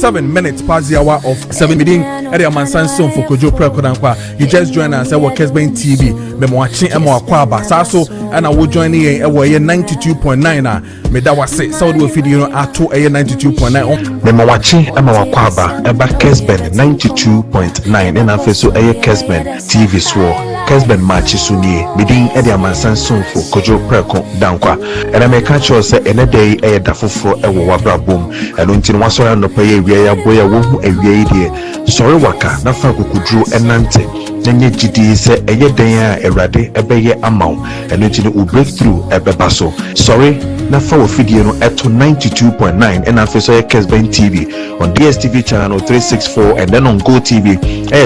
Minutes past the hour of 7 meeting area mansan son for Kojo Preko Dankwah. You just join us at Kessben TV. Me watching Emo Akwaba. Saso and I will join here at 92.9. Me da wase so do video at 92.9. Me watching Emo Akwaba eba Kessben 92.9 and afeso Kessben TV swore. Kessben Maakye Sunye meeting area mansan son for Kojo Preko Dankwah. And I make a choice say any day dafofo ewo wabra boom. And until one so no pay ya boya wo ewie die sorry waka na fa kokudru enante nenye gidi se eye den a erade ebeye amaw eno ti no breakthrough ebeba so sorry na fa wo fidie no eto 92.9 and afeso Kessben TV on DSTV channel 364 and then on Go TV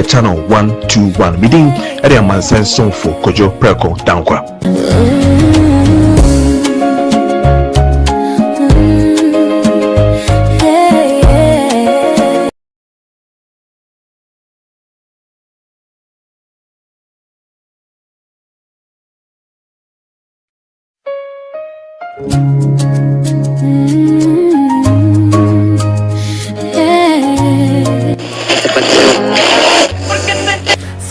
channel 121 meeting area mansan son for Kojo Preko Dankwah.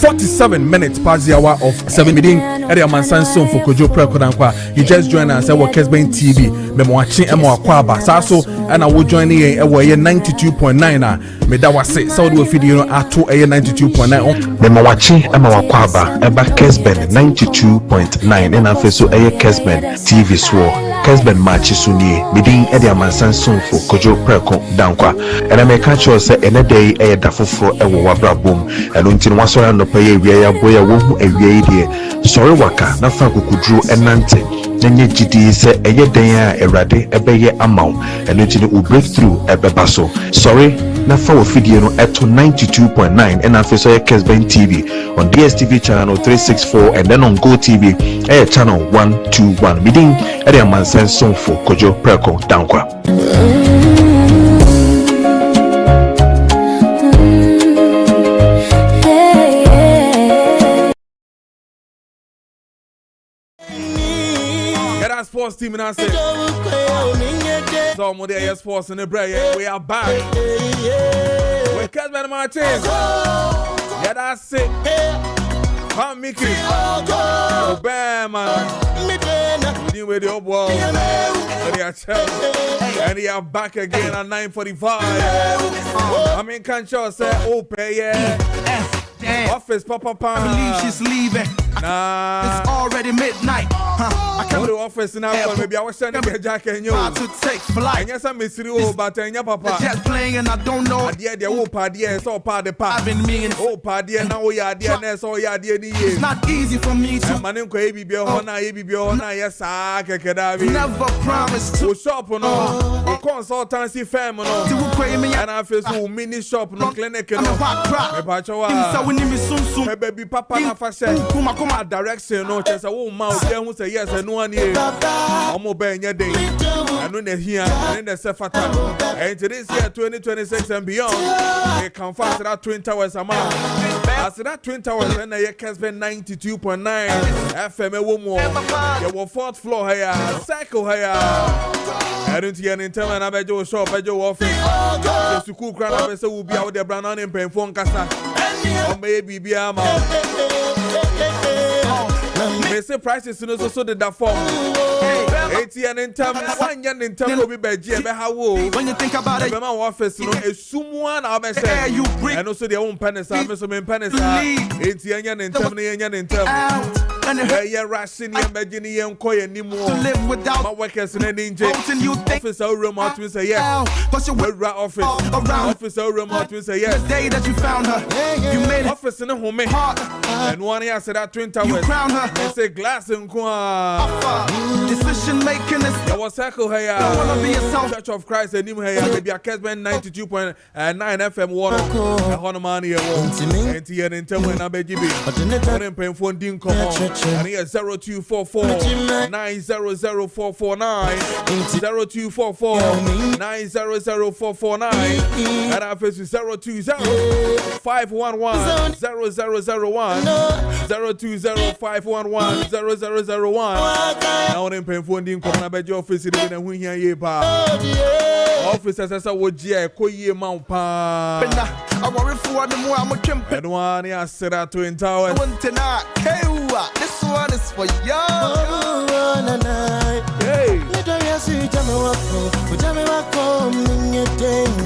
47 minutes past the hour of 7 meeting area mansan son for Kojo Preko Dankwah. You just join us at Kessben TV. Me watching Emo Akwaba. Saso and I will join here at 92.9. Me da wase so do video at 92.9. Me watching Emo Akwaba eba Kessben 92.9 and afeso Kessben TV swore. Kessben Maakye Sunye meeting area mansan son for Kojo Preko Dankwah. And I make a choice say any day dafofo ewo wabra boom. And until one so no pay ya boya wo ewie die sorry waka na fa kokudru enante nenye gidi se eye den a erade ebeye amaw eno ti no breakthrough ebeba so sorry na fa wo fidie no eto 92.9 and afeso Kessben TV on DSTV channel 364 and then on Go TV channel 121 meeting area mansan son for Kojo Preko Dankwah. Sports team and I say so more there sports in the break. We are back with Kessben Martin. Yeah, that's it. Come Mickey bam man with the old wall and they are back again at 9:45. I mean can't you say open office papa I believe she's leaving. Nah, it's already midnight. I come to the office now. Maybe I was sending a jacket and you to take flight. And yes, I'm Mr. Oh, but your papa just playing and I don't know. Yeah, the old party is all part of the part. I've been meaning oh party and now we are dear. So yeah, dear. It's not easy for me to. My name is ABB on yes, I never promised to shop on a consultancy firm on and I feel so mini shop no clinic no. Baby papa na fashion. Kuma direction no just a woman who say yes and no one here. I'm obeying your day. I know they're here and they're Sefata. And to this year 2026 and beyond, they can fast that Twin Towers amount. As that Twin Towers and the Kessben 92.9 FM woman. There were 4th floor here, cycle here. I don't see any time and I bet you shop at your office. Just to cool crowd will be out there brand on in pen phone casa. Or maybe be a man. They say prices in also the form. 80 in term, 1 year in term will be by how when you think about it, my office, you know, a someone I'll be saying, and also their own pennies, I'm so many pennies, 80 in term, in term. And you're rushing and begging and coy anymore. Live without my workers in an engine. Office room out to say yes. But you were office around office room out to say yes. The day that you found her, you made office in a home. And one year said that Twin Towers. You crown her. They say glass and decision making is. There was circle here. I wanna be a Church of Christ and him here. Maybe a Kessben 92.9 FM water. A Honoman here. And here in term when I beg you be. And paying for ding come on. And here 0244 900449 0244 900449 and our face is 020 511 0001 020-511-0001. Now on phone din come na be office dey na hu hia ye pa. Officers asa wo gia ekoyie man pa. I worry for the more I'm a chimp. And one ya sera to in tower. This one is for you. Hey.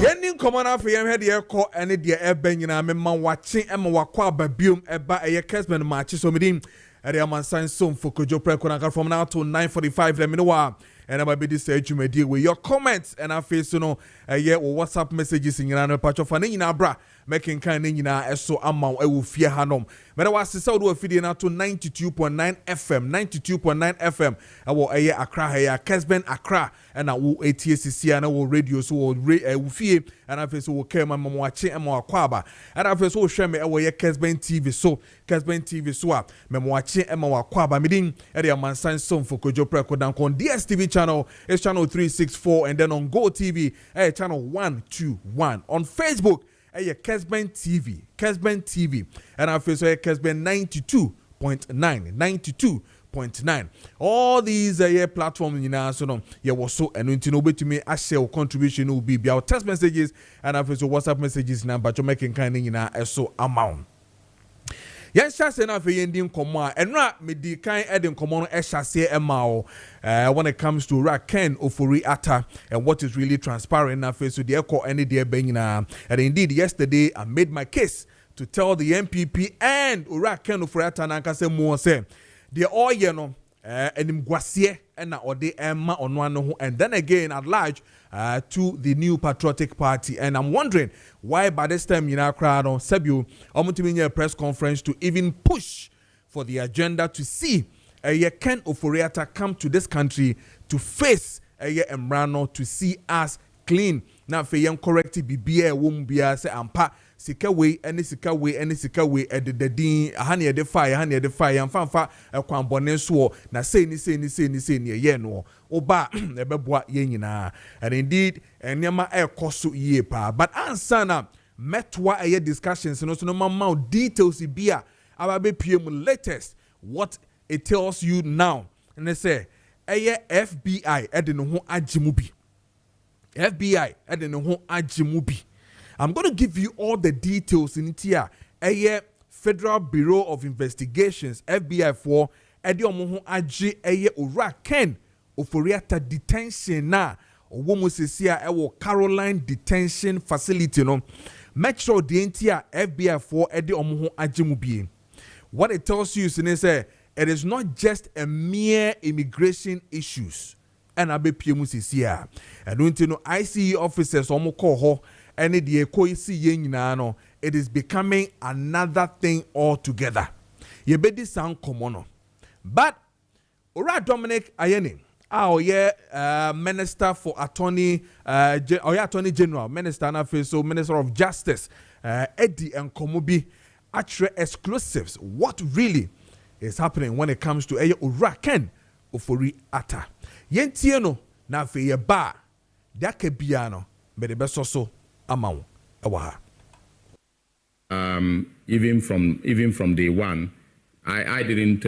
Yenin common for yam head ye call any dear ebenina me man watching Emma wakwa babium eba a Kessben match so medim. Area man sign soon for Kojo Preko Dankwah from now to 9:45. Let me know why. And I be this you may deal with your comments and I face or WhatsApp messages in your patch of an in bra making kind in so amount I will fear hanom. But I was to do a video now to 92.9 FM, 92.9 FM. I will Accra here, Kessben Accra, and I will ATSC and I will radio so will fear and I face will care my mom watching and more quaba. And I face will share me away Kessben TV so Kessben TV so mem watching and more quaba meeting area man sign song for Kojo Preko Dankwah on DSTV channel is channel 364 and then on Go TV channel 121 on Facebook Kessben TV and our face Kessben 92.9 all these platforms so no was so and to know to me I share contribution will be our text messages and our face WhatsApp messages number to making kind so amount. Yes, chassis na fe yendin komo and ra me di kan edin komo no chassis emao when it comes to Ken Ofori Atta and what is really transparent na face so the echo any there benyina. And indeed yesterday I made my case to tell the MPP and Ken Ofori Atta na nka se mo se the all ye no enim gwase na ode emma ono ano ho and then again at large to the new patriotic party. And I'm wondering why by this time crowd on Sebio a press conference to even push for the agenda to see Ken Ofori Atta come to this country to face Emrano to see us clean. Now for young correct bibia wom bia say ampa sika we any sika we the din ahane de fire amfa kwan bone so na say ni ye no oba ebeboa ye nyina. And indeed enema ekoso ye pa but answer na metwa discussions no so no mama details bia ababe pm latest what it tells you now and they say FBI ede no ho agimu bi FBI ede no ho agimu bi. I'm going to give you all the details in it here. Federal Bureau of Investigations, FBI for Edi Omoho Aji Ura Ken Ofori Atta detention na Owomo Sesia Ewo Caroline Detention Facility no. Metro the entire FBI for Edi Omoho Aji Mubi. What it tells you is it is not just a mere immigration issues. And Abe Piemu Sesia. And don't you know ICE officers Omo Koho and the no, it is becoming another thing altogether. You bet this sound common. But Ora Dominic Ayeni, Minister for Attorney General, Minister of Justice, Eddie and Komubi, actually exclusives. What really is happening when it comes to Ora Ken Ofori Atta? Yentieno na fe ye ba dake biano be the best so. Even from day one, I didn't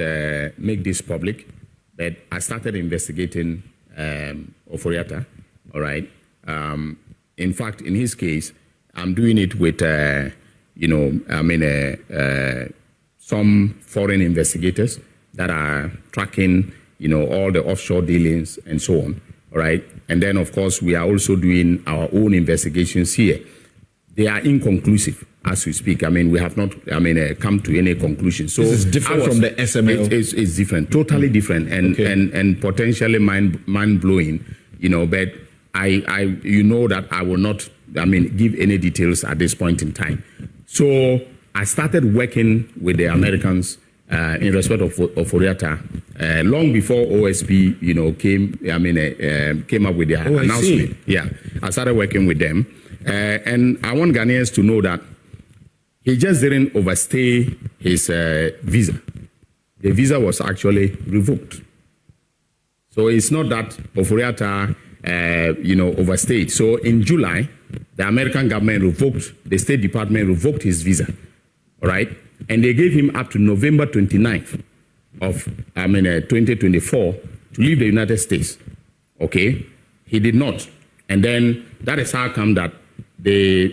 make this public, but I started investigating Ofori Atta. All right. In fact, in his case, I'm doing it with some foreign investigators that are tracking all the offshore dealings and so on. All right. And then, of course, we are also doing our own investigations here. They are inconclusive as we speak. I mean, we have not, come to any conclusion. So this is different from the SML. It's different, totally different, and potentially mind blowing. But I that I will not, give any details at this point in time. So I started working with the Americans. In respect of Ofori Atta, long before OSP, came up with their announcement. Yeah, I started working with them, and I want Ghanaians to know that he just didn't overstay his visa. The visa was actually revoked. So it's not that Ofori Atta, overstayed. So in July, the American government revoked, the State Department revoked his visa. All right. and they gave him up to November 29th of 2024 to leave the United States. Okay, he did not, and then that is how come that they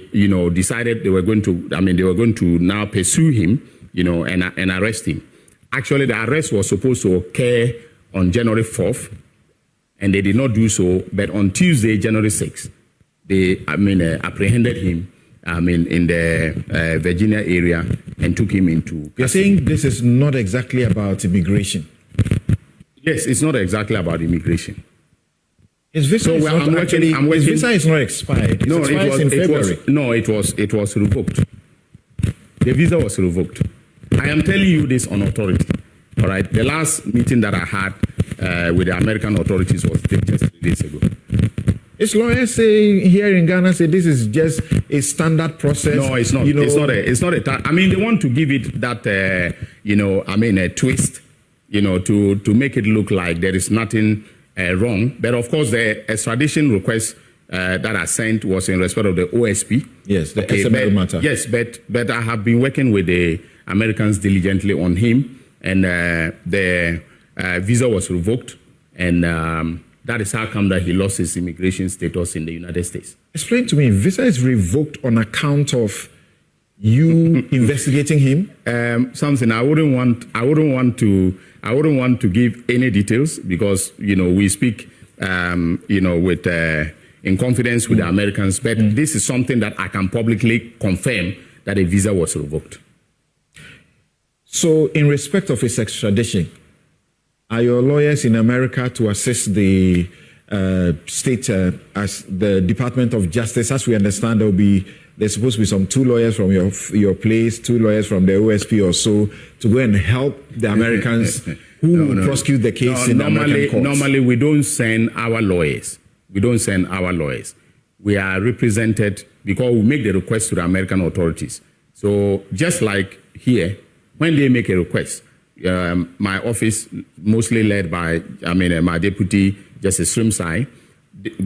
decided they were going to now pursue him, and arrest him. Actually, the arrest was supposed to occur on January 4th, and they did not do so. But on Tuesday, January 6th, they apprehended him in the Virginia area and took him into. You're saying this is not exactly about immigration? Yes, it's not exactly about immigration. His visa his visa is not expired. No, it was revoked. The visa was revoked. I am telling you this on authority. All right. The last meeting that I had with the American authorities was just 3 days ago. His lawyers say here in Ghana say this is just a standard process. No, it's not. It's not a. I mean, they want to give it that a twist, to make it look like there is nothing wrong. But of course, the extradition request that I sent was in respect of the OSP. Yes, the Kessben matter. Yes, but I have been working with the Americans diligently on him, and the visa was revoked, and that is how come that he lost his immigration status in the United States. Explain to me, visa is revoked on account of you investigating him? Something I wouldn't want to give any details, because we speak with in confidence with the Americans, but this is something that I can publicly confirm, that a visa was revoked. So in respect of his extradition, are your lawyers in America to assist the state as the Department of Justice? As we understand, there's supposed to be some 2 lawyers from your place, 2 lawyers from the OSP or so, to go and help the Americans who will prosecute the case in American courts. Normally, we don't send our lawyers. We are represented because we make the request to the American authorities. So just like here, when they make a request, my office, mostly led by my deputy Justice Srimsai,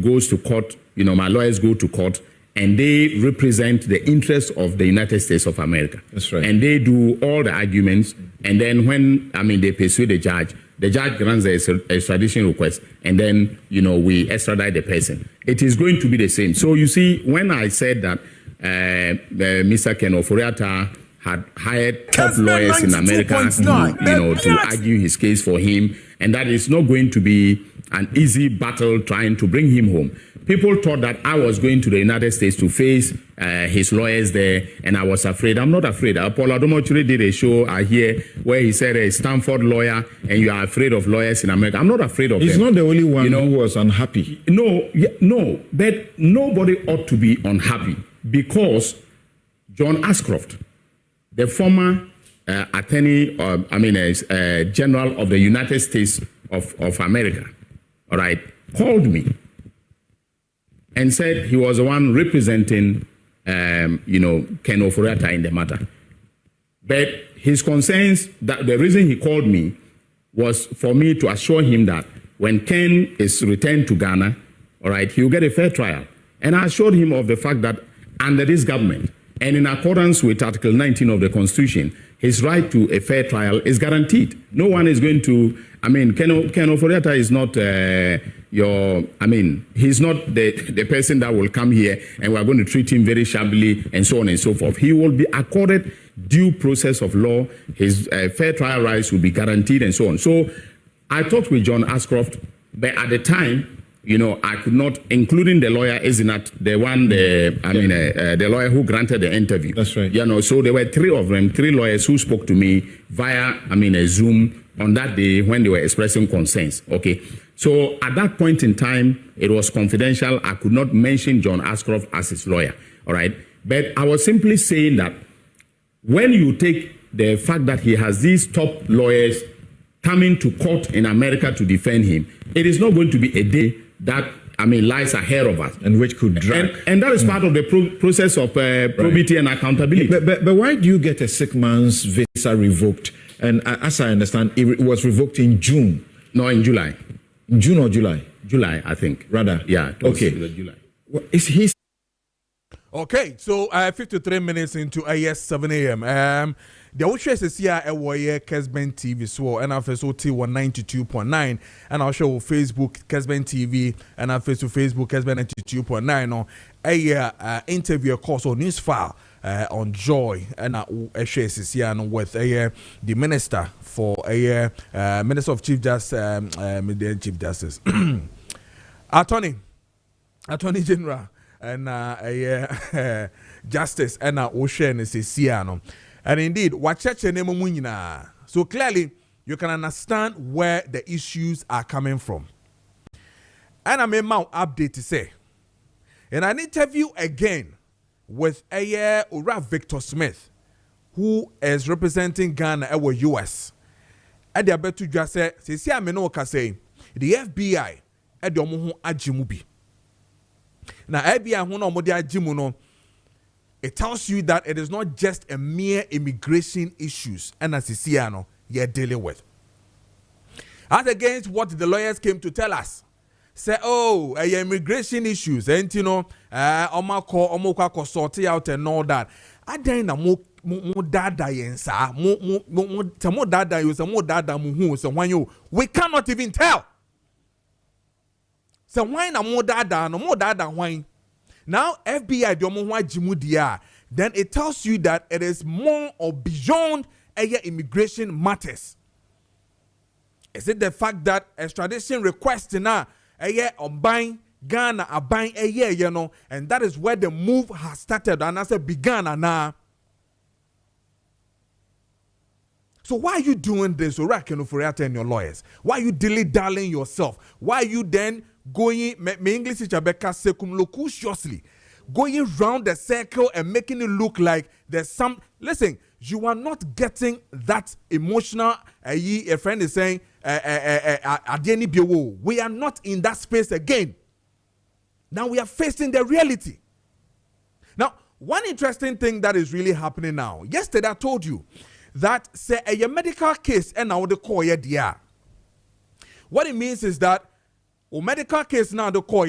goes to court. My lawyers go to court, and they represent the interests of the United States of America. That's right. And they do all the arguments, and then when they pursue the judge grants the extradition request, and then we extradite the person. It is going to be the same. So you see, when I said that Mr. Ken Oforiatta had hired top lawyers in America to argue his case for him, and that is not going to be an easy battle trying to bring him home. People thought that I was going to the United States to face his lawyers there, and I was afraid. I'm not afraid. Paul Adomochuri did a show here where he said a Stanford lawyer, and you are afraid of lawyers in America. I'm not afraid of them. He's not the only one who was unhappy. No, but nobody ought to be unhappy, because John Ashcroft, the former attorney, general of the United States of America, all right, called me and said he was the one representing, Ken Oforiatta in the matter. But his concerns, that the reason he called me was for me to assure him that when Ken is returned to Ghana, all right, he will get a fair trial. And I assured him of the fact that under this government, and in accordance with Article 19 of the Constitution, his right to a fair trial is guaranteed. No one is going to, Ken Oforiatta is not he's not the person that will come here and we're going to treat him very shabbily and so on and so forth. He will be accorded due process of law. His fair trial rights will be guaranteed and so on. So I talked with John Ashcroft, but at the time, I could not, including the lawyer, the lawyer who granted the interview. That's right. So there were 3 of them, 3 lawyers who spoke to me via, a Zoom on that day when they were expressing concerns. Okay. So at that point in time, it was confidential. I could not mention John Ashcroft as his lawyer. All right. But I was simply saying that when you take the fact that he has these top lawyers coming to court in America to defend him, it is not going to be a day that lies ahead of us, and which could drag. And that is part of the process of probity and accountability. But why do you get a sick man's visa revoked? And as I understand, it was revoked in June. No, in July. In June or July? July, I think. Rather. Yeah. Okay. July. Is he? Okay, so 53 minutes into 7 a.m. The Ocean is here at Kessben TV, so and I've also T192.9, and I'll show Facebook Kessben TV, and I'll face to Facebook Kessben 92.9 on a interview course or news file on Joy, and I share is here with the Minister for Minister of Chief Justice, Chief Justice, Attorney General. And justice and ocean is Siano. And indeed, what church name. So clearly, you can understand where the issues are coming from. And I made my update to say, in an interview again with Ura Victor Smith, who is representing Ghana at US, at the Abetu just say, the FBI at the Omoho Ajimubi. Now, it tells you that it is not just a mere immigration issues and as you're dealing with. As against what the lawyers came to tell us. Say, immigration issues, and omako sort out and all that. I then mo dada yensa, mo dada you some more dada muhu, so when you we cannot even tell. So why na more dada no more dada wine? Now FBI domo jimudia. Then it tells you that it is more or beyond immigration matters. Is it the fact that extradition request now on buying Ghana are buying and that is where the move has started and as it began now. So why are you doing this, Oraken Furiata and your lawyers? Why are you dilly-dallying yourself? Why are you then going, my English teacher Becca circumlocuciously, going round the circle and making it look like there's some, listen, you are not getting that emotional, a friend is saying, we are not in that space again. Now we are facing the reality. Now, one interesting thing that is really happening now, yesterday I told you, that say a medical case and now the call dia. What it means is that a medical case now the call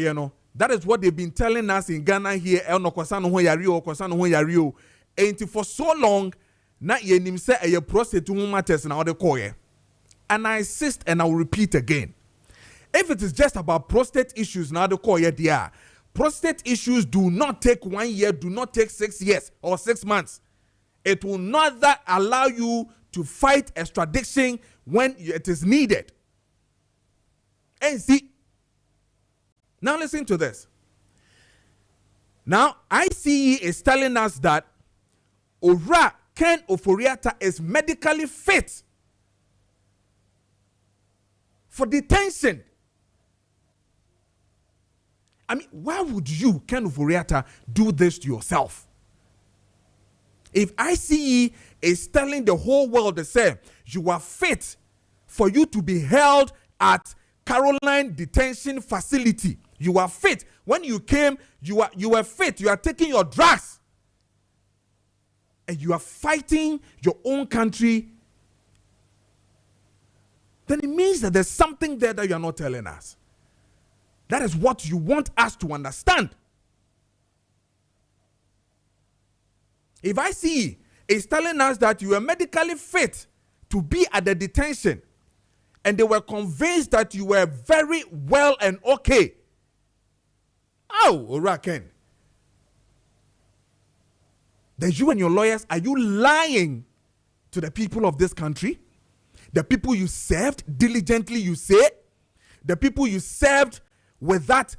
that is what they've been telling us in Ghana here no kwasano ho yario and for so long na yenim say a prostate matters now the call. And I insist and I will repeat again. If it is just about prostate issues now the call dia, prostate issues do not take 1 year, do not take 6 years or 6 months. It will not that allow you to fight extradition when it is needed. And see, now listen to this. Now, ICE is telling us that Ora Ken Oforiatta is medically fit for detention. I mean, why would you, Ken Oforiatta, do this to yourself? If ICE is telling the whole world the same, you are fit for you to be held at Caroline Detention Facility. You are fit. When you came, you were fit. You are taking your drugs. And you are fighting your own country. Then it means that there's something there that you are not telling us. That is what you want us to understand. If ICE is telling us that you are medically fit to be at the detention and they were convinced that you were very well and okay. Oh, Oraken. Then you and your lawyers, are you lying to the people of this country? The people you served diligently, you say? The people you served with that,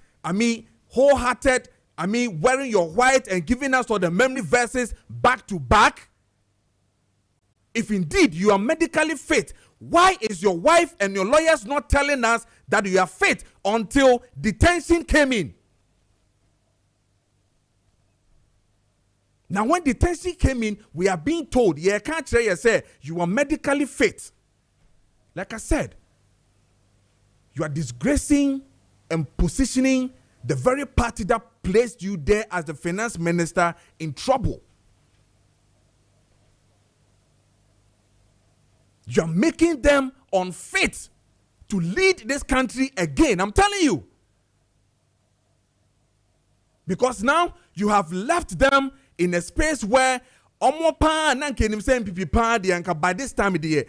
wholehearted, wearing your white and giving us all the memory verses back to back? If indeed you are medically fit, why is your wife and your lawyers not telling us that you are fit until detention came in? Now, when detention came in, we are being told, yeah, can't say you are medically fit. Like I said, you are disgracing and positioning the very party that placed you there as the finance minister in trouble. You're making them unfit to lead this country again. I'm telling you. Because now you have left them in a space where MPP by this time of the year,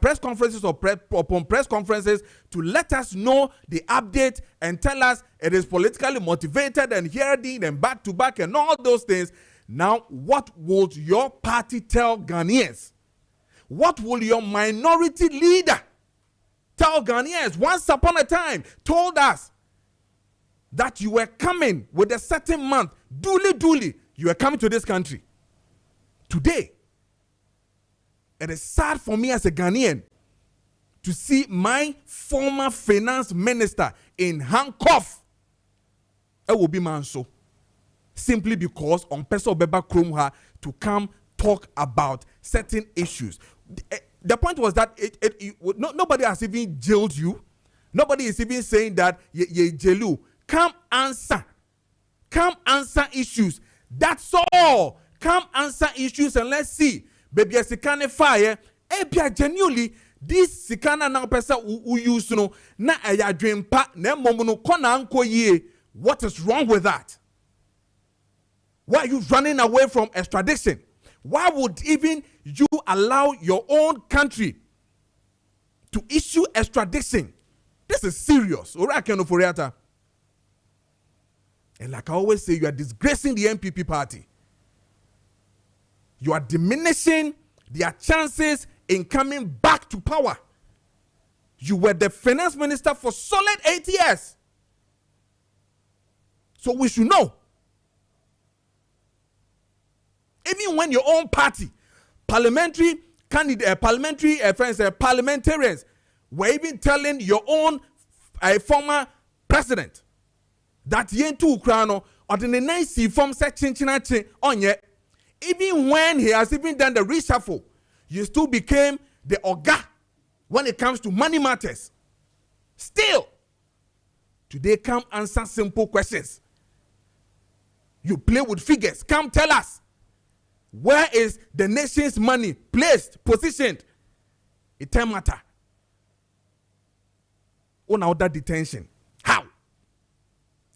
press conferences upon press conferences to let us know the update and tell us it is politically motivated and hearing and back to back and all those things. Now, what would your party tell Ghanaians? What will your minority leader tell Ghanaians? Once upon a time, told us that you were coming with a certain month, duly, you were coming to this country. Today, it is sad for me as a Ghanaian to see my former finance minister in handcuff. It will be manso. Simply because on Peso Beba Kromha to come talk about certain issues. The point was that nobody has even jailed you. Nobody is even saying that ye jailu. Come answer issues. That's all. Come answer issues and let's see. Baby, sikane fire. Ebia genuinely this sikana na pesa u use no na eya dream pa na momuno kona anko ye. What is wrong with that? Why are you running away from extradition? Why would even you allow your own country to issue extradition? This is serious. And like I always say, you are disgracing the MPP party. You are diminishing their chances in coming back to power. You were the finance minister for solid 8 years. So we should know. Even when your own party, parliamentary candidate, parliamentarians were even telling your own former president that yentu ukrano or the nice form section on yet. Even when he has even done the reshuffle, you still became the oga when it comes to money matters. Still, today come answer simple questions. You play with figures. Come tell us. Where is the nation's money placed, positioned? It doesn't matter. On other detention. How?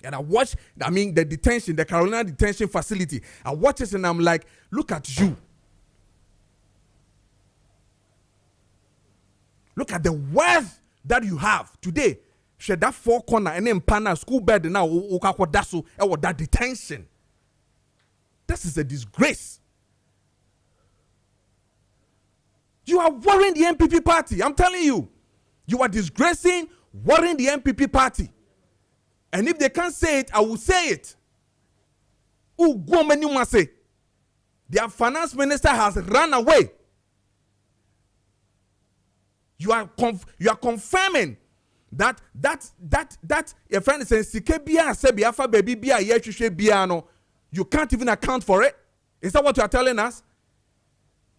And I watch, the detention, the Carolina detention facility. I watch it and I'm like, look at you. Look at the wealth that you have today. Should that four corner and then pana school bed now that detention. This is a disgrace. You are worrying the MPP party. I'm telling you. You are disgracing, worrying the MPP party. And if they can't say it, I will say it. Their finance minister has run away. You are confirming that your friend is saying you can't even account for it. Is that what you are telling us?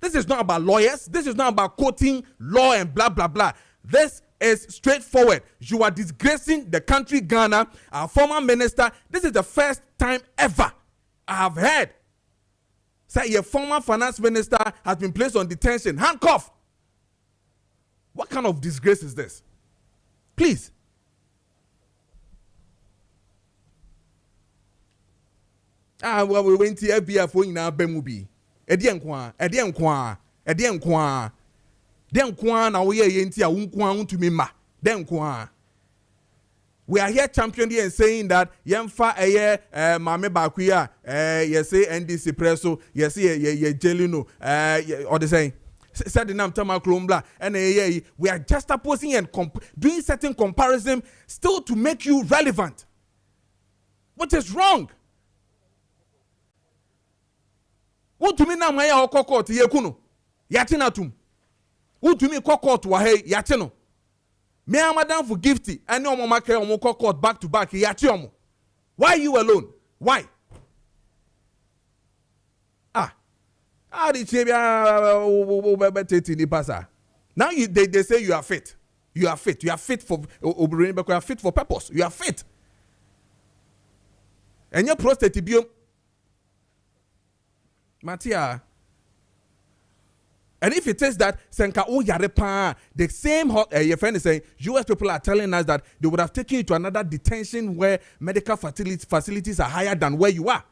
This is not about lawyers. This is not about quoting law and blah, blah, blah. This is straightforward. You are disgracing the country Ghana, our former minister. This is the first time ever I have heard say your former finance minister has been placed on detention, handcuffed. What kind of disgrace is this? Please. Well, we went to FBI for now, Bemubi. Edienkwa na we yenti a unkwa untumi ma denkwa. We are here championing and saying that yemfa mame bakuya you say NDC presso you say ye jelino or the saying said the name Tama Krumbla and we are just opposing and doing certain comparison still to make you relevant. What is wrong? What to me now my kokot yekuno yatinatum. What to me kokot wa hey yatino. Me am madam for gifty and no mama care omo kokot back to back yatiomo. Why you alone? Why? How did you now they say you are fit. You are fit. You are fit for you are fit for purpose. You are fit. And your prostate. Matia, And if it is that Senka o yarepa, the same your friend is saying, US people are telling us that they would have taken you to another detention where medical facilities are higher than where you are.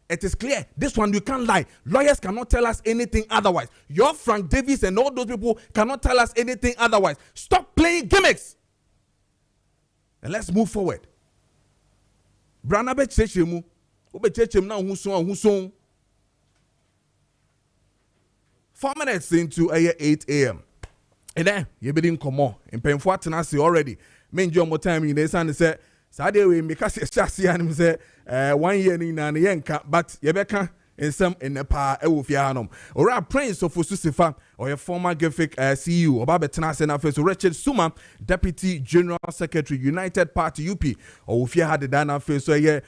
It is clear. This one you can't lie. Lawyers cannot tell us anything otherwise. Your Frank Davis and all those people cannot tell us anything otherwise. Stop playing gimmicks. And let's move forward. Brana be chechemu. Obe chechem na huson. 4 minutes into 8 a.m. And then you be in komo. In painful tenacity already. Men join more time in the sun say, Saturday we make us chassis and say 1 year in an yenka, but Yebeka in some in the pa ewufianom. Or a prince of Ususifa or a former Gefic CEO or Babetana and Affairs Richard Suma, Deputy General Secretary United Party UP or Ufia had the Dana face so yeah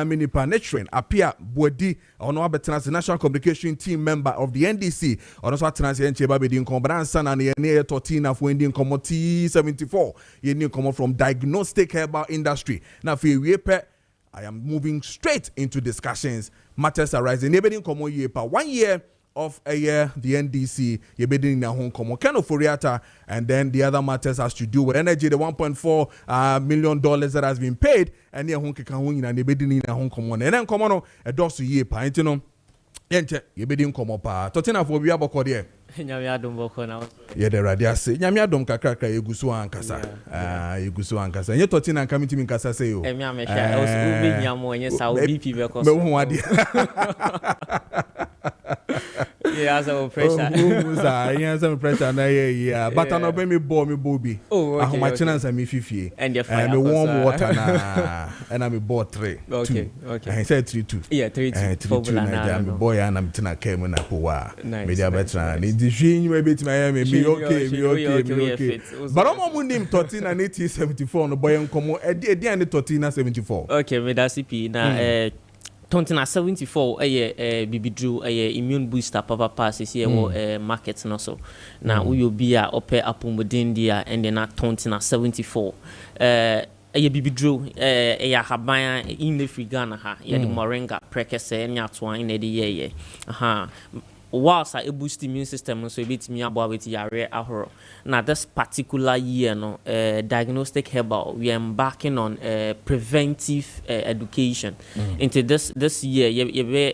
mini panetrin appear Bodi or no Babetana's National Communication Team member of the NDC or also Transient Babedin Combranson and the near Tortina for Indian Commodity 74 you new come from diagnostic herbal industry. Now for I am moving straight into discussions. Matters arising. Nebedin komo yepa 1 year of a year the NDC yebedin na home komo Keno Foriata, and then the other matters has to do with energy. The $1.4 million that has been paid, and near home kekahun na nebedin na home komo. And then komo no a dosu yepa. Intino yente yebedin komo pa. Totina for we aboko there. Nyamiadom boko na. Yeah, the radio say nyamiadom kakra yegusu ankasa. Yegusu ankasa. Nye totina kamiti minkasa say yo. Emi amehia o ube nyamo nye sa BP be ko. Me hu ade. Yeah, so pressure. Yeah, some pressure na yeah. But I no be me bobi. Oh, okay. Ahoma chinansa me fifie. And the fire. Me warm water na. And I me bought 3. Okay, 2. okay. I said 3-2. Yeah, 3-2. 3-2 na me boy and I'm tina came na poa. Nice. Me dia betra. Ni di hwin we bit me okay. But I'm mundim 13 and 1874 no boy nkomo e dia ne 13 na 74. Okay, me da CP na Tontina 74 bibidru immune booster papa pass here market no so na uyo bia ope apomodin dia and then na Tontina 74 bibidru haban in the Ghana ha ye the moringa prekese nyatwa in the ye whilst I boost the immune system so bit me about with yare ahoro. Now this particular year no diagnostic herbal we are embarking on preventive education into this year you be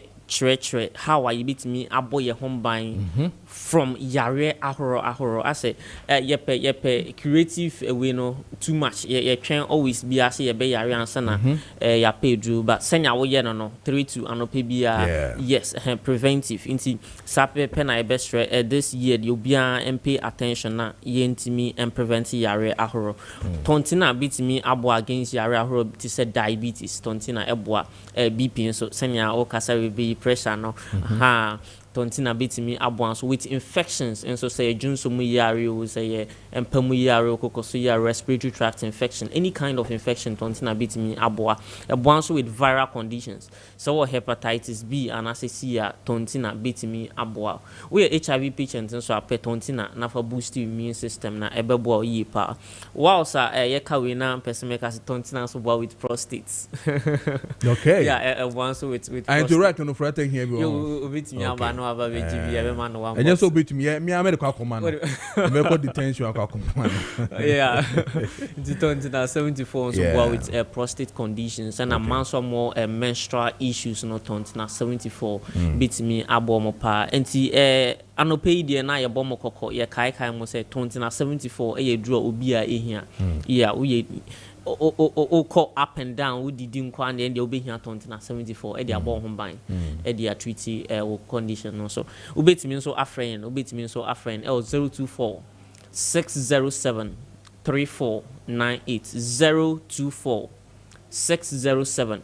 how are you bit me abo ye home buying from yare ahoro I say yepe creative we no too much ye can always be as ye be yare answer na ya pedro but senya wo ye no 3-2 anope bia yes preventive into sape pen I best this year you be and pay attention na ye ntimi and prevent yare ahoro tontina bit me abo against yare ahoro to say diabetes tontina eboa BP so senya o kasa we be pressure no tontina bitimi abwan so with infections and so say junso mu yare o say empamu yare kokoso yare respiratory tract infection any kind of infection tontina bitimi abwan so with viral conditions so hepatitis B and asesia tontina bitimi abwa we HIV patients and so apet tontina na for boost immune system na ebebo yipa whilst ye kawe na person make as tontina so with prostates okay yeah abwan so with I direct no for take here you bitimi abano aba BGB every no one. And just so bit me I made a command. Me call detention command. Yeah. The tontina 74 so with prostate conditions and a man some more menstrual issues no tontina 74 bit me abomo pa enti anope die na ye bomo kokko ye kai mo say tontina 74 draw obi a ehia yeah we call up and down we did nkwa and they obe here tontina 74 they abo ho ban they are treaty condition no so ubetimi so afren 024 607 3498 024 607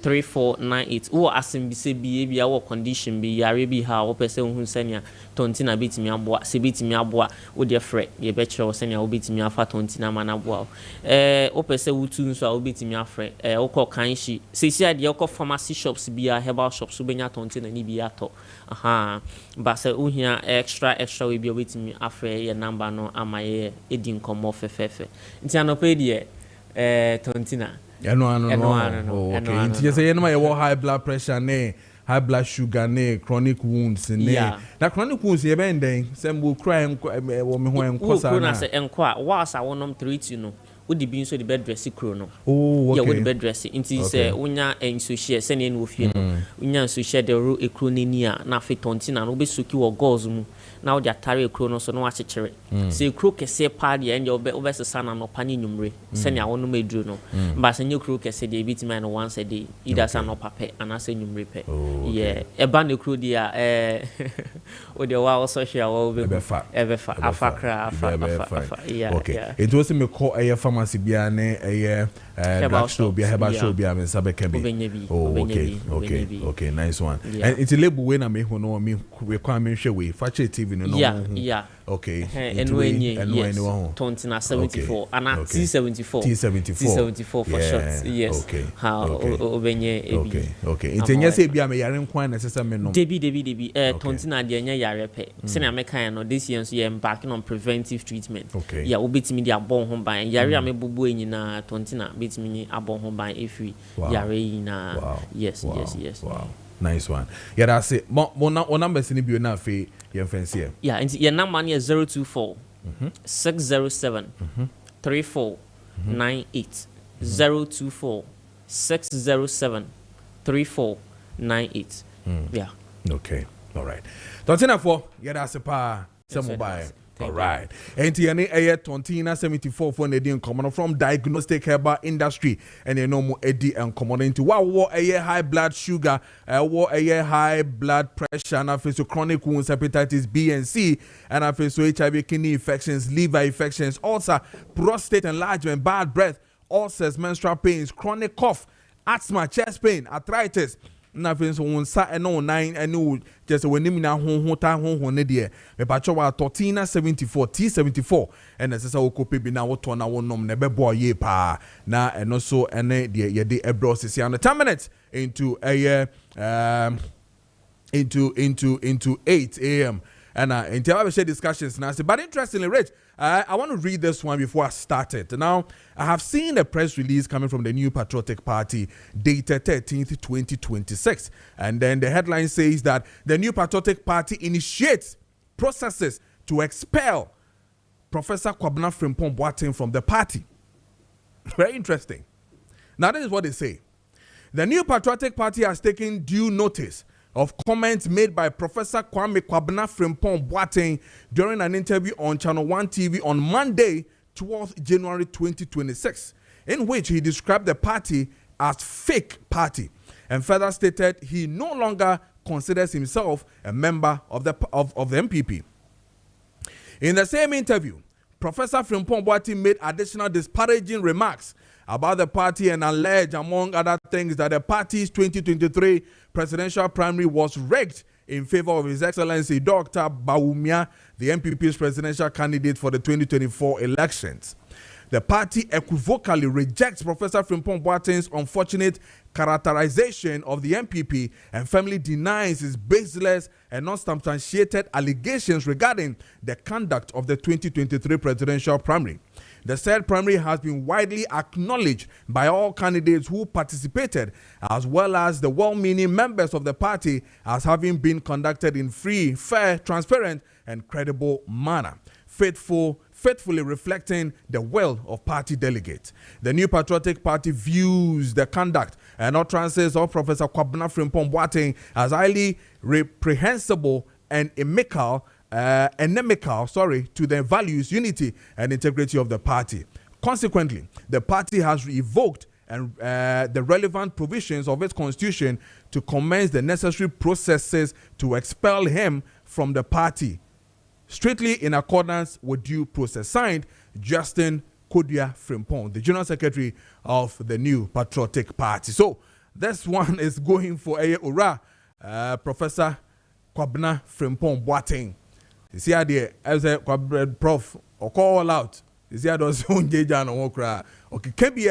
3498 wo asim bi se bi awo condition bi yare bi ha wo pese hu senia tontina bitimi aboa se bitimi aboa wo de frɛ ye be kyerɛ wo senia wo bitimi afa tontina mana aboa wo pese wutu nso a wo bitimi afrɛ wo kɔ kanshi se sia de wo kɔ pharmacy shops bi a herbal shops wo benya tontina ni bi ato ba se wo hia extra we bi wo bitimi afrɛ ye number no amaye edi nkomo fefefe nti anope de tontina Okay. Inti say no my high blood pressure ne high blood sugar ne chronic wounds ne na chronic wounds ye ben den sem will cry wo me ho enko sa na se enko a was a wonom treat you know udi bi nso the bed dress kro no oh okay yeah with bed dress inti say unya enso share se ne no fie no unya enso share the ro ekro nani a na fe tonti na no be soki wo goals mu na wo atare ekro no so no achechere se ekro kese pa de enje obe sesa na no pani nwumre se ne awono medru no ba se nye ekro kese de bit man once a day either sa no pape ana se nwumre pe yeah e ba ne ekro dia o de wa also share wo be ebefa afakra yeah okay it was me call pharmacy bia ne drugstore bia herbal shop bia me sabe kebi okay nice one and it's a label when I me ho no me we kwa me hwe we fa che TV no yeah okay and when Tontina 74 and T74 for short yes okay how obenye ebi okay intenya say bia me yare nkwan na sesa me no debi Tontina de nya yare pe se na me kan no this year so you embarking on preventive treatment yeah obetimi de abon ho ban yare a me bubu enyina Tontina betimi abon ho ban efri yare yina yes wow nice one yeah that's it mo number sini bi na fe your fancy yeah and your number is 024 607 3498 024 607 3498 yeah okay all right Tontina for yeah that's a pa some mobile. All right. And Tiane Tontina 74 for Nadian Common from diagnostic herbal industry and a normal Eddie and common into war a high blood sugar, war a high blood pressure, and I face chronic wounds, hepatitis B and C, and I face HIV, kidney infections, liver infections, ulcer, prostate enlargement, bad breath, ulcers, menstrual pains, chronic cough, asthma, chest pain, arthritis. Na fence won sa no 9 and just when him na ho ne de me ba chowa Tontina 74 T74 and as say okope bi na woto na wonom ne be boy ye pa na eno so ene de ye de ebro sisi and 10 minutes into into 8 a.m. and until I share discussions now. But interestingly, Rich, I want to read this one before I start it. Now, I have seen a press release coming from the New Patriotic Party dated 13th, 2026. And then the headline says that the New Patriotic Party initiates processes to expel Professor Kwabena Frimpong Boateng from the party. Very interesting. Now, this is what they say. The New Patriotic Party has taken due notice of comments made by Professor Kwabena Frimpong Boateng during an interview on Channel 1 TV on Monday, 12th January 2026, in which he described the party as fake party and further stated he no longer considers himself a member of the MPP. In the same interview, Professor Frimpong Boateng made additional disparaging remarks about the party and alleged, among other things, that the party's 2023 presidential primary was rigged in favor of His Excellency Dr. Bawumia, the MPP's presidential candidate for the 2024 elections. The party equivocally rejects Professor Frimpong Boateng's unfortunate characterization of the MPP and firmly denies his baseless and non-substantiated allegations regarding the conduct of the 2023 presidential primary. The said primary has been widely acknowledged by all candidates who participated, as well as the well-meaning members of the party, as having been conducted in free, fair, transparent, and credible manner, faithfully reflecting the will of party delegates. The New Patriotic Party views the conduct and utterances of Professor Kwabena Frimpong Boateng as highly reprehensible and inimical to the values, unity, and integrity of the party. Consequently, the party has revoked the relevant provisions of its constitution to commence the necessary processes to expel him from the party, strictly in accordance with due process. Signed, Justin Kojo Frimpong, the General Secretary of the New Patriotic Party. So, this one is going for Professor Kwabena Frimpong Boateng. You see, idea as a prof or call out. You see, I don't okay, can be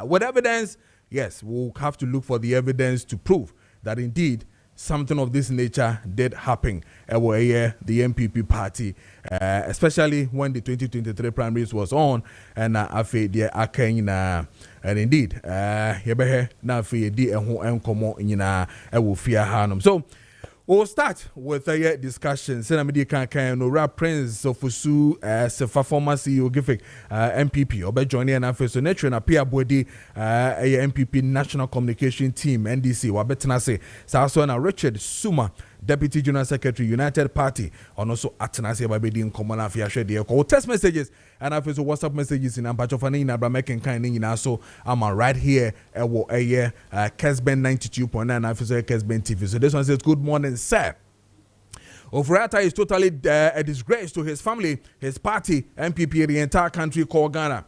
with evidence. Yes, we'll have to look for the evidence to prove that indeed something of this nature did happen where the MPP party, especially when the 2023 primaries was on, and afe the akanyina, and indeed, yebehe na afe di eho enkomo nyina ewo fia hanum. So we'll start with a discussion. Senamidi kan no rap Prince of Fusu as a former CEO Gifik MPP obe joining and after so nature na Pia Bodi a MPP National Communication Team NDC wabetena se so na Richard Suma Deputy General Secretary United Party and also atenase babedi in common afia share dey call text messages and after so WhatsApp messages in ampachofani na Abramekin kan nyina so I'm right here ewo Kessben 92.9 after so Kessben TV. So this one says good morning sir. Ofuriatta is totally a disgrace to his family, his party, MPP, the entire country called Ghana.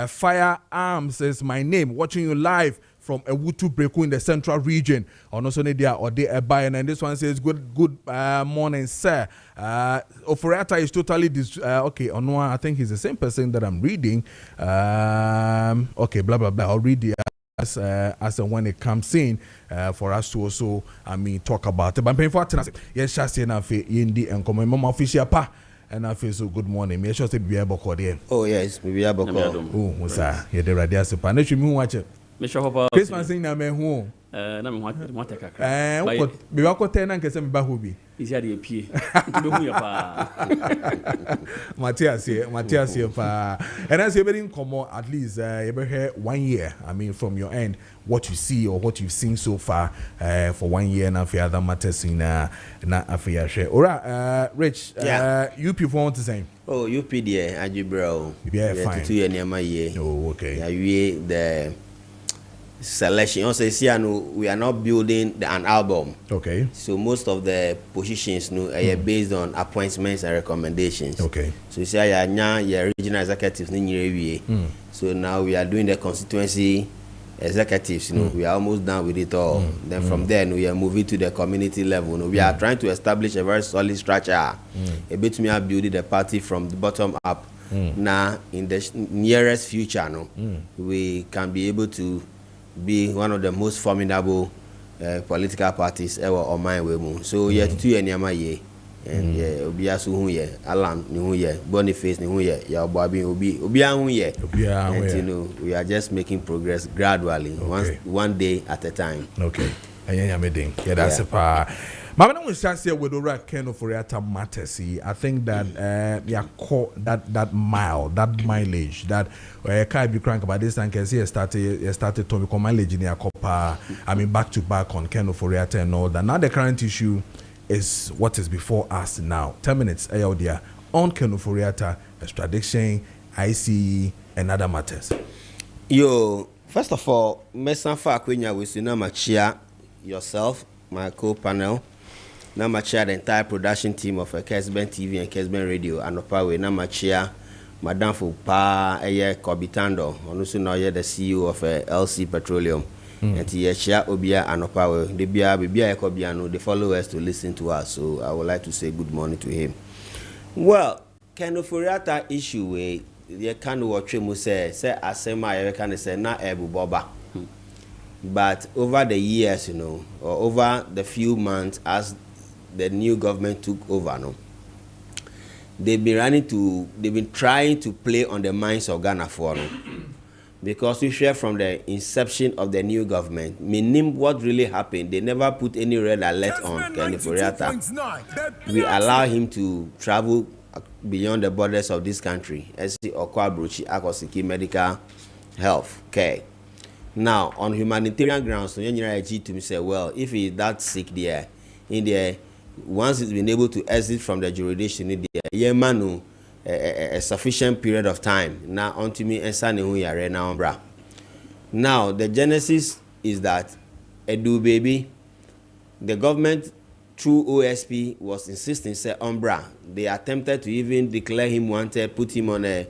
Firearms is my name. Watching you live from Kojo Preko in the central region. On also Nadia or they buying, and this one says good morning, sir. Ofuriatta is totally okay. Onwa, I think he's the same person that I'm reading. Okay, blah blah blah. I'll read the. As and when it comes in for us to also talk about it. But I'm paying for it. Yes, Shasi and Afi Indi and Common Mama official pa and I feel so good morning. Me sure say be able to. Oh yes, we be able to. Oh, what's that? You the radio super. Let you watch it. Me sure hope. Christmas thing na me who. Na me want take akra. Be wa ko ten na nkese me ba ho bi. Isi ade pie. Nti be hu ya pa. Matthias here pa. And as you been come at least you be here 1 year. I mean from your end what you see or what you've seen so far for 1 year na for other matters in na afia share. Ora Rich you people want to say. Oh, UP there, Ajibro. Yeah, fine. 2 years near my year. Oh, okay. Yeah, the selection. Also, see, we are not building an album. Okay. So most of the positions are based on appointments and recommendations. Okay. So you see, your regional executives So now we are doing the constituency executives. We are almost done with it all. Then from there, we are moving to the community level. We are trying to establish a very solid structure. A bit me building the party from the bottom up. Now, in the nearest future, we can be able to be one of the most formidable political parties ever on my way. So yeah, 2 years near my year, and Obiasu who ye, Alan who ye, Boniface who ye, ya Bobby Obia who ye, and we are just making progress gradually, one day at a time. Okay, and that's a part. Mama, when we start here with Ora Ken Ofuriatta matters, I think that that mileage that can't be crank about this and can see started to become mileage in your copper. I mean back to back on Ken Ofuriatta and all that. Now the current issue is what is before us now. 10 minutes there on Ken Ofuriatta, extradition, ICE and other matters. Yo, first of all, Mesanfa Akwenya with Maakye, yourself, my co-panel. Now Maakye the entire production team of Kessben TV and Kessben Radio and Opawe na Maakye Madam Fupa Kobitando also now the CEO of LC Petroleum and Yeshia Obia and Opawe the Bia Ekobiano they follow us to listen to us, so I would like to say good morning to him. Well, Ken Ofuriatta issue we you can watch him say asema you can say na ebu boba. But over the years, or over the few months as the new government took over, they've been trying to play on the minds of Ghana for because we share from the inception of the new government, meaning what really happened. They never put any red alert on Ken Ofuriatta. We allow him to travel beyond the borders of this country, as Okwabruchi Akosiki medical health care. Now, on humanitarian grounds, to say, well, if he is that sick there, in there, once he's been able to exit from the jurisdiction, in there, a sufficient period of time. Now, onto me, and now, the genesis is that Edu baby, the government through OSP was insisting, say, Umbra. They attempted to even declare him wanted, put him on a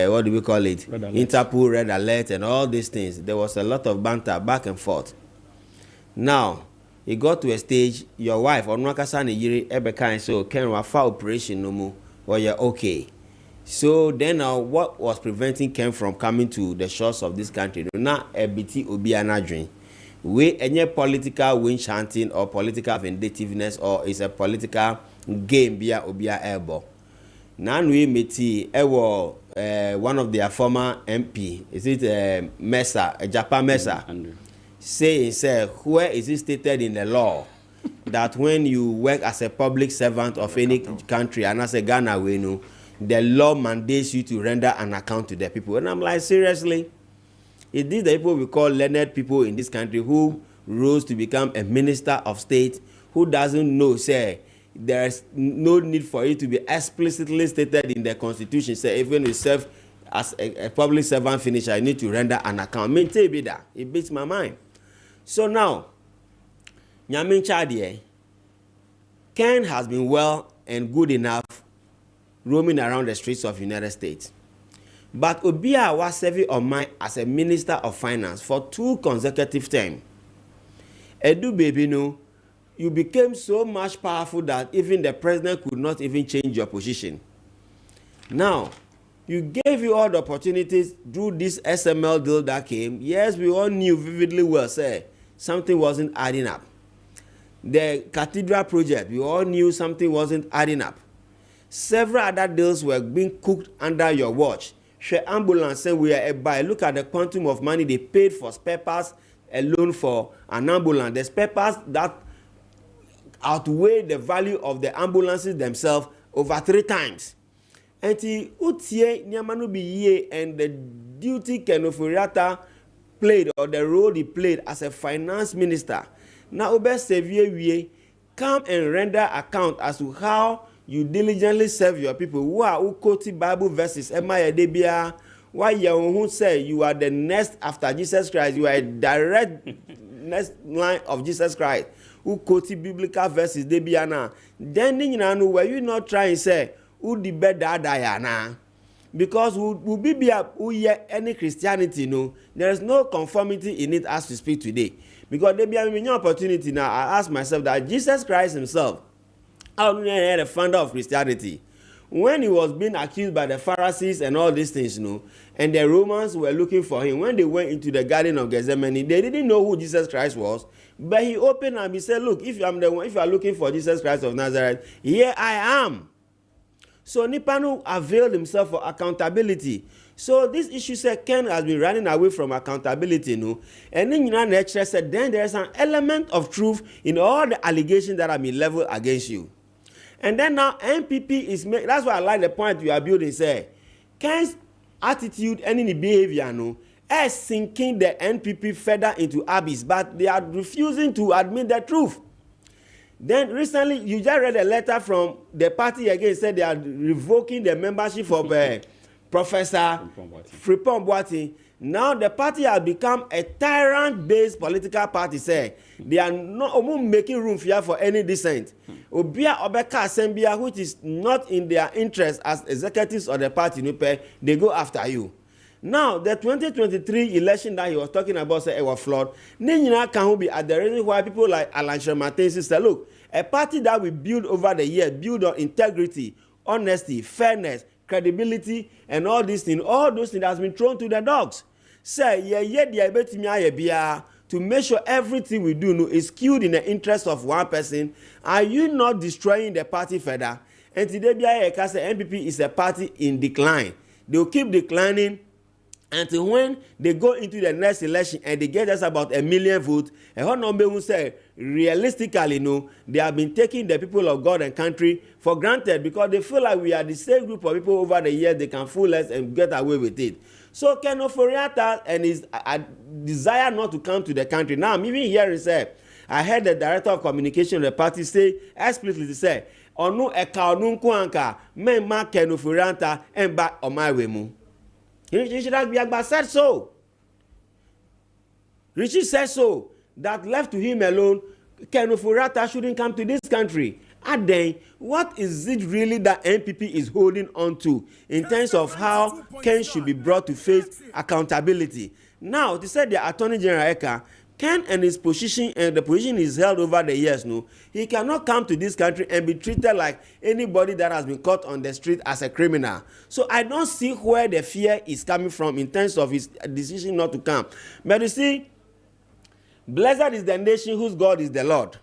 what do we call it? Interpol, red alert, and all these things. There was a lot of banter back and forth. Now, it got to a stage, your wife, or Nwakasani Yiri, Ebeka, so can wafa operation no more, or you're okay. So then what was preventing Ken from coming to the shores of this country? Now, EBT Obi Anadrin. We any political wind chanting or political vindictiveness or is a political game bia obia elbow. Now we meet one of their former MP, is it Mesa, Japan Mesa, say where is it stated in the law that when you work as a public servant of any country and as a Ghana we know the law mandates you to render an account to the people. And I'm like, seriously? Is this the people we call learned people in this country who rose to become a minister of state who doesn't know, say, there's no need for it to be explicitly stated in the constitution, say, even you serve as a public servant finisher, you need to render an account. Me tell you that. It beats my mind. So now, Nyamin Chadie, Ken has been well and good enough roaming around the streets of the United States. But Obia was serving on mine as a minister of finance for 2 consecutive terms. Edu baby, no, you became so much powerful that even the president could not even change your position. Now, you gave you all the opportunities through this SML deal that came. Yes, we all knew vividly well, say, something wasn't adding up. The cathedral project, we all knew something wasn't adding up. Several other deals were being cooked under your watch. Share ambulance we are buy. Look at the quantum of money they paid for spare parts alone for an ambulance. The spare parts that outweigh the value of the ambulances themselves over 3 times. And the utie nyamanu biye and the duty Kenofuriata played or the role he played as a finance minister. Now Obe Sevier we come and render account as to how you diligently serve your people who are who quote Bible verses. Why you say you are the next after Jesus Christ? You are a direct next line of Jesus Christ. Who quote biblical verses? Then were you not trying to say who the better Diana? Because who be any Christianity? No, there is no conformity in it as we speak today. Because there be an opportunity now. I ask myself that Jesus Christ himself, the founder of Christianity, when he was being accused by the Pharisees and all these things, and the Romans were looking for him, when they went into the Garden of Kessben, they didn't know who Jesus Christ was, but he opened up, he said, look, if I'm the one, if you are looking for Jesus Christ of Nazareth, here I am. So Nipanu availed himself for accountability. So this issue said Ken has been running away from accountability, and then nature said then there is an element of truth in all the allegations that have been leveled against you. And then now NPP is making, that's why I like the point you are building, say, Ken's attitude and any behavior, is sinking the NPP further into abyss, but they are refusing to admit the truth. Then recently, you just read a letter from the party again, said they are revoking the membership of Professor Fripon Boati. Now the party has become a tyrant-based political party. Say they are not making room for any dissent. Obia Obeka Assembia, which is not in their interest as executives of the party, they go after you. Now the 2023 election that he was talking about, say it was flawed. Nina can be at the reason why people like Alan Shermatin say, look, a party that we build over the years, build on integrity, honesty, fairness, credibility, and all these things, all those things has been thrown to the dogs. Say, to make sure everything we do is skewed in the interest of one person. Are you not destroying the party further? And today, NPP is a party in decline. They will keep declining until when they go into the next election and they get us about 1 million votes. And how number will say realistically, they have been taking the people of God and country for granted because they feel like we are the same group of people over the years. They can fool us and get away with it. So Ken Oforiatta and his desire not to come to the country. Now I'm even hearing say, I heard the director of communication of the party say explicitly say, "Onu eka onu nkuanka me ma Ken Oforiatta and back on my way mu." Richard said so. Richard said so. That left to him alone, Ken Oforiatta shouldn't come to this country. And then, what is it really that NPP is holding on to in terms of how Ken should be brought to face accountability? Now, they said the Attorney General Eka, Ken and his position and the position is held over the years, he cannot come to this country and be treated like anybody that has been caught on the street as a criminal. So I don't see where the fear is coming from in terms of his decision not to come. But you see, Blessed is the nation whose God is the Lord.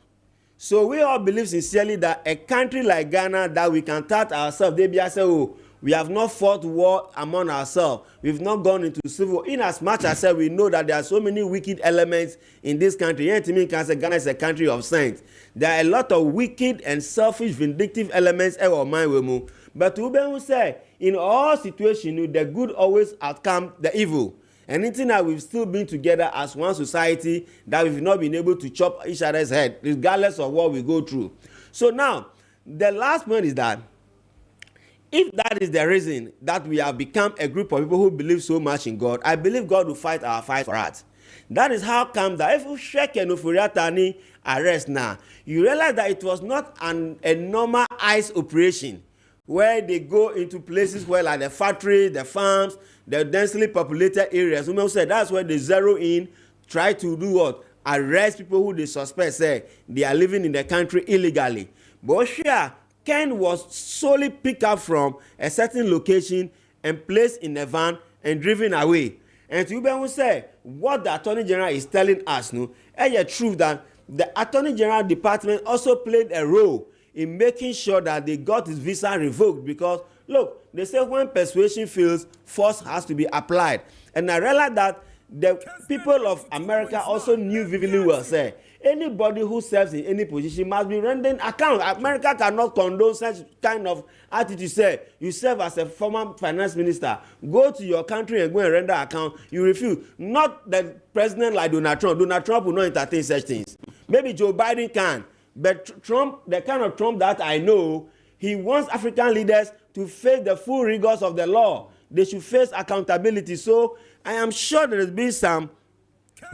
So we all believe sincerely that a country like Ghana, that we can touch ourselves, they be say, oh, we have not fought war among ourselves. We've not gone into civil. In as much as we know that there are so many wicked elements in this country. Ghana is a country of saints. There are a lot of wicked and selfish, vindictive elements. But we say, in all situations, the good always outcome the evil. Anything that we've still been together as one society, that we've not been able to chop each other's head, regardless of what we go through. So now, the last point is that if that is the reason that we have become a group of people who believe so much in God, I believe God will fight our fight for us. That is how come that if you check an Ofuriatani arrest now, you realize that it was not a normal ICE operation where they go into places where like the factories, the farms, the densely populated areas. Women said that's where they zero in, try to do what? Arrest people who they suspect say they are living in the country illegally. But sure, Ken was solely picked up from a certain location and placed in a van and driven away. And to even say what the Attorney General is telling us, no, it's true that the Attorney General Department also played a role in making sure that they got his visa revoked, because look, they say when persuasion fails, force has to be applied. And I realized that the people of America also knew vividly well, say, anybody who serves in any position must be rendering account. America cannot condone such kind of attitude. Say, you serve as a former finance minister, go to your country and go and render account. You refuse. Not the president like Donald Trump. Donald Trump will not entertain such things. Maybe Joe Biden can. But Trump, the kind of Trump that I know, he wants African leaders to face the full rigors of the law. They should face accountability. So I am sure there has been some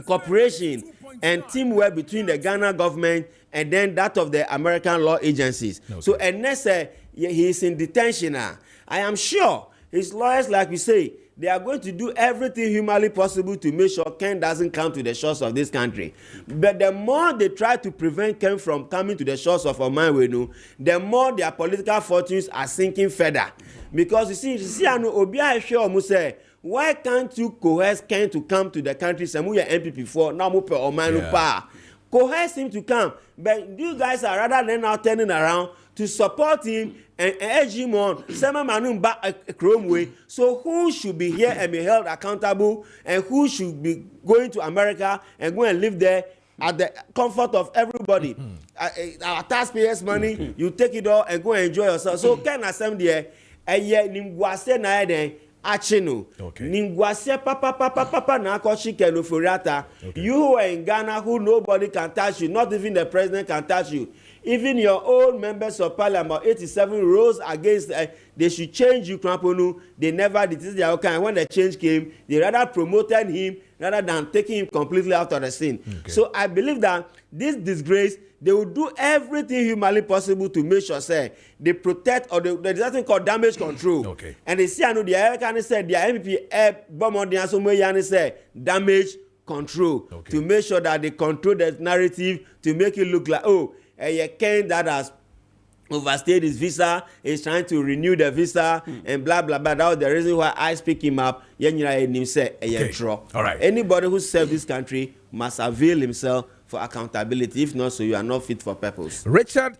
cooperation and teamwork between the Ghana government and then that of the American law agencies. Okay. So unless he is in detention now, I am sure his lawyers, like we say, they are going to do everything humanly possible to make sure Ken doesn't come to the shores of this country. But the more they try to prevent Ken from coming to the shores of Omanwenu, the more their political fortunes are sinking further. Because you see, Obia Eshe say, why can't you coerce Ken to come to the country? Some your MPP for now mupe Omanu pa. Coerce him to come, but you guys are rather than now turning around to support him and urge him on. So who should be here and be held accountable, and who should be going to America and go and live there at the comfort of everybody? Our taxpayers' money, you take it all and go and enjoy yourself. So can assembly there, and yet nimguase na eden achino. Nimguase papa na koshike no furiata. You who are in Ghana, who nobody can touch you, not even the president can touch you. Even your own members of parliament, 87 rose against, they should change you, Kramponu. They never did. This is their kind. When the change came, they rather promoted him rather than taking him completely out of the scene. Okay. So I believe that this disgrace, they will do everything humanly possible to make sure, say, they protect, or there's something called damage control. Okay. And they see, I know the American said, the MPP, say, damage control. Okay. To make sure that they control the narrative, to make it look like, oh, a Ken that has overstayed his visa is trying to renew the visa and blah blah blah. That was the reason why I speak him up. Okay. All right. Anybody who serves this country must avail himself for accountability. If not, so you are not fit for purpose. Richard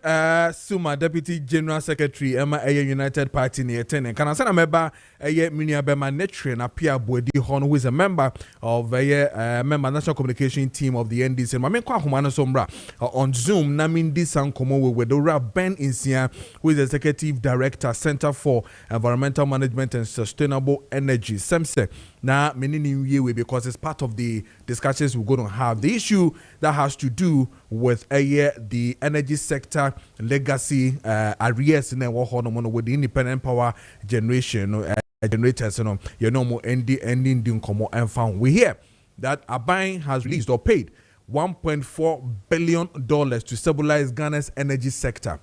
Suma, Deputy General Secretary, Emma United Party near 10. And can I send a member, Minia Bema Netre, and Apia Bwedi Hon, who is a member of member National Communication Team of the NDC. And Mamekwa Humana Sombra on Zoom, Namindi Sankomo with Dora Ben Insia, who is the Executive Director, Center for Environmental Management and Sustainable Energy, SEMSE. Now, many new year because it's part of the discussions we're going to have. The issue that has to do with the energy sector legacy arrears in with the independent power generation generators, more ending and found. We hear that Abain has released or paid $1.4 billion to stabilize Ghana's energy sector.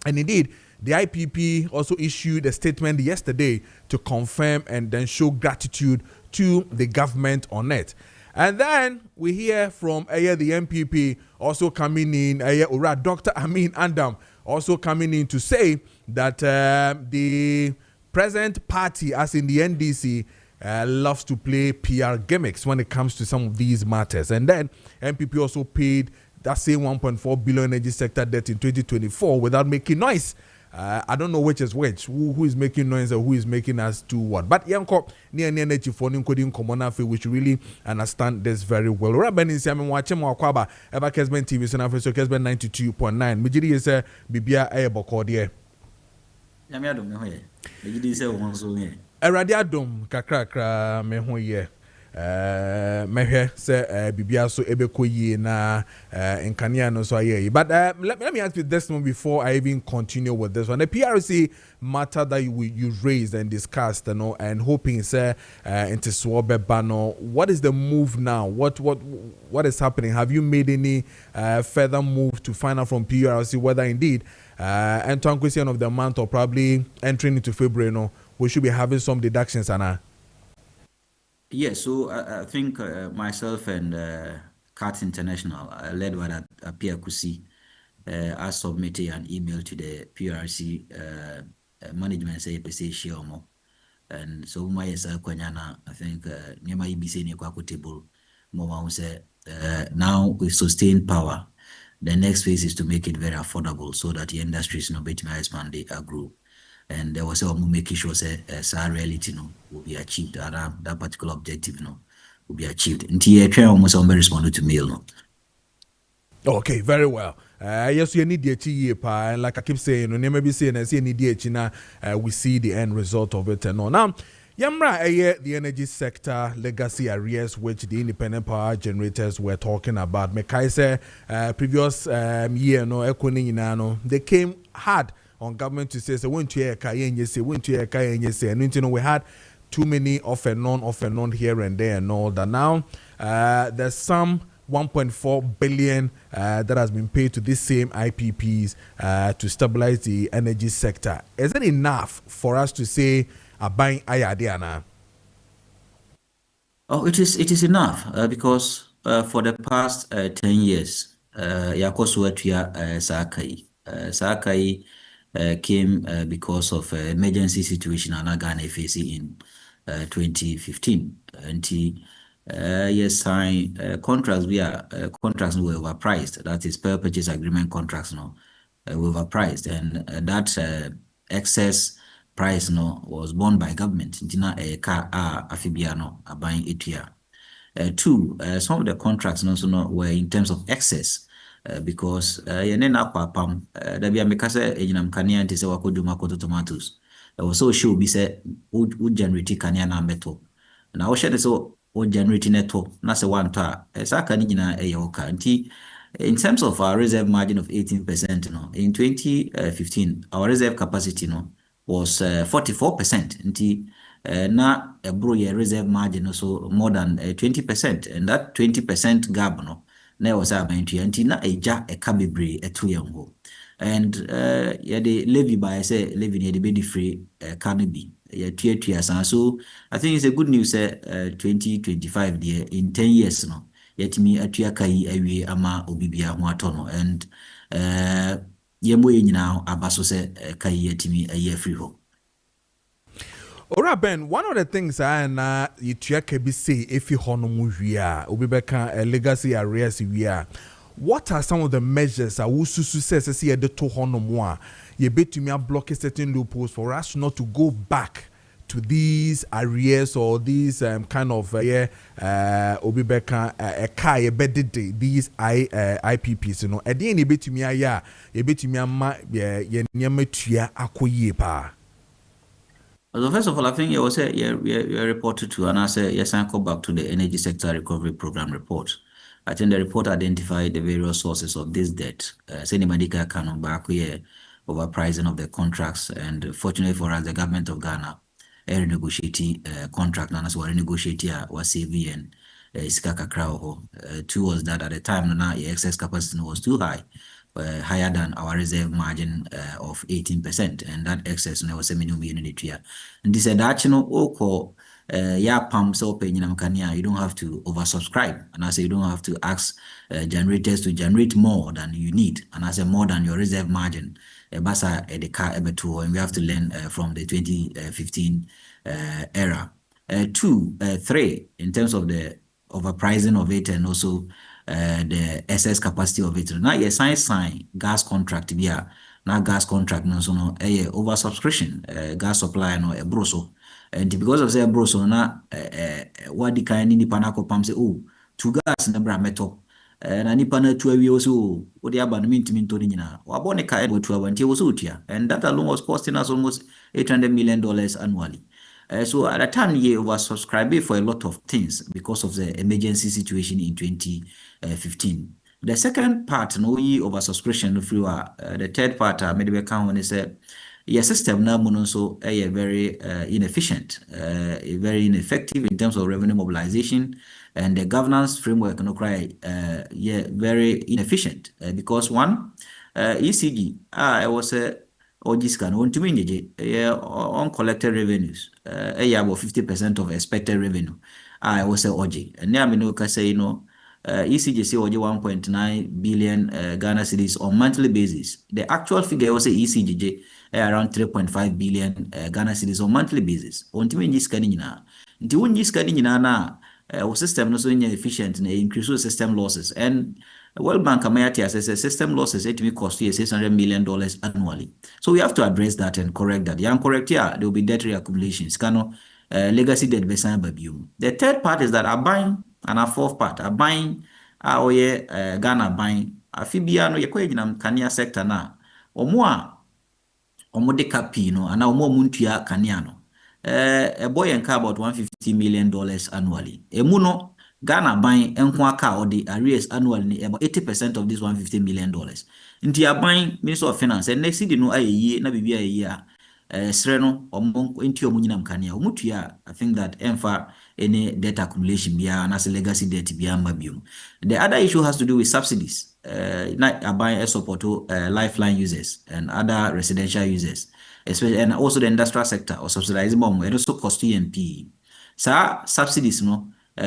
And indeed, the IPP also issued a statement yesterday to confirm and then show gratitude to the government on it. And then we hear from the MPP also coming in, Dr. Amin Andam also coming in to say that the present party, as in the NDC, loves to play PR gimmicks when it comes to some of these matters. And then MPP also paid that same 1.4 billion energy sector debt in 2024 without making noise. I don't know which is which. Who is making noise or who is making us do what? But Yanko near energy for including common we should really understand this very well. Rabban is I'm watching more Kwaba ever Kessben TV so now for Kessben 92.9. Mijiri is a Bibia Ayabokodie. Yamiadum me hoye. Mijiri is a one so here. Eradiadum kakra me hoye. Mehwe say bibia so ebeko yi na nkania no so aye. But let me ask you this one before I even continue with this one. The PRC matter that you raised and discussed, and hoping say into Swobe Bano. What is the move now? What is happening? Have you made any further move to find out from PRC whether indeed Antoine question of the month or probably entering into February we should be having some deductions and Yes, so I think myself and CAT International, led by Pierre Kusi, I submitted an email to the PRC management say PC Shiomo. And so my Kwanyana, I think Nema IBC Nekwaku table, Moma say now with sustained power, the next phase is to make it very affordable so that the industry is not being expanded or grow. And there was making sure that reality will be achieved, that particular objective will be achieved. And here, almost responded to mail. Okay, very well. Yes, you need the pa, and like I keep saying, you never be saying, I see any DH we see the end result of it and all. Now, Yamra, the energy sector legacy arrears, which the independent power generators were talking about. Mekai say previous year, they came hard on government to say, when to and we had too many off and on here and there and all that. Now, there's some 1.4 billion that has been paid to these same IPPs to stabilize the energy sector. Is it enough for us to say buying Ayadiana? Oh, it is enough because for the past 10 years, Yakoswetia Sakai came because of emergency situation in Ghana facing in 2015. And yes, contracts contracts were overpriced. That is per purchase agreement contracts were overpriced, and that excess price was borne by government. Car afibiano buying etia. Two, some of the contracts also were in terms of excess. Because yenena papam da bia mekase enyinam kania nti se wakoduma koto tomatoes so show be say would generate kania na metal na wo shede so wo generate neto na se wanto a esa kani nyina eyoka nti in terms of our reserve margin of 18% in 2015 our reserve capacity was 44% nti na ebro ye reserve margin so more than 20%, and that 20% gap na was a anti na eja ekabebre eto and the levy by say levy near the be free cannabis tuatua so I think it's a good news 2025 there in 10 years yet me atua kai awie ama obibia ho atono and yemo nyina abaso say kai yetimi aye free ho. Ora Ben, one of the things I na yitua kebi say if you hono mu wia obibeka legacy arrears wia. What are some of the measures that Ususu says see the to hono mu a ye betumi block certain loopholes for us not to go back to these arrears or these kind of obibeka kai bedede these IPPs at the end betumi aya ye betumi ama ye nyamatua akoyie pa. So first of all, I think you also reported to, and I say yes, I go back to the Energy Sector Recovery Program report. I think the report identified the various sources of this debt. Senimandika can back here overpricing of the contracts, and fortunately for us, the government of Ghana renegotiated contract, and as well renegotiated was CVN Iskaka Krao. Two was that at the time, now the excess capacity was too high. Higher than our reserve margin of 18%, and that excess was a minimum unit here. And this said that pumps up you don't have to oversubscribe, and I say you don't have to ask generators to generate more than you need, and I say more than your reserve margin. Basa the car and we have to learn from the 2015 era. Three, in terms of the overpricing of it and also the excess capacity of it. Now, yes, sign gas contract here. Now, gas contract no so no oversubscription, gas supply no broso. And because of say broso, na what the kind in the panaco pump say, oh, to gas na bra meto. Na nipa na tu awie so wo de aba no mintimi ntoni nyina wabɔ ne kae wo tu aba nti wo so utia, and that alone was costing us almost $800 million annually. So at the time we were subscribing for a lot of things because of the emergency situation in 2015. The second part no ye over subscription free the third part maybe we can when say your system now so very inefficient, very ineffective in terms of revenue mobilization, and the governance framework no cry very inefficient because one ECG I was Ogiscan on to me uncollected revenues about 50% of expected revenue. I was a OG and now we know say ECG say 1.9 billion Ghana cedis on monthly basis. The actual figure was ECG around 3.5 billion Ghana cedis on monthly basis. On to me na nti wonyi skani nyina na system no so efficient na increase system losses, and World Bank Amayati says system losses it will cost you $600 million annually. So we have to address that and correct that. Yeah, correct here, there will be debt reaccumulations. Legacy debt besan babium. The third part is that are buying, and our fourth part are buying Ghana buying Afibia no yekwejinam kania sector na omo de capi no ana omo muntua kania no a boy and car about $150 million annually. Emuno Ghana buying enko car or the arrears annually about 80% of this $150 million. Nti ya buying Minister of Finance and next no aye na bibia year sreno omo enti omunyina mkania omutua. I think that emfa any debt accumulation bia and as a legacy debt bia mabium. The other issue has to do with subsidies. Not buying a support to lifeline users and other residential users, especially, and also the industrial sector or subsidizing bomb and also cost EMP. So subsidies,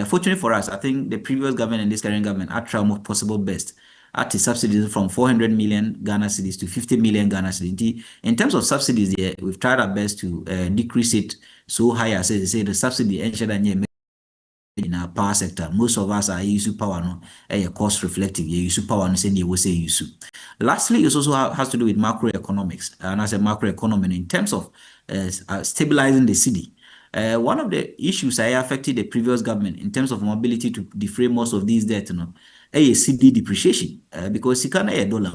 fortunately for us, I think the previous government and this current government are trying most possible best at the subsidies from 400 million Ghana cedis to 50 million Ghana cedis. In terms of subsidies, we've tried our best to decrease it so high as they say the subsidy in our power sector. Most of us are using power no cost reflective. You use power and say you say use. Lastly, it also has to do with macroeconomics, and as a macroeconomy in terms of stabilizing the city. One of the issues I affected the previous government in terms of mobility to defray most of these debt, CD depreciation, because you can't dollar.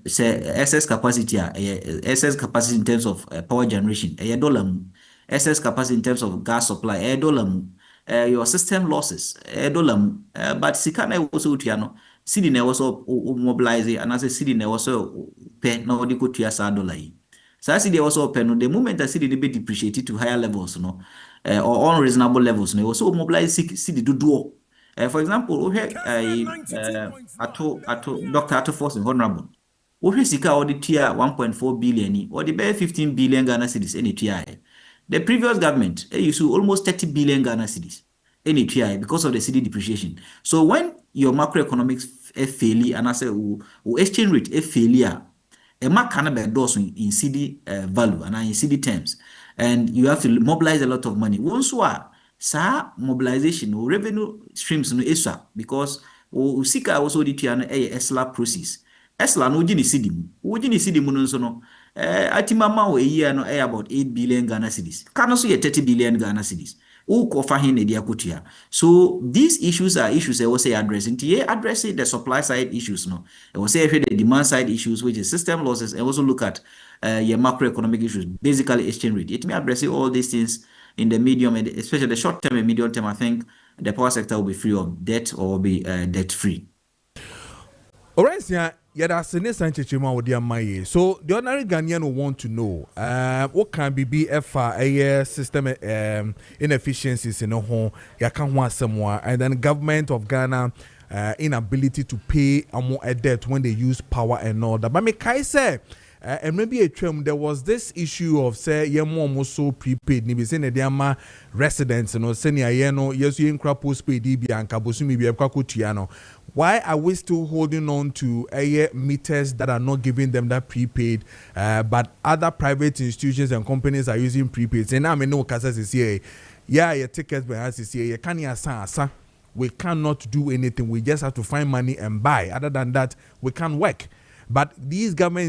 Say excess capacity, excess capacity in terms of power generation, dollar. Excess capacity in terms of gas supply, dollar. Your system losses, but Sikana also utiano, Sidi ne also mobilize, and as a Sidi ne also pay no diko to $1. So I see they also open the moment that Sidi be depreciated to higher levels, or unreasonable levels, no, also mobilize Sidi to do. For example, Dr. Ato Force in Honorable. We Sika or the tier 1.4 billion or the bare 15 billion Ghana cedis any tier. The previous government used almost 30 billion Ghana cedis any TI because of the cedi depreciation. So when your macroeconomics failure and I say exchange rate failure, a mark can be endorsed in cedi value and in cedi terms, and you have to mobilize a lot of money. Once you are mobilization or revenue streams no esa because Sika also the TI ESLA process. ESLA no jini cedi mu no so no. Atimama we year no about 8 billion Ghana cedis. Can also 30 billion Ghana cedis. So these issues are issues I will say addressing. Addressing the supply side issues, no. I will say the demand side issues, which is system losses, and also look at your macroeconomic issues, basically exchange rate. It may addressing all these things in the medium, and especially the short term and medium term. I think the power sector will be free of debt or will be debt free. All right, yeah. So the ordinary Ghanaian will want to know what can be a system inefficiencies in a home, and then government of Ghana inability to pay a debt when they use power and all that. But me kai say and maybe a term there was this issue of say yemo so prepaid ni be say na dia residents no say na ye no yesu enkra postpaid bi anka bosumi bi ekwa kotua no. Why are we still holding on to meters that are not giving them that prepaid, but other private institutions and companies are using prepaid? And now I know Kasa is here. yeah, your tickets but as you say you can't asa. We cannot do anything. We just have to find money and buy. Other than that, we can't work. But these government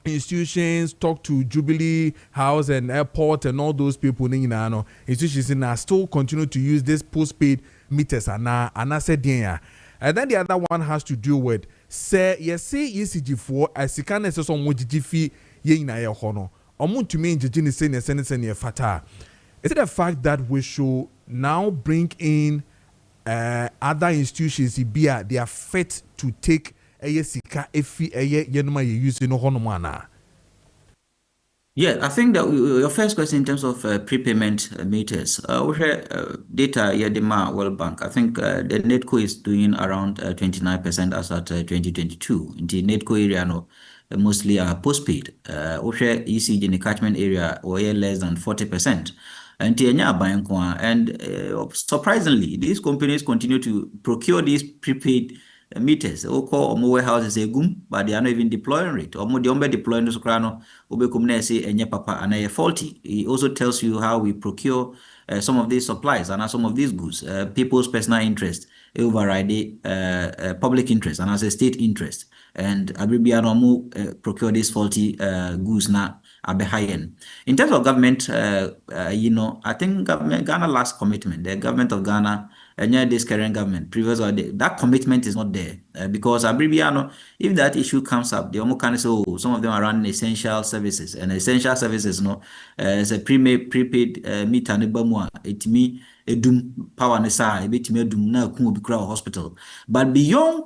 institutions talk to Jubilee House and Airport and all those people institutions still continue to use this postpaid meters and I said and then the other one has to do with say ECG for as you can so much fee ye na ye hono omuntu to me jiji ni say fata. Is it the fact that we should now bring in other institutions they are fit to take sika efi yenuma you use no hono. Yeah, I think that your first question in terms of prepayment meters, we have data Yadima World Bank. I think the NETCO is doing around 29% as at 2022. In the NETCO area, no, mostly postpaid. We have ECG in the catchment area, or less than 40%. And surprisingly, these companies continue to procure these prepaid meters. Oko omo warehouses egum, but they are not even deploying it. Omo the ombe deploying this krano obekumne say enye papa and faulty. It also tells you how we procure some of these supplies and some of these goods. People's personal interest override public interest and as a state interest. And Abribiano procure these faulty goods now at the high end. In terms of government, I think Ghana last commitment, the government of Ghana, and this current government, previous that commitment is not there because Abribiano, if that issue comes up, the Omo say some of them are running essential services and essential services, as a prepaid meter it me edum power nesa bit me edum na kun hospital, but beyond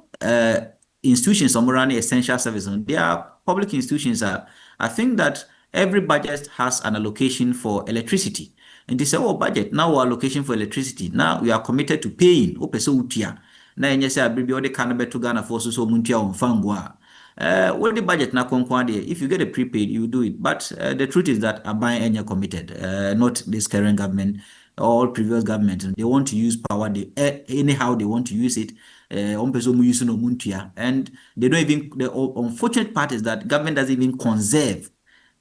institutions some running essential services, there are public institutions I think that every budget has an allocation for electricity. And they say, oh, budget, now our allocation for electricity. Now we are committed to paying. Na enye say abribi ode kan beto Ghana for so muntia omfangwa. When the budget na konkwa there, if you get a prepaid, you do it. But the truth is that Abai enye committed, not this current government, all previous governments. They want to use power anyhow they want to use it. And they don't even, the unfortunate part is that government doesn't even conserve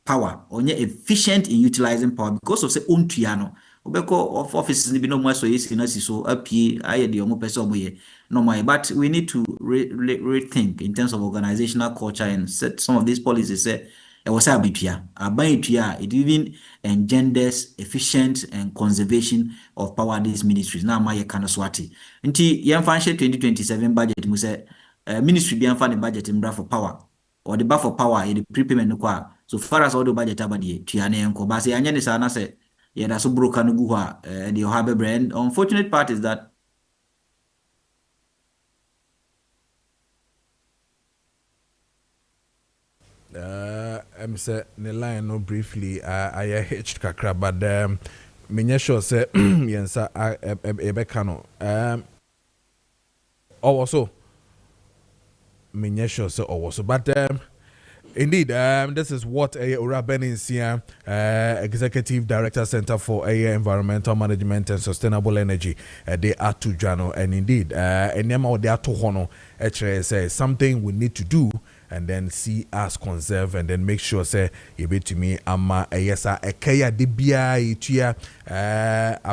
power or efficient in utilizing power because of say untuano obeko of offices be no more so easy so apie aye de omo person omoye no more, but we need to rethink in terms of organizational culture and set some of these policies say it was it even engenders efficient and conservation of power these ministries now my kind swati nti yem fanche 2027 budget mu say ministry be amfa the budget in for power or the bar for power in the prepayment no. So far as all the budget abadi tiane enko basi anya ni sana se ye da so broka no gu ha the have brand. Unfortunate part is that I'm say the line no briefly I hitched kakra but menye sure say yensa ebeka no also menye sure say also but indeed, this is what Ura Beninsia, Executive Director Center for Environmental Management and Sustainable Energy, they are to Jano, and indeed, and they are to Hono, say something we need to do and then see us conserve and then make sure say you be to me ama yesa ekaya de bia itua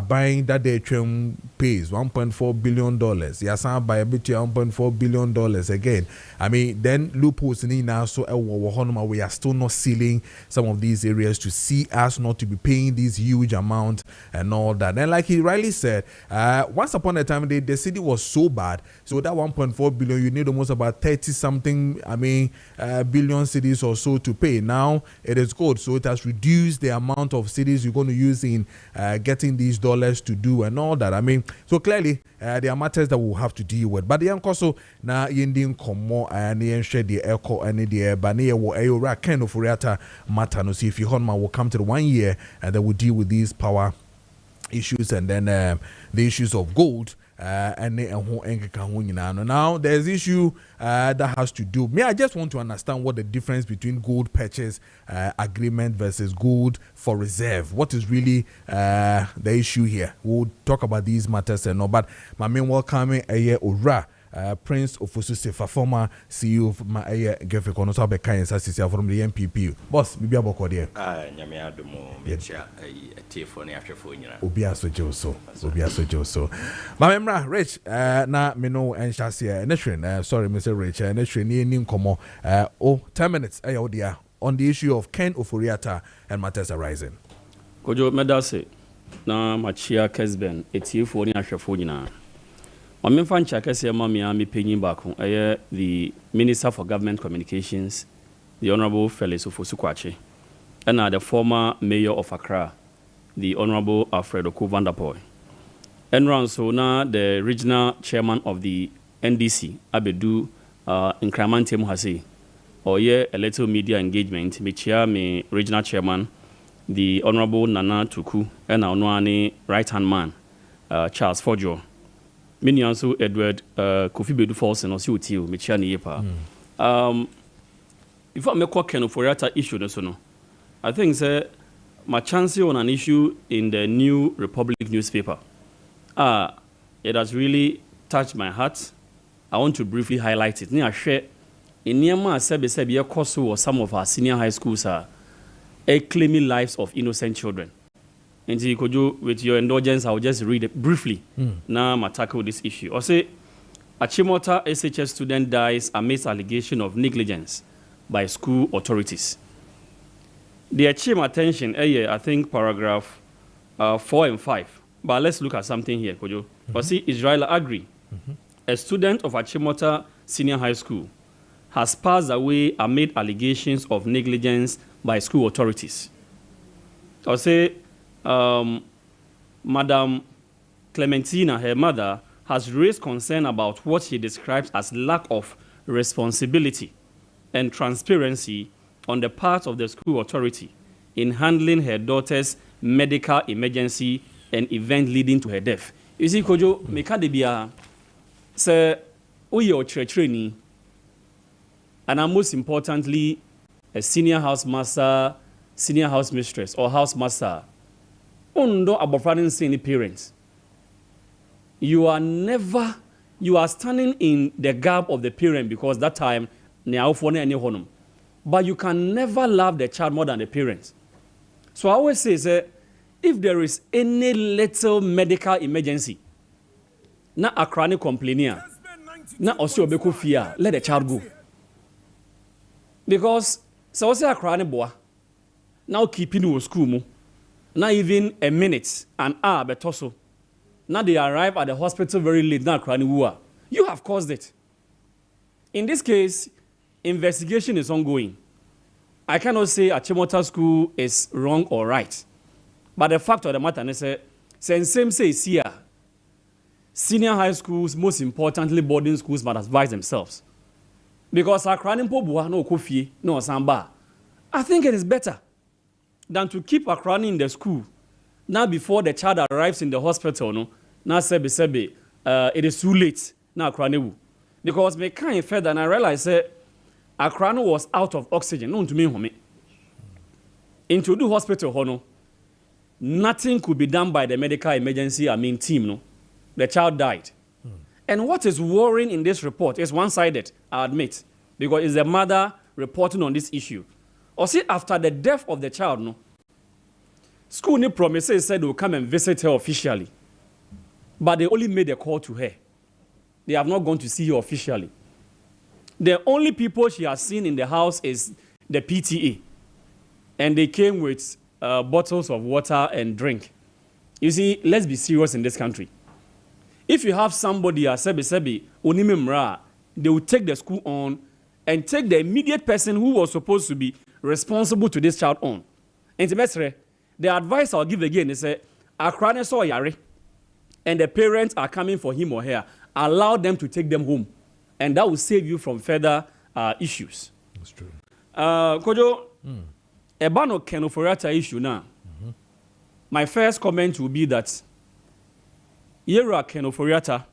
buying that they pays $1.4 billion. Yes, I buy a bit $1.4 billion again. I mean, then loopholes in now so we are still not sealing some of these areas to see us not to be paying these huge amounts and all that. And like he rightly said, once upon a time the city was so bad, so that 1.4 billion you need almost about 30 something billion cities or so to pay. Now it is good, so it has reduced the amount of cities you're going to use in getting these dollars to do and all that. I mean, so clearly there are matters that we'll have to deal with. But the also now Indian Komo and share the echo and the Bania will kind of reata matter. No, see if you will come to the 1 year and they will deal with these power issues and then the issues of gold. Now there's issue that has to do. I just want to understand what the difference between gold purchase agreement versus gold for reserve. What is really the issue here? We'll talk about these matters and all. But my main welcoming Ura Prince Ofosu Sefa, former CEO of Maakye Gefe Kono so be kan sasisi from the NPP. Boss, bibi aboko there. Nyame adomo mecha tiefo ne ahwefo nyina. Obi asoje so. Mamemra Rich na me no enhase ne hwen sorry Mr. Rich ne hwen ni nkomo 10 minutes dia on the issue of Ken Oforiatta and matters arising. Kojo medase na machia Kessben etiefo ne ahwefo nyina. Mamemfa ncha kese mamia me penyin bako the Minister for Government Communications, the Honorable Felix Ofosu and the former Mayor of Accra, the Honorable Alfredo Vanderpool. And also now the regional chairman of the NDC, Abedu Nkramante Muhase, or a little media engagement, me regional chairman, the Honorable Nana Tuku, and our right-hand man, Charles Fojo. Many also Edward Kofi Bedu Falls and also Tio, Michiani Yepa. If I make a Ken Oforiatta issue, no, I think my chance on an issue in the New Republic newspaper. It has really touched my heart. I want to briefly highlight it. I share in Myanmar, Sebi Koso or some of our senior high schools are claiming lives of innocent children. And Kojo, with your indulgence, I'll just read it briefly. Now I'm tackle this issue. I say, a Chimota SHS student dies amidst allegation of negligence by school authorities. They achieve attention, I think, paragraph 4 and 5. But let's look at something here, Kojo. But see, Israel agree. A student of Achimota Senior High School has passed away amid allegations of negligence by school authorities. I'll say, Madam Clementina, her mother, has raised concern about what she describes as lack of responsibility and transparency on the part of the school authority in handling her daughter's medical emergency and event leading to her death. You see, Kojo, meka de bia say oye training, and most importantly, a senior house master, senior house mistress, or house master. Undo abofranin say any parents. You are standing in the gap of the parent because that time but you can never love the child more than the parents. So I always say, if there is any little medical emergency, na a chronic complainer, na also obeku fear, let the child go. Because so I say a chronic boy, now keeping you school mo, not even a minute, an hour, but also. Now they arrive at the hospital very late, now chronic wua. You have caused it. In this case, investigation is ongoing. I cannot say Achimota School is wrong or right. But the fact of the matter is, same says here, senior high schools, most importantly boarding schools, must advise themselves. Because our chronic pobua no kofi, no samba. I think it is better than to keep a chronic in the school. Now before the child arrives in the hospital, no, now sebi, it is too late. Now chronic. Because me can't further and I realize Akrano was out of oxygen. No to me. Into the hospital, hono. Nothing could be done by the medical emergency, team. No, the child died. And what is worrying in this report is one-sided, I admit, because it's the mother reporting on this issue. Or see, after the death of the child, no, school ni promises said they will come and visit her officially, but they only made a call to her. They have not gone to see her officially. The only people she has seen in the house is the PTA. And they came with bottles of water and drink. You see, let's be serious in this country. If you have somebody, sebi, onimimra, they will take the school on and take the immediate person who was supposed to be responsible to this child on. And the advice I'll give again is, Akrane so yare, and the parents are coming for him or her, allow them to take them home. And that will save you from further issues. That's true. Kojo, Ebano Ken Oforiatta issue now. My first comment will be that Yera Ken Oforiatta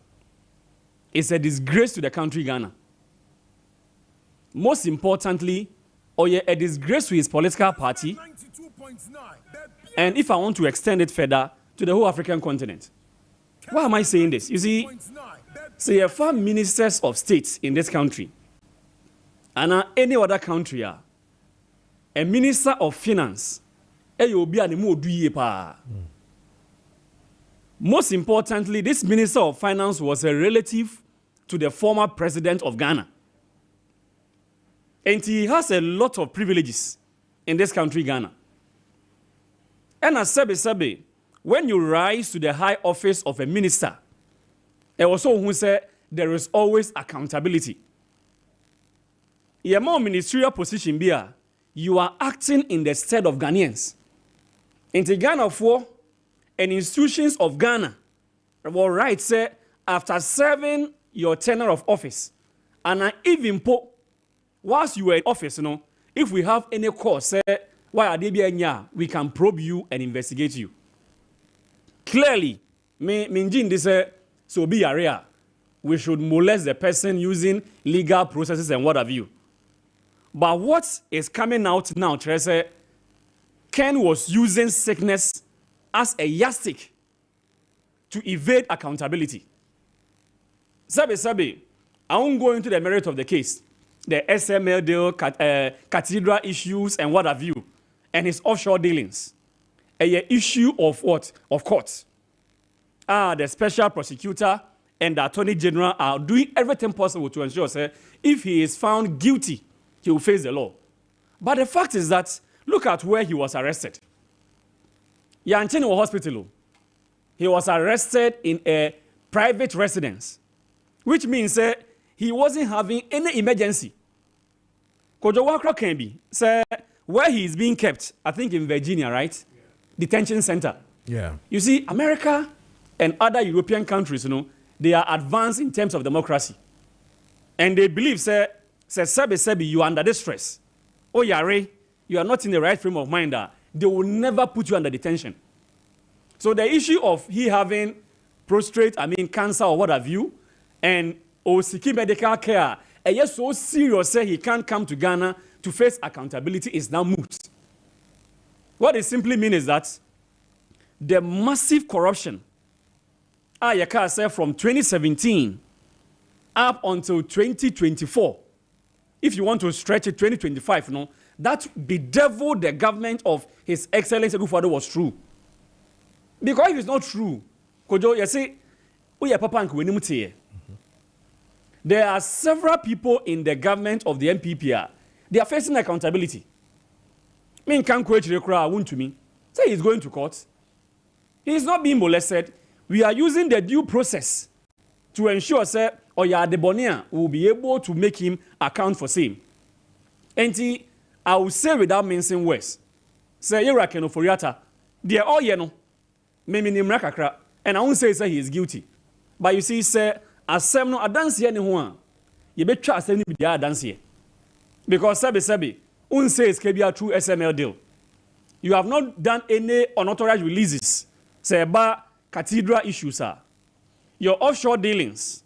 is a disgrace to the country Ghana. Most importantly, a disgrace to his political party. And if I want to extend it further, to the whole African continent. Why am I saying this? You see, So you have ministers of state in this country, and any other country, a minister of finance, most importantly, this minister of finance was a relative to the former president of Ghana. And he has a lot of privileges in this country, Ghana. And as Sebe, when you rise to the high office of a minister, there was someone who said there is always accountability. In a more ministerial position, you are acting in the stead of Ghanaians. In the Ghana for and institutions of Ghana will right say after serving your tenure of office, and even whilst you were in office, if we have any cause, say why are they being here, we can probe you and investigate you. Clearly, this so be area. We should molest the person using legal processes and what have you. But what is coming out now, Teresa, Ken was using sickness as a yardstick to evade accountability. Sabe, I won't go into the merit of the case, the SML deal, cathedral issues, and what have you, and his offshore dealings. A issue of what? Of courts. The special prosecutor and the attorney general are doing everything possible to ensure, say, if he is found guilty, he will face the law. But the fact is that, look at where he was arrested. Yanchini Hospital. He was arrested in a private residence, which means he wasn't having any emergency. Kojo Preko can be say where he is being kept, I think in Virginia, right? Yeah. Detention center. Yeah. You see, America and other European countries, they are advanced in terms of democracy, and they believe say Sebi, you are under this stress. Oh, Yare, you are not in the right frame of mind. They will never put you under detention. So the issue of he having cancer or what have you, and seeking medical care, and yet so serious say he can't come to Ghana to face accountability is now moot. What it simply means is that the massive corruption, Yaka said from 2017 up until 2024, if you want to stretch it 2025, that bedeviled the government of His Excellency Akufo-Addo was true. Because if it's not true, Kojo, you see, there are several people in the government of the MPP. They are facing accountability. Say he's going to court. He is not being molested. We are using the due process to ensure, say, the Bonia will be able to make him account for same. And I will say without mincing words, say, Iraqeno Foriata, they are all yeno. And I won't say he is guilty. But you see, say, as some no dance here anyone, you better trust any media dance here. Because Sebi, won't say it's a true SML deal. You have not done any unauthorized releases. Say, about cathedral issues are. Your offshore dealings.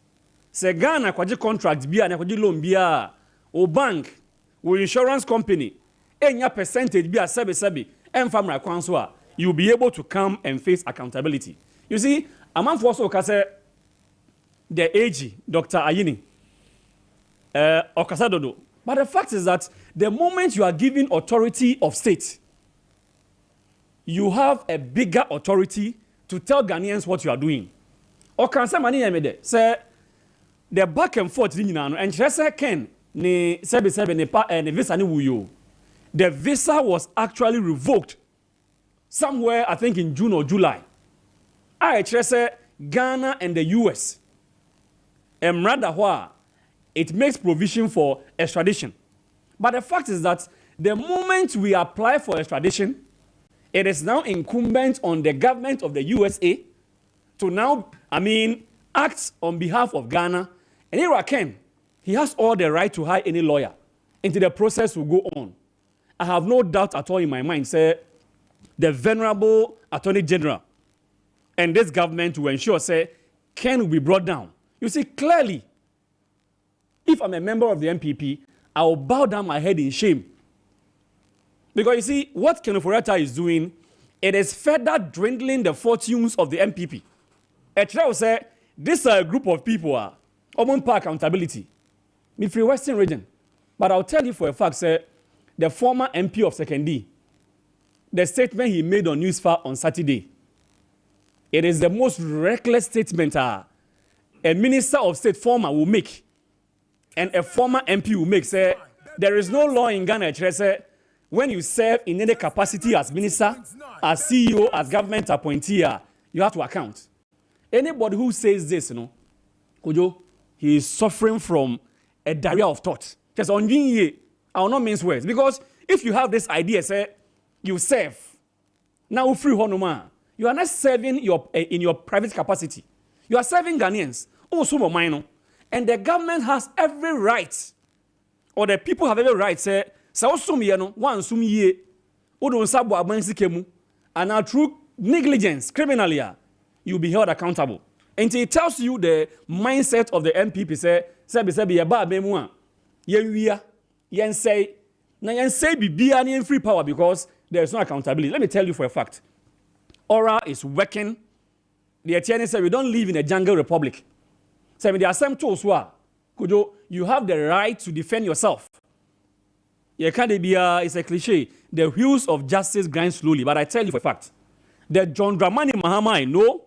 Say, Ghana kwaji contract biya na kwaji loan biya. O bank, o insurance company. Enya percentage biya Sebi. Enfamra kwanswa. You'll be able to come and face accountability. You see, a man for also kase the AG, Dr. Ayini, Okasadodo. But the fact is that the moment you are given authority of state, you have a bigger authority to tell Ghanaians what you are doing. Okansa mani yemede say the back and forth and Chese Ken ne sebe ne visa ni wuyo. The visa was actually revoked somewhere, I think in June or July. Chese Ghana and the US. And rather, it makes provision for extradition. But the fact is that the moment we apply for extradition, it is now incumbent on the government of the USA to now, act on behalf of Ghana. And Iraken, he has all the right to hire any lawyer. Until the process will go on. I have no doubt at all in my mind, say, the venerable Attorney General and this government will ensure, say, Ken will be brought down. You see, clearly, if I'm a member of the MPP, I will bow down my head in shame. Because you see, what Ken Oforiatta is doing, it is further dwindling the fortunes of the MPP. Etra will say, this is a group of people, Open accountability. Me free Western region. But I'll tell you for a fact, sir, the former MP of Second D, the statement he made on Newsfar on Saturday, it is the most reckless statement a minister of state former will make, and a former MP will make. Say, there is no law in Ghana, say, when you serve in any capacity as minister, as CEO, as government appointee, you have to account. Anybody who says this, Kojo, he is suffering from a diarrhea of thought. Just on I will not mince words. Because if you have this idea, say, you serve, now free honoma, you are not serving in your private capacity. You are serving Ghanaians, also minor. And the government has every right, or the people have every right, say, one sum ye, Udon Sabo Abansi Kemu, and now through negligence, criminally, you'll be held accountable. And it tells you the mindset of the MPP, say, be free power because there is no accountability. Let me tell you for a fact. Aura is working. The attorney said we don't live in a jungle republic. So there are some tools where you have the right to defend yourself. It's a cliche. The wheels of justice grind slowly, but I tell you for a fact. The John Dramani Mahama I know,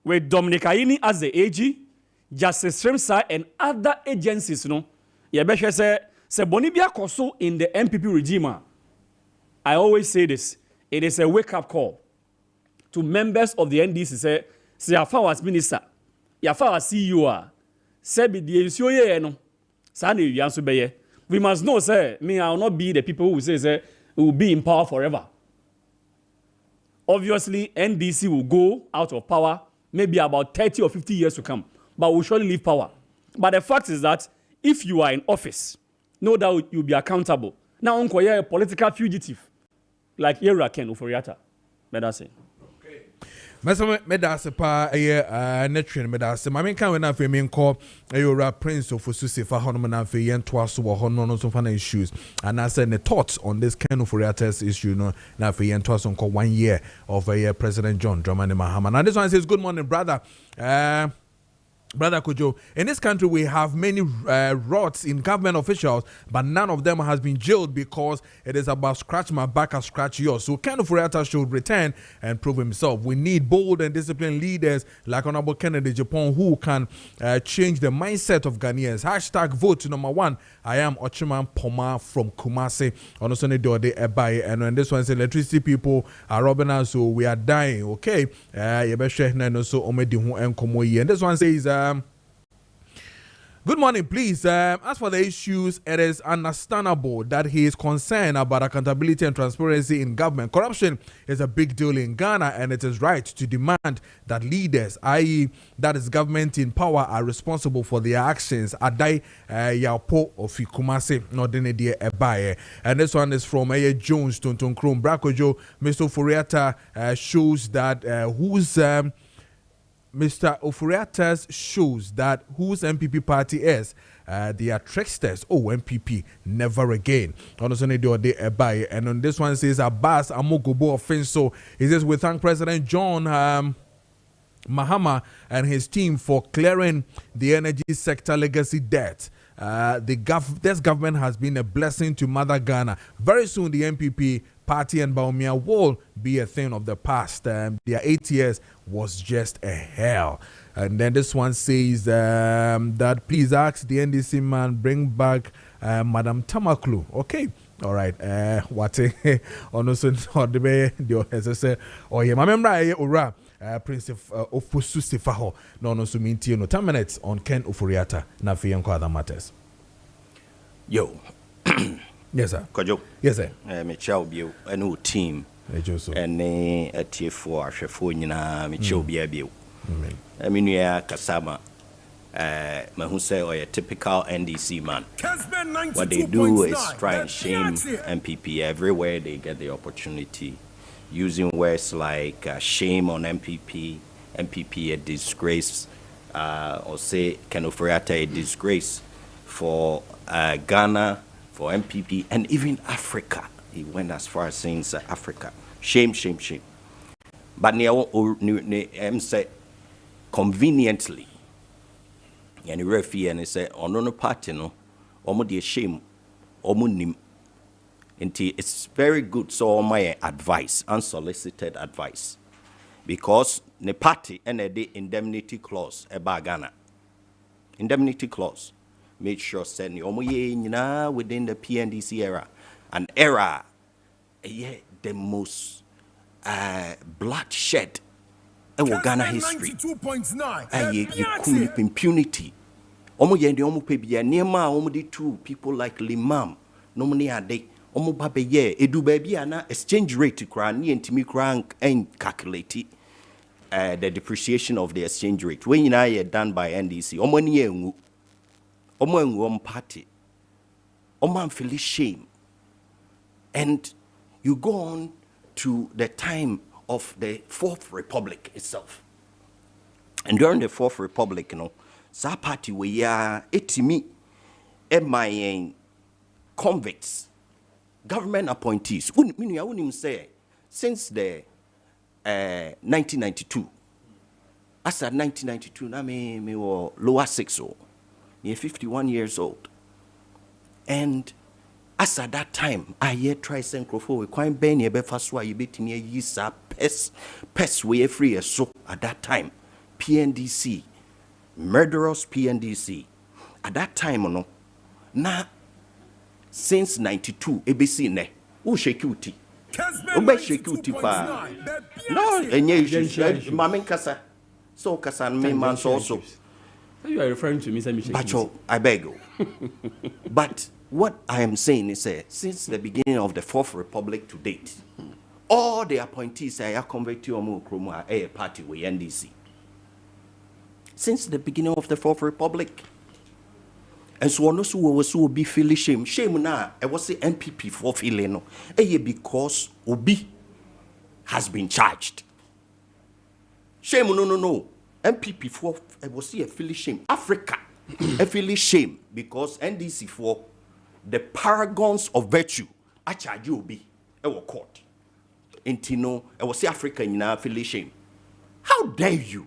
with Dominic Aini as the AG, Justice Srimsa and other agencies, say Bonibia Koso in the MPP regime. I always say this. It is a wake-up call to members of the NDC. Say Yafa as minister, Yafa as CEO, say be the NCOA no. Sani Yansu Beye. We must know, say, me I will not be the people who say we will be in power forever. Obviously, NDC will go out of power maybe about 30 or 50 years to come, but will surely leave power. But the fact is that if you are in office, no doubt you'll be accountable. Now, a political fugitive like Yera Ken Uforiata. That's it. Medase pa netrin medase mame kan we na fe me nko ayora prince of Osusi fa hono na fe yen to aso wo hono no so fa na issues and I said the thoughts on this kind of Uforiata's issue no na fe yen to aso nko 1 year of President John Dramani Mahama. Now this one says good morning brother. Brother Kojo, in this country we have many rots in government officials, but none of them has been jailed because it is about scratch my back and scratch yours. So Ken Uforiata should return and prove himself. We need bold and disciplined leaders like Honorable Kennedy Japan who can change the mindset of Ghanaians. Hashtag vote number 1. I am Ochiman Poma from Kumasi. And this one says electricity people are robbing us, so we are dying. Okay. And this one says good morning, please. As for the issues, it is understandable that he is concerned about accountability and transparency in government. Corruption is a big deal in Ghana, and it is right to demand that leaders, i.e., that is government in power, are responsible for their actions. Adai Yapo of Kumasi, not Denedi Ebaye. And this one is from Jones, Tonton Krum, Brakojo, Mr. Uforiata shows that Mr. Uforiata's shows that whose MPP party is. They are tricksters. Oh, MPP, never again. And on this one says Abbas Amogobo offense. So he says we thank President John Mahama and his team for clearing the energy sector legacy debt. This government has been a blessing to Mother Ghana. Very soon the MPP party and Baumia will be a thing of the past. Their 8 years was just a hell. And then this one says that please ask the NDC man bring back Madam Tamaklu. Okay. All right. What also the oh yeah, my memory ora Prince of Osusi Faho no so mean 10 minutes on Ken Uforiata na fi enko other matters. Yo. Yes, sir. Kojo. Yes, sir. Me chow bio a new team. And a TF4 Ashefo nyina me chow bia bio. I mean ya Kasama who say or a typical NDC man. What they do is try and shame MPP everywhere they get the opportunity, using words like shame on MPP a disgrace, or say Ken Uforiata a disgrace for Ghana, for MPP, and even Africa. He went as far as saying Africa. Shame. But say conveniently, and the referee and he said on no party no omo de shame omo nim. It's very good so my advice, unsolicited advice, because the party and the indemnity clause eba Ghana. Indemnity clause made sure send omo ye nyina within the PNDC era, an era the most bloodshed in Ghana history. You could impunity. Omo ye ndi omo pe bia niema omo di two people like Limam no money ade omo ba be ye edu ba bia na exchange rate kra na ntimi kra en calculate the depreciation of the exchange rate when you are done by NDC omo ni enwu omo party omo feel shame, and you go on to the time of the Fourth Republic itself, and during the Fourth Republic, you know, sa party we are etimi my convicts, government appointees. Unim say since the 1992. As at 1992, na me were lower 6 old, 51 years old, and as at that time, I yet try Sencrofo we quite ben ye befaswa you bet me yisa pes we free so at that time PNDC. Murderous PNDC. At that time, no, na since 92, ABC ne, who shake uti? Who shake uti pa? No, enye mamen kasa. So kasa me man also. You are referring to me, Bacho, I beg you. But what I am saying is, since the beginning of the Fourth Republic to date, all the appointees are converted to a party with NDC. Since the beginning of the Fourth Republic. And so on also was so be feeling shame. Shame now, I was the MPP for feeling no. Because Obi has been charged. Shame no. MPP for I was see a feeling shame. Africa a feeling shame because NDC for the paragons of virtue. I charge you Obi. I was court. Intino, I was see Africa in a feeling shame. How dare you?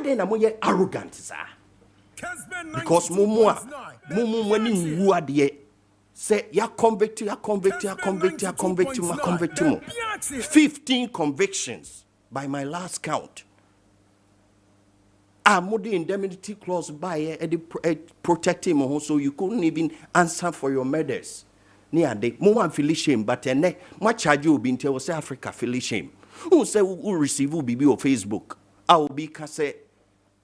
Then I'm arrogant, sir. Because mumu when you are there, say ya convict. 15 convictions by my last count. I'm the indemnity clause by protecting him, so you couldn't even answer for your murders. Near the moment feel shame, but then much charge you be until say Africa feel shame. Who say who receive will be on Facebook? I will be say.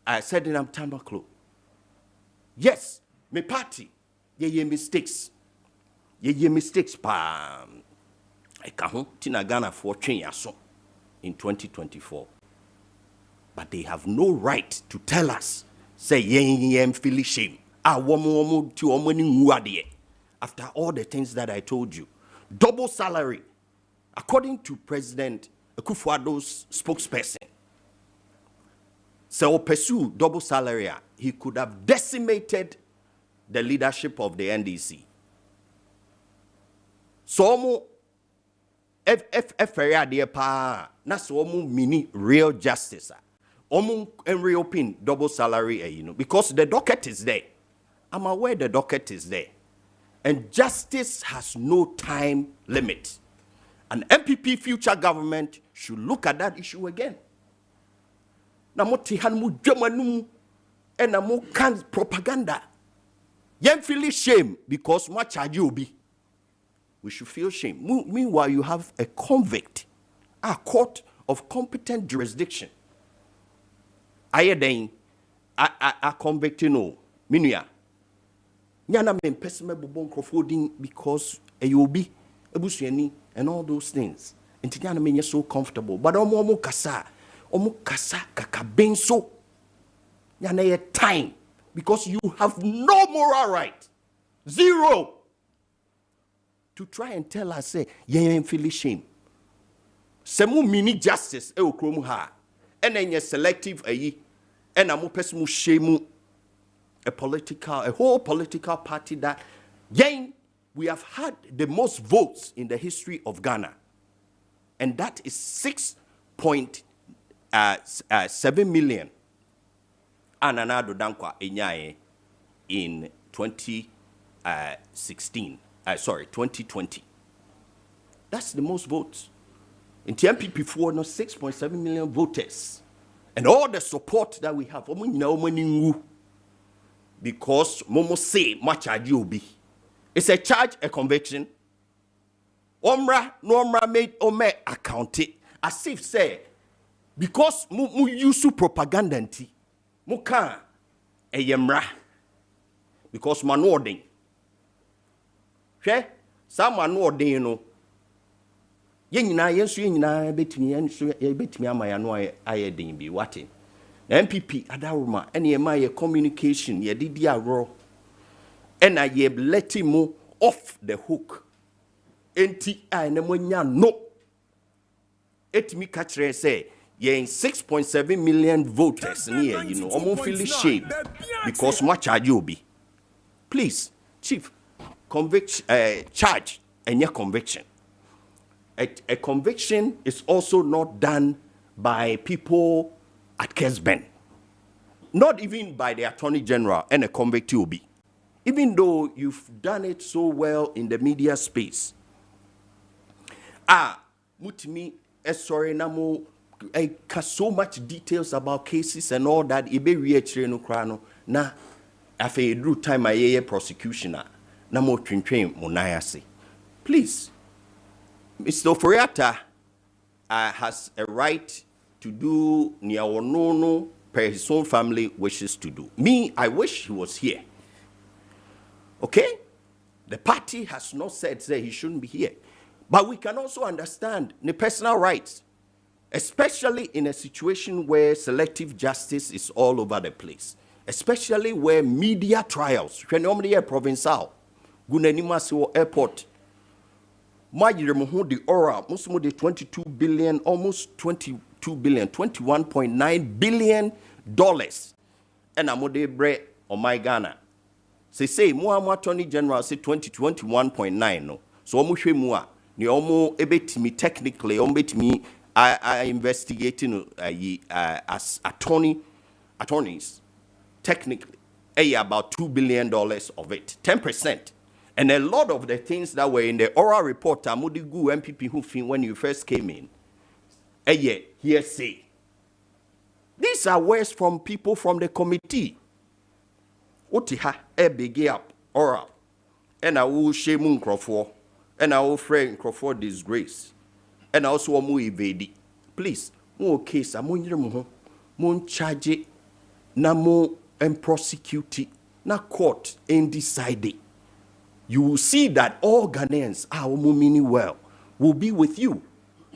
I said in Amtambaklo. Yes, my party, ye mistakes. Ye mistakes pa. I can't tina Ghana for yaso in 2024. But they have no right to tell us, say ye feel shame. Woman to omani after all the things that I told you. Double salary. According to President Akufo-Addo's spokesperson, so pursue double salary, he could have decimated the leadership of the NDC. So na so mini real justice. And reopen double salary, because the docket is there. I'm aware the docket is there. And justice has no time limit. An MPP future government should look at that issue again. Na mo tihan mu dwamanum and na mo can propaganda. Yen feel shame because mo charge obi. We should feel shame. Meanwhile, you have a convict, a court of competent jurisdiction. Aye den a convict no minua. Nyana men pesime bobon crofoding because obi ebusuani and all those things. Enti nyana men so comfortable. But omo kasa kakabenso yana ye time because you have no moral right, zero, to try and tell us say ye feel shame. Semu mini justice e okromu ha and then ye selective ayi and amu pesmu shame a whole political party that we have had the most votes in the history of Ghana, and that is 6.7 million. Ananado Dankwah enyaye in 2016. 2020. That's the most votes. In the MPP for no 6.7 million voters. And all the support that we have, because Momo say much be. It's a charge, a conviction. Omra made Ome account it. As if say, because mu use propaganda nti, mu kan eyemra. Because manording. Hwe, sa manording no. Yenina betimi amaya no aye den bi wate. MPP adaruma ene ema ye communication ye didi agro. Ena ye let him off the hook. Enti na monya no. Etimi kachre say ye in 6.7 million voters near, you know, almost feel shame because much obi. Please, Chief, charge and your conviction. A conviction is also not done by people at Kessben, not even by the Attorney General and a convict will be. Even though you've done it so well in the media space. Mutimi, sorry, namo, so much details about cases and all that. Ibe reachre no krano na afe drew time a prosecution namo twintwen monayase. Please, Mr. Oforiatta has a right to do niawonono per his own family wishes to do. Me, I wish he was here. Okay? The party has not said he shouldn't be here. But we can also understand the personal rights, especially in a situation where selective justice is all over the place, especially where media trials, provincial, Gunanimasiwo Airport, the oral, most the 22 billion, almost 22 billion, $21.9 billion. And amode bre on my Ghana. Say, Moa Attorney General say 21.9 no. So omuhwe mua, ni omo ebetimi technically, ombetimi I investigating as attorneys, technically, about $2 billion of it, 10%. And a lot of the things that were in the oral report, Amudigu MPP who fin when you first came in, hearsay. These are words from people from the committee. Otiha big up oral, and I will shame Crawford, and I will friend Crawford disgrace, and also mu evade. Please, more case amunyiremuho, mon charge na mo and prosecute na court and decide. You will see that all Ghanaians meaning well will be with you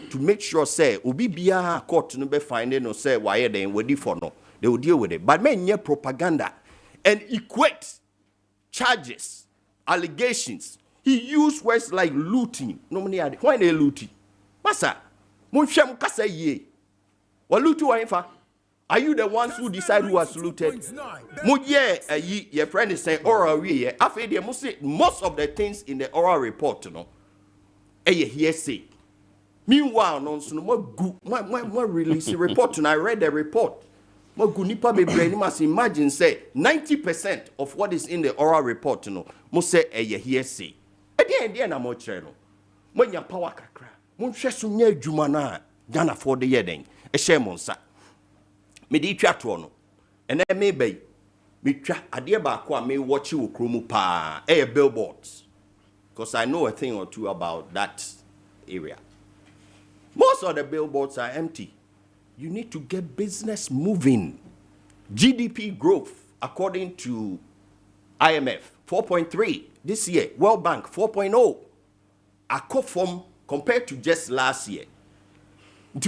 to make sure say obi bia court no be finding no say why they ready for no they will deal with it. But men propaganda and equate charges, allegations. He used words like looting. No money why they looting? Masa, mon shem kasa ye. Wa looting wa infa? Are you the ones who decide who has looted? Your friend is saying oral we most of the things in the oral report, you know. Hearsay. Meanwhile, no release the report, and I read the report. Must imagine say 90% of what is in the oral report, you know, must say hearsay. Na mo cheno. When your power kakra, mon shesu nye jumana Ghana for the year then. Monsa. Me di twa to no ene me bay me twa ade ba ko a me watch wo kromu pa billboards because I know a thing or two about that area. Most of the billboards are empty. You need to get business moving. GDP growth according to IMF 4.3 this year, World Bank 4.0 a from compared to just last year. And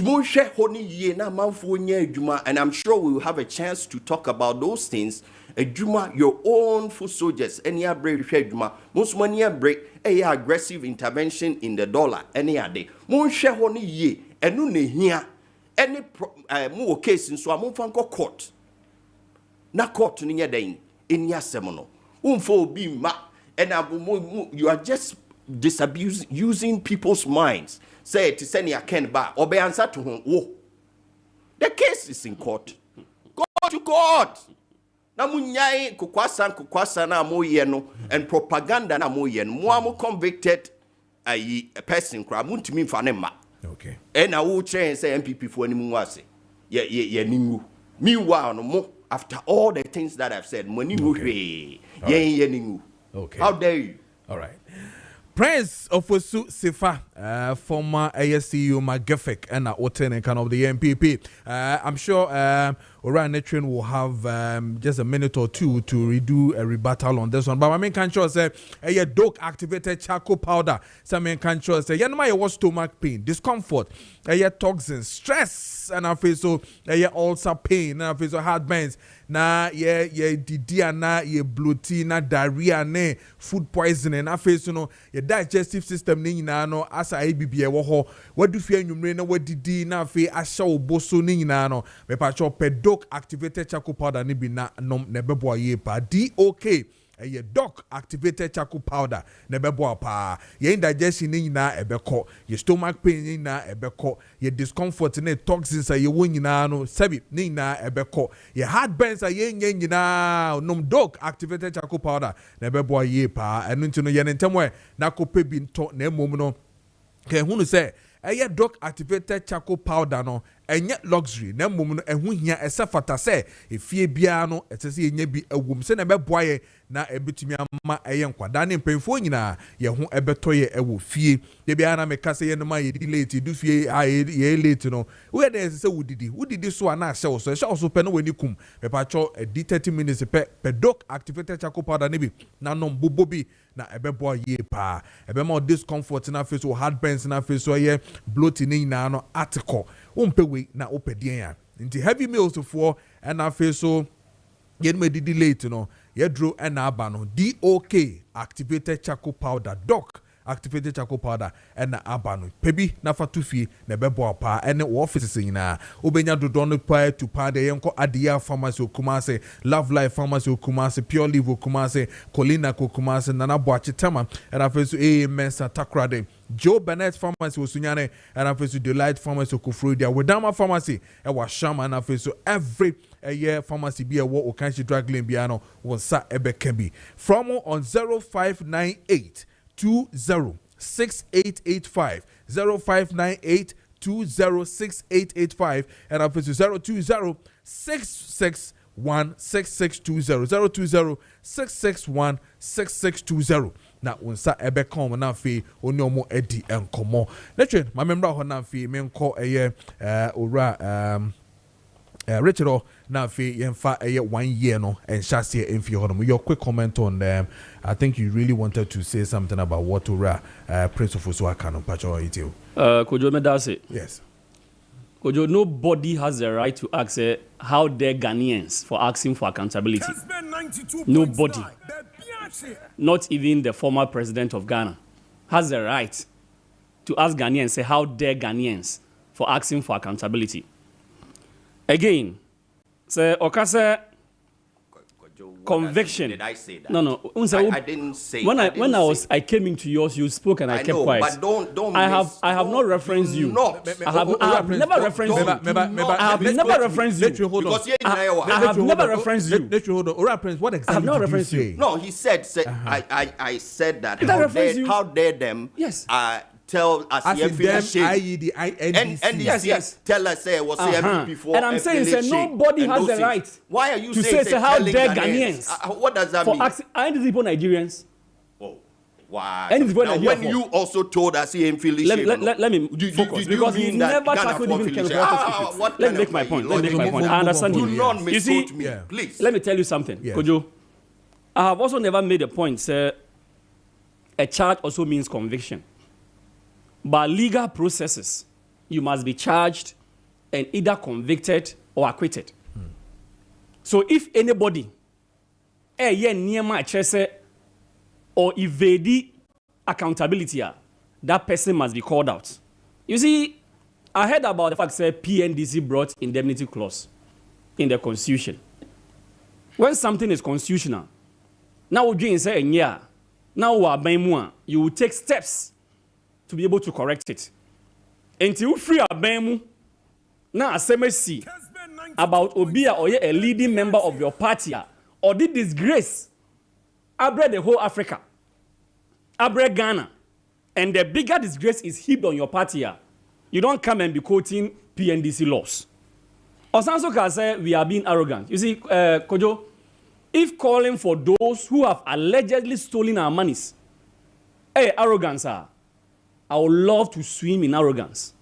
I'm sure we will have a chance to talk about those things. Your own foot soldiers, any break, most money break, aggressive intervention in the dollar, any day. Monshe honi ye, and no here, any more case in so I'm court. Na court in your day, in your seminal. Be ma, and you are just using people's minds. Say to send your Ken back or be answer to him. Oh, the case is in court. Go to court. na munyai kukwasa na moye no and propaganda na moye no mo convicted a person kra muntimi mfa ne ma. Okay. And I will change say MPP for any wase. Yeah, ningu. Meanwhile, no more after all the things that I've said, money ningu. Yeah, ningu. Okay. How dare you? All right. Prince Ofosu Sifa, former ASCU Magafek and Oten kind of the MPP. I'm sure Orion Netrin will have just a minute or two to redo a rebuttal on this one. But my main control say a dope activated charcoal powder. Some main control say yanma was stomach pain, discomfort, a toxins, stress, and I feel so ulcer pain, and I feel so heartburns. Na didia na bloating na diarrhea ne food poisoning na face no your digestive system ni nyina no asa ABB e wo ho wadu fie nwumre na wadidi na fe ahya oboso ni nyina no me pa cho pedok activated charcoal powder ni bi na nom na bebo ye pa DOK a doc activated charcoal powder na bebo pa your indigestion ni nyina ebeko your stomach pain ni nyina ebeko your discomfort ne toxins ye wo nyina no sebi ni nyina ebeko your heartburns ye nyina nom doc activated charcoal powder na bebo ye pa enu nti no ye ntemwe na kope bi nto na emom no ke hunu se a doc activated charcoal powder no enye luxury na mum no ehu hia esafata se efie bia no etese enye bi awum se na beboaye na ebetumi ama eye nkwada ne mpemfo nyina ye ho ebetoye ewo fie de bia na meka se ye no ma ye late du fie ye late no we dey se wudidi so ana hye so pe no wani kum me pa cho 30 minutes pe doc activated charcoal powder ne bi na nom bobo bi na ebeboa ye pa ebema discomfort na face o heartburns na face so ye bloating na no article umpewe na opedien ya nti heavy meals for and afi so yen me didi late no yedro and aba no DOK activated charcoal powder doc activated charcoal powder and aba no pebi na fatufi na bebo pa and offices nyina obenya dodo no pa to pa de yenko adia pharmacy Kumase, Love Life Pharmacy Kumase, Pure Live Kumase, Colina Kumase, Nana Boachi Tama and afi so Mensa Takrade, Joe Bennett Pharmacy Osunyane and afi so Delight Pharmacy Okufrudia, Wedama Pharmacy e wa Shama and afi so every a year pharmacy be a wo okanshi drug lane biano was sa ebe kembi from on 0598 206885 0598 206885 and up to 020 661 6620 020 661 6620 na unsa ebe kom na fi oni omo edi enkomo letwe my member ho na fi me nko eye ora Richard now fi yemfa 1 year no and shasi emfi hono your quick comment on them. I think you really wanted to say something about what Ura Prince of Oswaka no pacho itio. Kojo Medase. Yes. Kojo, nobody has the right to ask how dare Ghanaians for asking for accountability. Nobody. Not even the former president of Ghana has the right to ask Ghanaians say how dare Ghanaians for asking for accountability. Again, say Okase conviction. Did I say that? No. I didn't say. I came into yours, you spoke and I kept know, quiet. But don't. I have not referenced you. I have never referenced you. I have never referenced you. Because I have never referenced you. Let you hold on. Ora Prince, what exactly did you say? No, he said. I said that. How dare them? Yes. Tell us them, i.e. the NDC. Yes. Tell us say was MPP for. And I'm saying say nobody has the right. Why are you to saying say how dare Ghanaians? What does that mean? For NDC people Nigerians. Oh, wow. Now, when you also told us he ain't feeling let me focus because he never tackled even chemical. Let me make my point. I understand you. Do not misquote me, please. Let me tell you something, Kojo. I have also never made a point, sir. A charge also means conviction. But legal processes, you must be charged and either convicted or acquitted. So if anybody near my or evade accountability, that person must be called out. You see, I heard about the fact that PNDC brought indemnity clause in the constitution. When something is constitutional, now we say now you will take steps to be able to correct it. Until free abemu na asemesi about obia or a leading member of your party or the disgrace abre the whole Africa, abre Ghana, and the bigger disgrace is heaped on your party here. You don't come and be quoting PNDC laws. Osanso can say we are being arrogant. You see, Kojo, if calling for those who have allegedly stolen our monies, arrogance, I would love to swim in arrogance.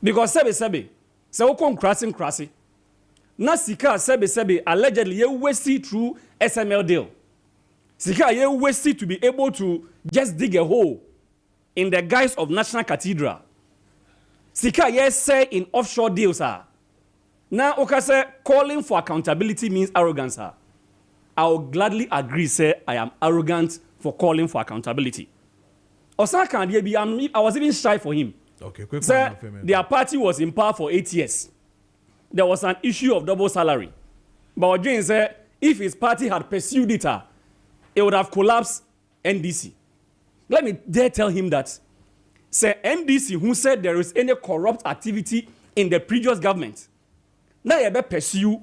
Because sebe, se wokon krasi. Na sika sebe allegedly ye wasted through SML deal. Sika ye wasted to be able to just dig a hole in the guise of National Cathedral. Sika ye say in offshore deals Now say calling for accountability means arrogance I will gladly agree say I am arrogant for calling for accountability. Osaka I was even shy for him. Okay, quick Sir, their party was in power for 8 years. There was an issue of double salary. But James said if his party had pursued it, it would have collapsed NDC. Let me dare tell him that. Sir, NDC, who said there is any corrupt activity in the previous government, now you better pursue.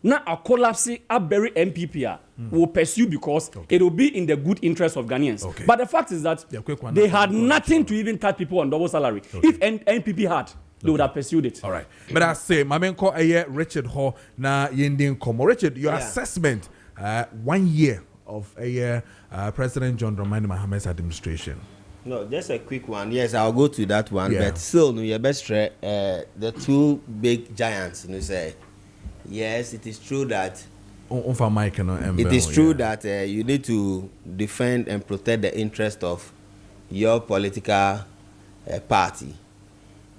Now a collapse, a very MPP will pursue because it will be in the good interest of Ghanaians. Okay. But the fact is that they had nothing to even touch people on double salary. Okay. If NPP had, they would have pursued it. All right. But I say, my man called Richard Ho na Yindin Komo. Richard, your assessment 1 year of President John Dramani Mahamad's administration. No, just a quick one. Yes, I'll go to that one. But still, no, you best the two big giants. You say, yes, it is true that. It is true that you need to defend and protect the interest of your political party,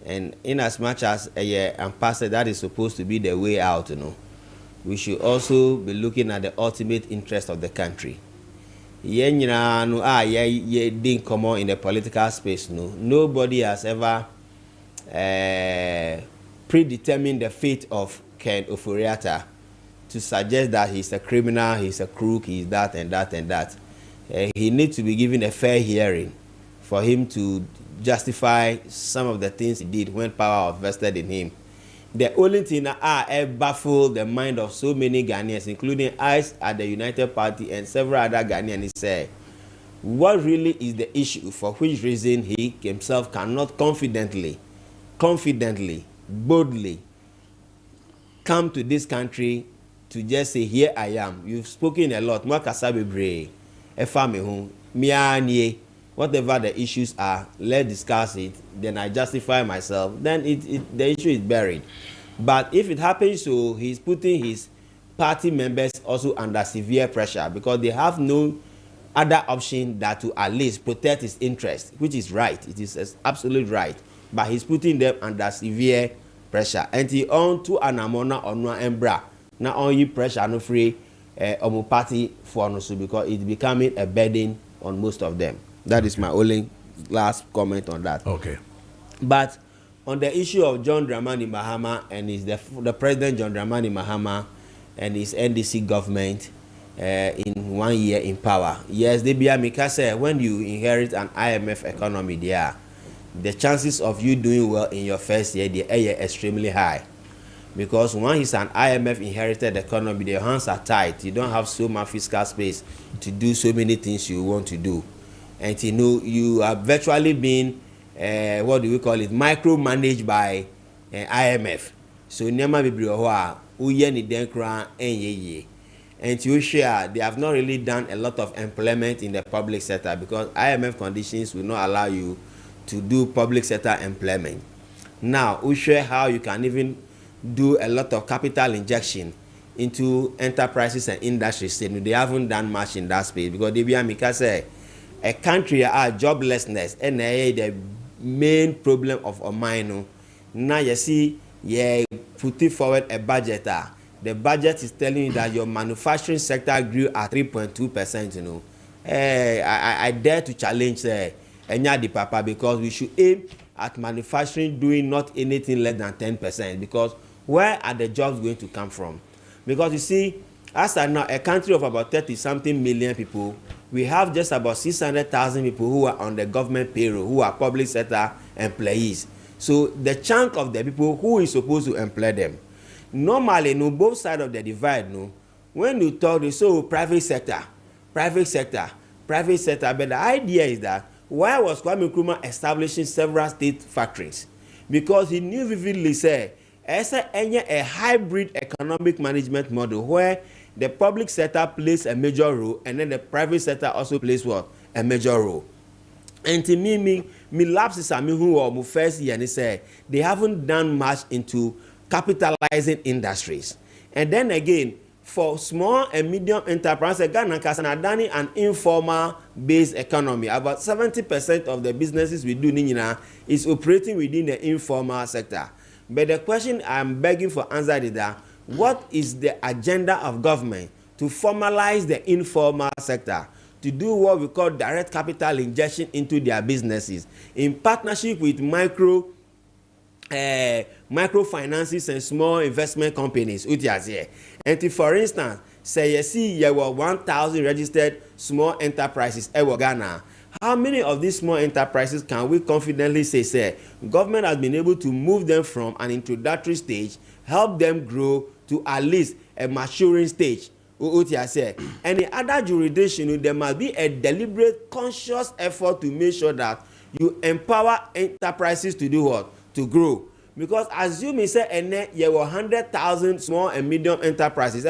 and in as much as ambassador that is supposed to be the way out, we should also be looking at the ultimate interest of the country. Didn't come on in the political space. Nobody has ever predetermined the fate of Ken Oforiatta to suggest that he's a criminal, he's a crook, he's that and that and that. He needs to be given a fair hearing for him to justify some of the things he did when power was vested in him. The only thing that baffled the mind of so many Ghanaians, including us at the United Party and several other Ghanaians, is what really is the issue for which reason he himself cannot confidently, boldly come to this country to just say, here I am. You've spoken a lot. Whatever the issues are, let's discuss it. Then I justify myself. Then the issue is buried. But if it happens so, he's putting his party members also under severe pressure because they have no other option than to at least protect his interest, which is right. It is absolutely right. But he's putting them under severe pressure. And he on to anamona or no embra. Not only pressure no free on party for no so because it's becoming a burden on most of them. That is my only last comment on that. Okay. But on the issue of John Dramani Mahama and the President John Dramani Mahama and his NDC government in 1 year in power. Yes, Mika when you inherit an IMF economy there, the chances of you doing well in your first year, they are extremely high. Because when it's an IMF inherited economy, your hands are tight. You don't have so much fiscal space to do so many things you want to do. And you are virtually being, what do we call it, micromanaged by IMF. So nema bibriwa uye ni denkra enye. And you share, they have not really done a lot of employment in the public sector because IMF conditions will not allow you to do public sector employment. Now, we share how you can even do a lot of capital injection into enterprises and industries. They haven't done much in that space because they be say a country joblessness and the main problem of a mine. Now you see, putting forward a budget. The budget is telling you that your manufacturing sector grew at 3.2%. I dare to challenge Enyadi Papa because we should aim at manufacturing doing not anything less than 10%. Because where are the jobs going to come from? Because you see, as I know, a country of about 30-something million people, we have just about 600,000 people who are on the government payroll, who are public sector employees. So the chunk of the people who is supposed to employ them, normally, both sides of the divide, when you talk, they say private sector. But the idea is that why was Kwame Nkrumah establishing several state factories? Because he knew vividly, say, as a hybrid economic management model where the public sector plays a major role and then the private sector also plays what? A major role. And to me lapses are me who are first year and say they haven't done much into capitalizing industries. And then again, for small and medium enterprises, Ghana has an informal based economy. About 70% of the businesses we do is operating within the informal sector. But the question I'm begging for answer is that what is the agenda of government to formalize the informal sector, to do what we call direct capital injection into their businesses in partnership with microfinances and small investment companies. And for instance, say you see there were 1,000 registered small enterprises in Ghana. How many of these small enterprises can we confidently say government has been able to move them from an introductory stage, help them grow to at least a maturing stage? And in other jurisdictions, there must be a deliberate, conscious effort to make sure that you empower enterprises to do what? To grow. Because assume you say there were 100,000 small and medium enterprises.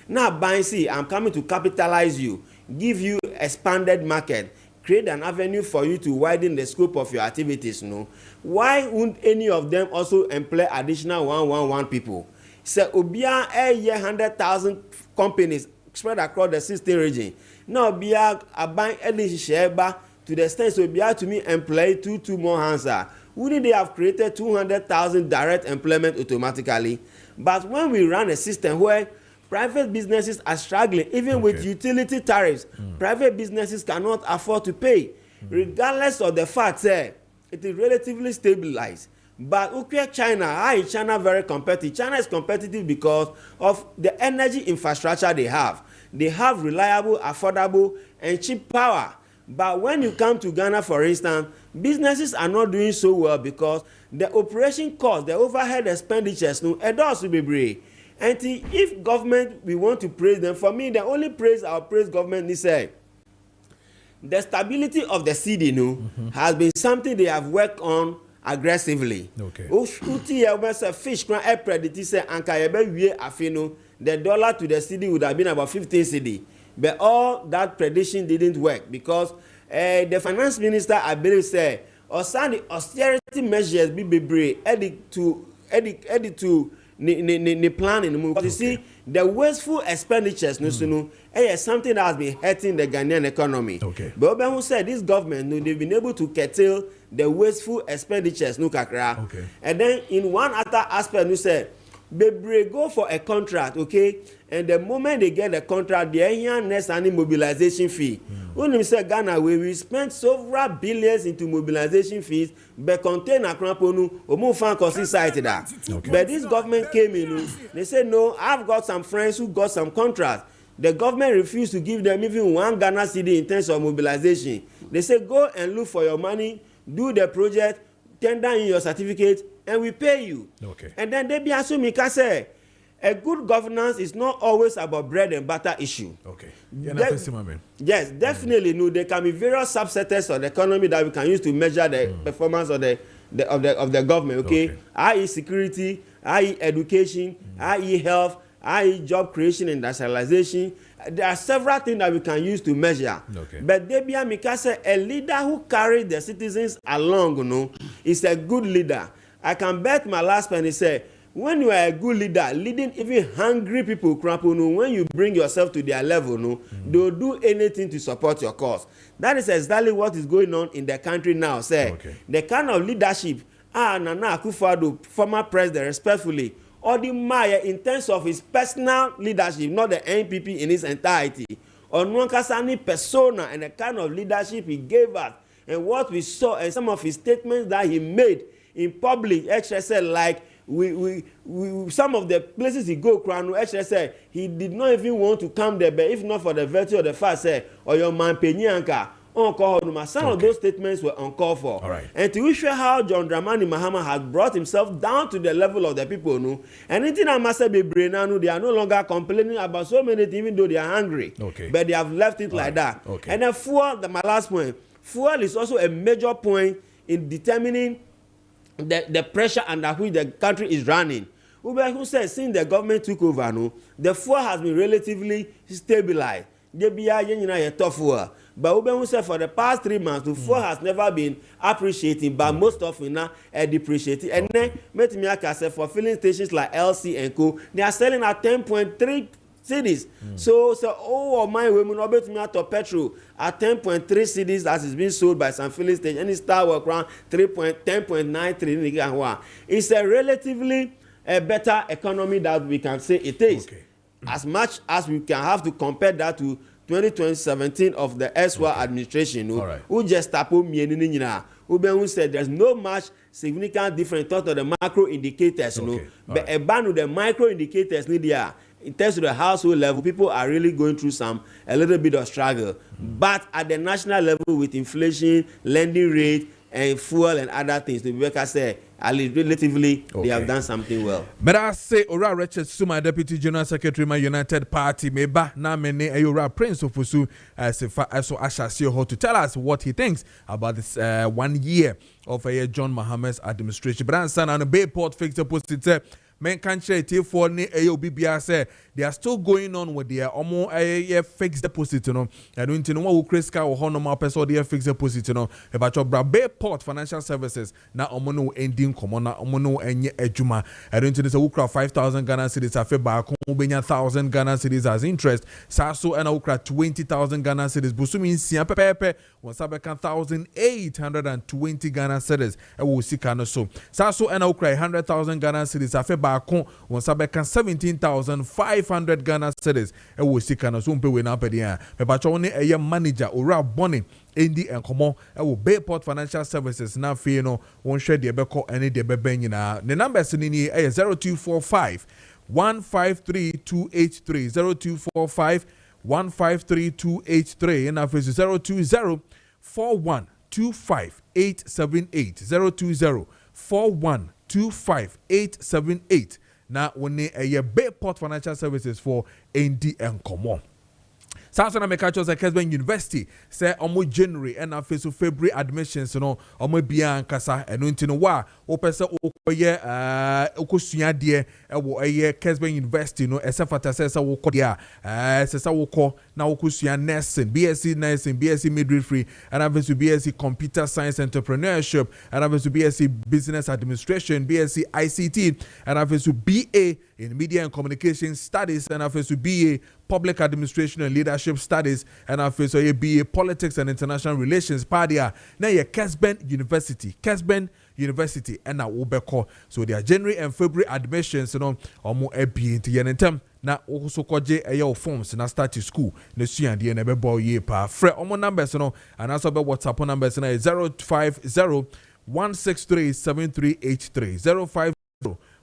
Now, I'm coming to capitalize you, give you expanded market, create an avenue for you to widen the scope of your activities. No, why wouldn't any of them also employ additional 111 people? So, Obia 100,000 companies spread across the 16 region. Now, Obia buying any share to the extent so Obia to me employ two more hands. Wouldn't they have created 200,000 direct employment automatically? But when we run a system where private businesses are struggling, even with utility tariffs, private businesses cannot afford to pay, regardless of the fact that it is relatively stabilized. But China, how is China very competitive? China is competitive because of the energy infrastructure they have. They have reliable, affordable, and cheap power. But when you come to Ghana, for instance, businesses are not doing so well because the operation cost, the overhead expenditures, will be brave. And if government, we want to praise them, for me, the only praise I'll praise government is say, the stability of the city has been something they have worked on aggressively. Fish the dollar to the city would have been about 15 cedi. But all that prediction didn't work because the finance minister, I believe, said, the austerity measures be brave, edit to the plan in the move. You see, the wasteful expenditures, is something that has been hurting the Ghanaian economy. But Oben said this government, they've been able to curtail the wasteful expenditures, And then in one other aspect, you said, they go for a contract, and the moment they get the contract, they hear next any mobilization fee. When we say Ghana, we spent several billions into mobilization fees, but contain a cramponu, or move fan site that. But this government came in, they said, no, I've got some friends who got some contracts. The government refused to give them even one Ghana cedi in terms of mobilization. They said, go and look for your money, do the project, tender in your certificate, and we pay you. And then they be assuming, say, a good governance is not always about bread and butter issue. Yes, definitely. No, there can be various subsectors of the economy that we can use to measure the performance of the government. I.e. security, i.e. education, i.e. health, i.e. job creation, industrialization. There are several things that we can use to measure. But Debia Mikasa, a leader who carries the citizens along, is a good leader. I can bet my last penny say, when you are a good leader, leading even hungry people, when you bring yourself to their level, they'll do anything to support your cause. That is exactly what is going on in the country now. The kind of leadership, Nana Akufo-Addo, former president, respectfully, or the Maya in terms of his personal leadership, not the NPP in its entirety, or Nwankasani persona and the kind of leadership he gave us, and what we saw and some of his statements that he made in public, like we some of the places he go, he did not even want to come there, but if not for the virtue of the fact, or your man Penyanka, uncalled for. Some of those statements were uncalled for. All right. And to show how John Dramani Mahama has brought himself down to the level of the people, no. And anything I must say, they are no longer complaining about so many things, even though they are hungry. Okay. But they have left it like that. Okay. And then fuel, my last point, fuel is also a major point in determining the pressure under which the country is running. Who said since the government took over, no, the fuel has been relatively stabilized. But who said for the past 3 months, the fuel has never been appreciating, but most often now depreciating. And then, say for filling stations like LC and Co, they are selling at 10.3 cities. So my women are betting out of petrol at 10.3 cities as is being sold by some filling station, and it start work around 10.93. It's a relatively better economy that we can say it is. Okay. As much as we can have to compare that to 2017 of the SWA administration, who just tapo who said there's no much significant difference in terms of the macro indicators, but a ban with the micro indicators, in terms of the household level, people are really going through a little bit of struggle. But at the national level, with inflation, lending rate, and fuel and other things, the Rebecca said, relatively, they have done something well. But I say, Ora Richard Suma, Deputy General Secretary, my United Party, Meba, Namene, Ayora Prince of Fusu, as Ashasio, to tell us what he thinks about this 1 year of John Mahama's administration. But I'm saying on the Bayport fixed opposite. Men can't share it for ne AOBBR say they are still going on with their fixed deposit, I don't know what Kreska or Honoma person their fixed deposit, about your Bayport Financial Services now omono ending common omono enye ejuma. I don't know so ukra 5,000 Ghana cedis afe ba ko benya 1,000 Ghana cedis as interest. Saso and ukra 20,000 Ghana cedis. Busumi nsia pepe wasabeka 1,820 Ghana cedis. E wo sika no so. Saso and ukra 100,000 Ghana cedis afe baako wonsabeka 17,500 Ghana cedis e wo sika no so mpe we na pede a me ba cho ne eye manager ora boni endi enkomo e wo Bayport Financial Services na fe no won hwe de beko ene de beba nyina ne numbers ni ni 0245 153283 0245 153283 and after 020 4125878 020 4125878 na wone eye Bayport Financial Services for ND and Komo. Samson Amekacho say Kessben University say omo January and after so February admissions no omo bia nkasa eno ntino wa opese okoye okosua de e wo eye Kessben University no esefata say wo kodia sesa wo ko na okosua nursing BSc nursing BSc midwifery and after BSc computer science entrepreneurship and after BSc business administration BSc ICT and after BA in media and communication studies and after BA public administration and leadership studies and after so BA politics and international relations padia na ye Kessben University and na wobeko so their January and February admissions no omo ebi into yentem na also koje eyo forms na start to school na sua de na bebo ye pa frɛ omo numbers no and also be WhatsApp numbers na 050 163 7383 050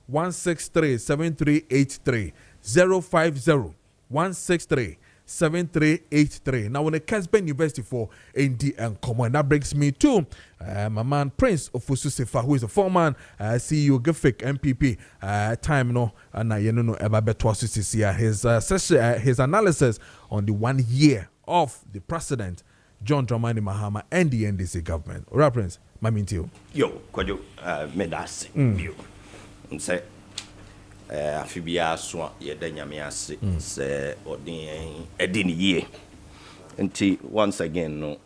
163 7383 050 163 7383. Now, when a Kessben University for ND and Common, that brings me to my man Prince of Fususefa, who is a former CEO Gifik MPP. Time no, and I know about his analysis on the 1 year of the President John Dramani Mahama and the NDC government. All right, Prince, my mean to you. Yo, Kojo, Medas, you say. Afibia so yɛda nyame ase sɛ ɔden ɛdi ne yie nti once again no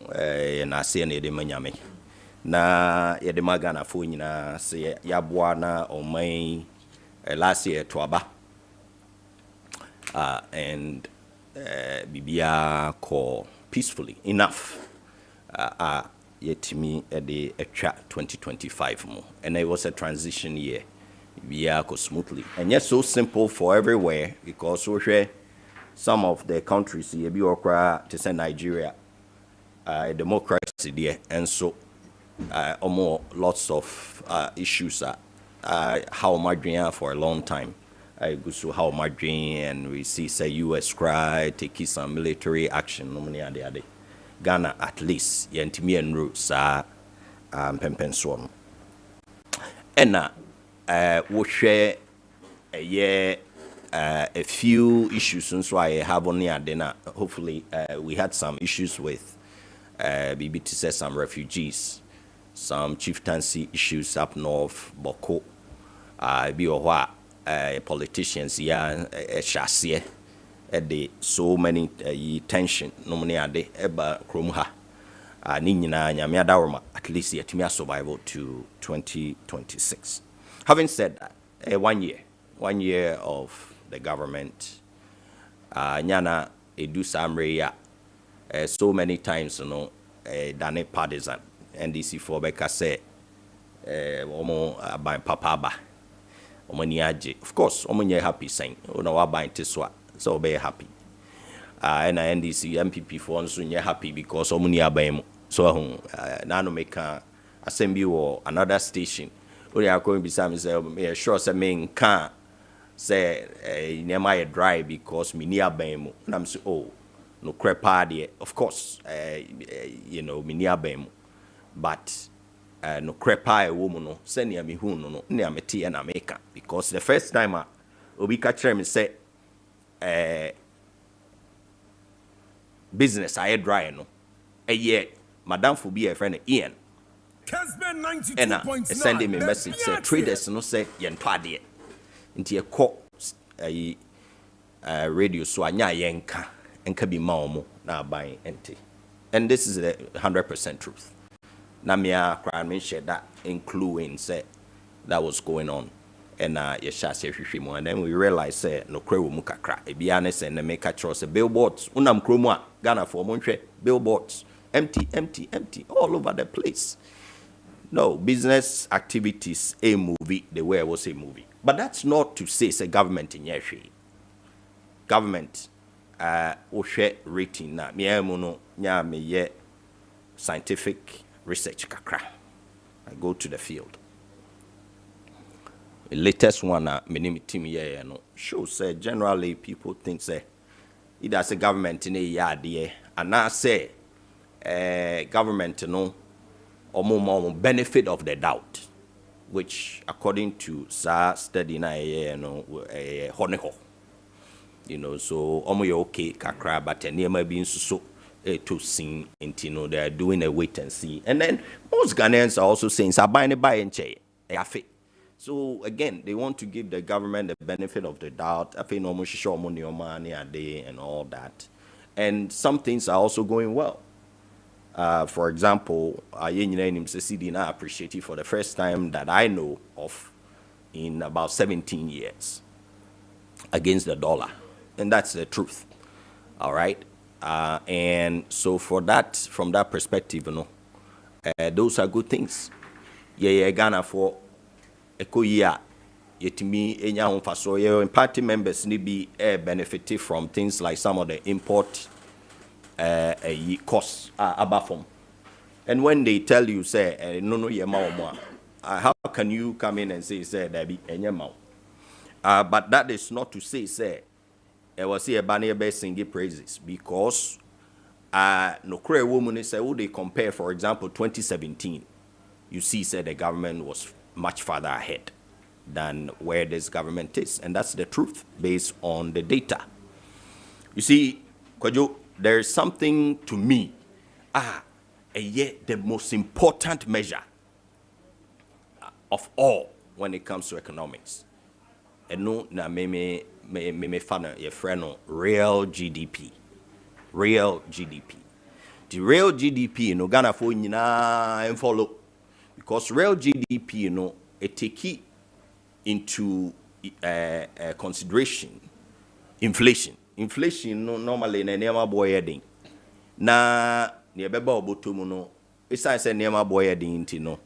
na ase na yɛde ma nyame na yɛde ma Ghana fo nyina sɛ yɛaboa na ɔman last year to aba and bibia call peacefully enough yɛtimi ɛde atwa 2025 mu and it was a transition year. Go smoothly and yet so simple for everywhere because we share some of the countries here be to say Nigeria democracy there and so lots of issues how am I doing for a long time I go so how am I doing and we see say US cry take some military action no money Ghana at least yɛntumi enru saa mpɛmpɛnsoɔ no ɛna wohwɛ a few issues nso a have on the hopefully we had some issues with BBT says some refugees, some chieftaincy issues up north, Boko, politicians, chassis, so many tension, nominate eba kromha, Nina, Nyamiadarma, at least yet me survival to 2026. Having said that, 1 year of the government, Nyana, edu samre so many times, than a partisan. NDC for Becca say, by Papa, of course, happy saying, buying Tiswa, so be happy. And NDC MPP for us happy because so nano make a assembly or another station. Only are going beside me say, sure, say, me can't say, near my dry because me near Bamo. And I'm so, oh. No crap party, of course, me near bem, but no crap pie woman, no, send me who no, near me tea and America, because the first time we catch him say, business I dry no, a year, Madame for be a friend Ian. Kessben 92.9. And send him a message, say, traders no say, yen party, into a court, radio so anya yenka. And can be more now buying empty. And this is the 100% truth. Namia crime share that including say that was going on. And and then we realized say no crew mukakra. E be honest and make a choice billboards. Unam kromwa Ghana for Montre billboards. Empty all over the place. No business activities a movie the way I was a movie. But that's not to say it's a government in Yeshi. Government rating na miamuno nya me scientific research kakra. I go to the field. The latest one minim team here no shows generally people think say either as a government in a yard and now say government no or more benefit of the doubt, which according to sa study na honeho. So okay, kakra, but near being so to sing into they are doing a wait and see. And then most Ghanaians are also saying Sabine buy and chair. So again, they want to give the government the benefit of the doubt. I think almost show money a day and all that. And some things are also going well. For example, I appreciate it for the first time that I know of in about 17 years against the dollar. And that's the truth. All right. And so from that perspective, those are good things. Ghana for Ekoya, yetimi enya honfaso ye party members ni be benefited from things like some of the import costs abafom. And when they tell you say no ye ma how can you come in and say there be enya ma? But that is not to say I was here banner best singing praises because no cray woman say who they compare, for example, 2017, you see the government was much farther ahead than where this government is, and that's the truth based on the data. You see, Kojo, there is something to me, yet the most important measure of all when it comes to economics. And no, na me fan your friend real GDP. Real GDP. The real GDP, Ghana for and follow. Because real GDP, it take into consideration inflation. Inflation normally na nema boy heading. Na ne beba obotomu no. Isa say nema boy heading no.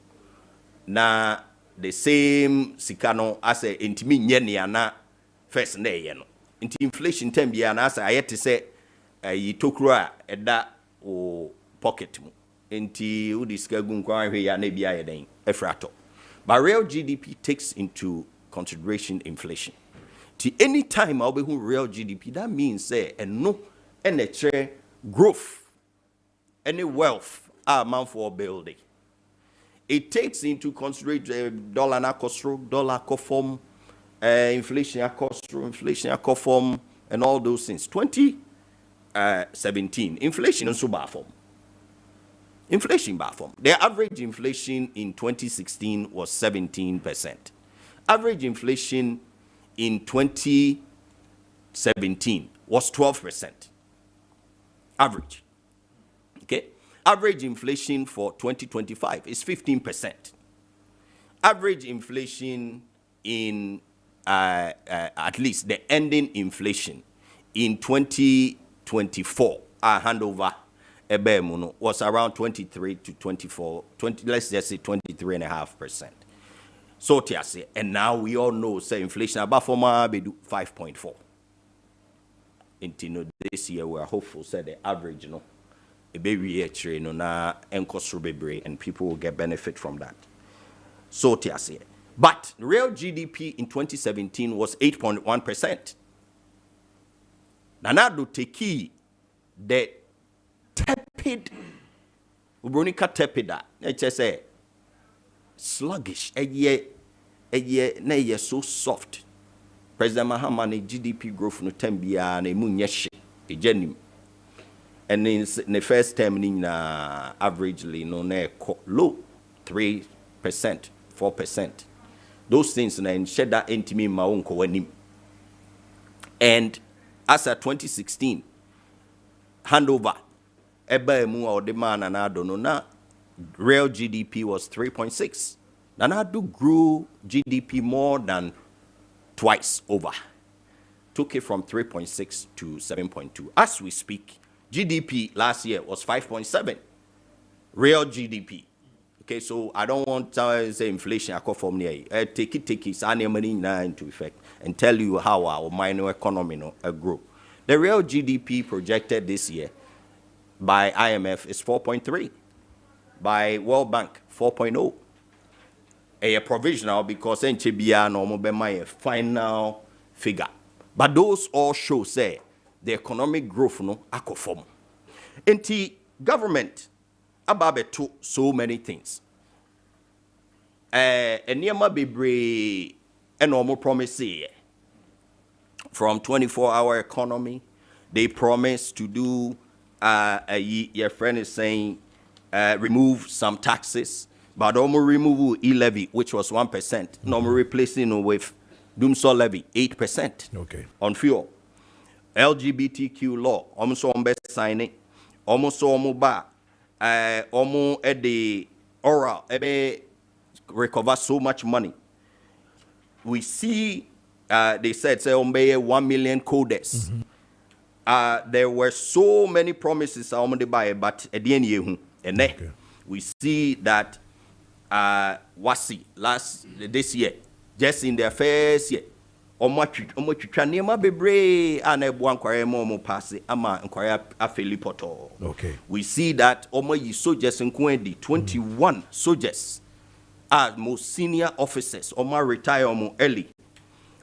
Na the same sikano as a intimi nye na first na ye no. Inti inflation term bia na asa ayete say yitokura eda o pocket mu. Inti udiska gu nkwa hwe ya na bia ye den efrato. But real GDP takes into consideration inflation. Any time I'll be real GDP, that means say no growth any wealth a man for building. It takes into consideration dollar na kostro, dollar conform, inflation kostro, inflation conform, and all those things. 2017 inflation also bar form. Inflation bar form. The average inflation in 2016 was 17%. Average inflation in 2017 was 12%. Average. Okay? Average inflation for 2025 is 15%. Average inflation in at least the ending inflation in 2024, our handover was around 23 to 24, 20, let's just say 23.5%. So, and now we all know, say, inflation about 5.4. Until this year, we are hopeful, say, the average, a baby na and people will get benefit from that. So, but real GDP in 2017 was 8.1%. Nanado teki the tepid, ubronika tepida, say sluggish, a year, so soft. President Mahama GDP growth no 10 biya na emu nyeshe, a genuine. And in the first term, averagely, low 3%, 4%. Those things, and shed that into me, my own. And as at 2016, handover, Ebemu or the man and I don't know now, real GDP was 3.6. Nanado grew GDP more than twice over. Took it from 3.6 to 7.2. As we speak, GDP last year was 5.7. Real GDP. Okay, so I don't want to say inflation. I call from there. Take it, money into effect, and tell you how our minor economy grow. The real GDP projected this year by IMF is 4.3. By World Bank, 4.0. A provisional because NCBA normal be my final figure. But those all show say the economic growth akoform. Enti government ababe to so many things. Eniyama bebre normal promise from 24-hour economy. They promise to do your friend is saying remove some taxes, but almost remove e-levy, which was 1%. Normal replacing with Doomsaw levy, 8%. Okay. On fuel. LGBTQ law, almost on best signing, almost on ba, almost at the oral, recover so much money. We see, they said, say, on 1 million codes. There were so many promises on the buy, but at the end, and then we see that Wasi this year, just in their first year, ama bebre ana ebu ankware mo pass ama ankware afeli poto. Okay. We see that yi soldiers nkwedi 21 soldiers are most senior officers retire early.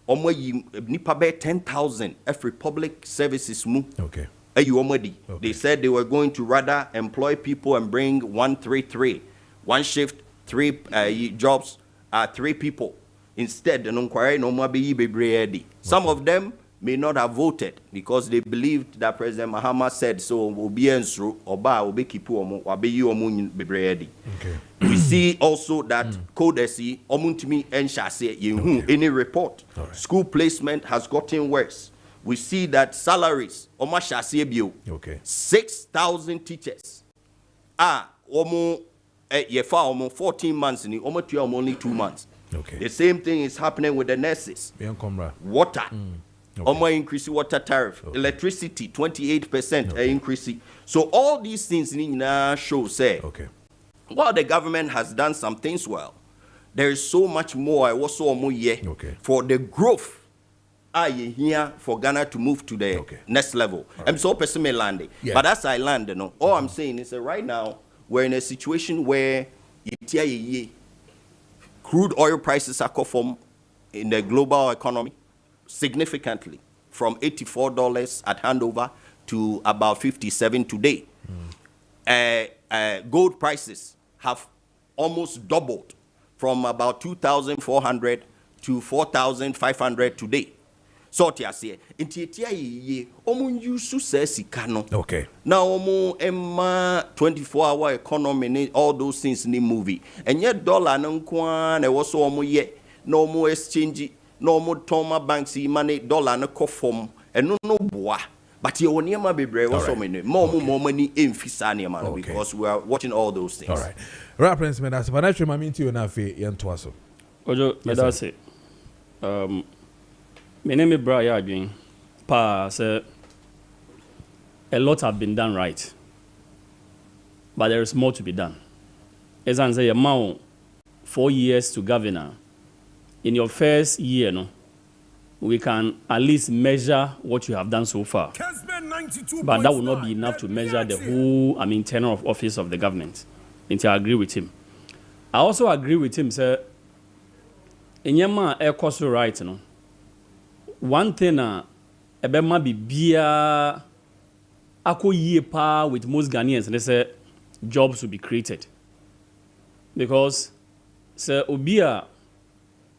Yi nipa be 10,000 every public services mu. Okay. They said they were going to rather employ people and bring 133, one shift, 3 jobs, 3 people. Instead, some of them may not have voted because they believed that President Mahama said so. We see also that Kodesi Omuntimi Enshase any report. School placement has gotten worse. We see that salaries, 6,000 teachers are almost 14 months, only 2 months. Okay. The same thing is happening with the nurses. Water, increase water tariff, electricity, 28% increase. So all these things show say, while the government has done some things well, there is so much more. For the growth. Here for Ghana to move to the next level. I'm so personally landing. But as I land, all I'm saying is that right now we're in a situation where crude oil prices are conform in the global economy significantly from $84 at handover to about 57 today. gold prices have almost doubled from about 2,400 to 4,500 today. So I say, ye use sika no. Okay. Now emma 24-hour economy, all those things in the movie. And yet dollar no kwan e was so ye no more exchange, no more toma banks money dollar no form and no boa. But you only ma be brave so many more money in Fisania man because we are watching all those things. All right. Right, Prince, man, that's financial mammy to you now for Yantuaso. Kojo, that's it. My name is Brian. A lot have been done right, but there is more to be done. As I say, amount 4 years to governor. In your first year, no, we can at least measure what you have done so far. But that will not be enough to measure the whole, tenure of office of the government. And I agree with him. I also agree with him, sir. In Yama air cost right, no. One thing, ebema bibia ako ye pa with most Ghanaians, and they say jobs will be created. Because, sir, obia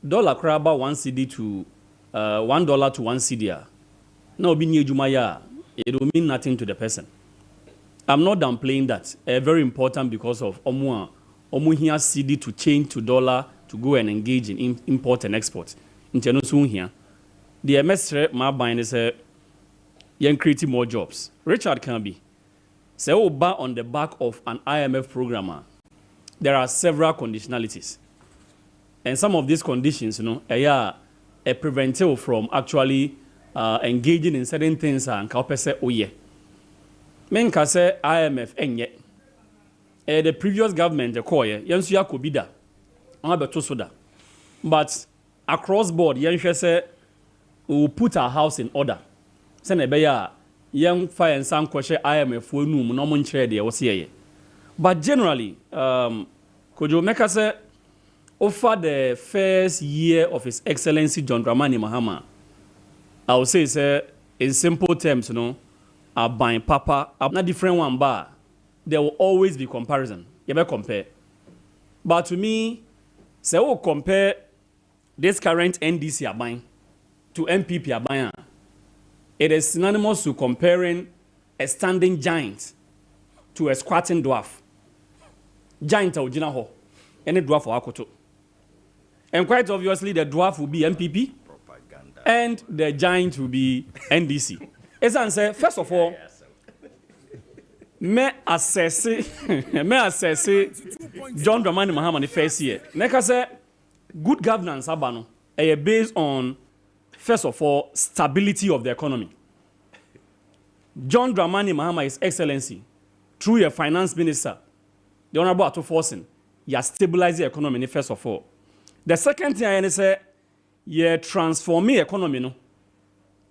dollar craba 1 CD to $1 to 1 CD. No, be near Jumaya, it will mean nothing to the person. I'm not downplaying that. Very important because of Omu here CD to change to dollar to go and engage in import and export. International here. The MSR my buying is creating more jobs. Richard can be. So on the back of an IMF programmer, there are several conditionalities. And some of these conditions, are a preventive from actually engaging in certain things and say, oh yeah. Men can say IMF and yet. The previous government, the core, Yansuya Kobida, but across board, Yansha say, we will put our house in order. Send a beya young fire and some question IMF for no one trade there was here. But generally, Kojo Meka say over the first year of His Excellency John Dramani Mahama, I would say in simple terms, are buying papa, are not different one bar. There will always be comparison. You better compare. But to me, say we compare this current NDC are buying to MPP are buying. It is synonymous to comparing a standing giant to a squatting dwarf. Giant au jina ho, any dwarf or akoto. And quite obviously, the dwarf will be MPP, and the giant will be NDC. As I say, first of all, me assess John Dramani Mahama the first year. Neka say good governance abano based on first of all stability of the economy. John Dramani Mahama, His Excellency, through your finance minister, the Honorable Ato Forsen, you stabilize the economy first of all. The second thing I say, you transform the economy. No?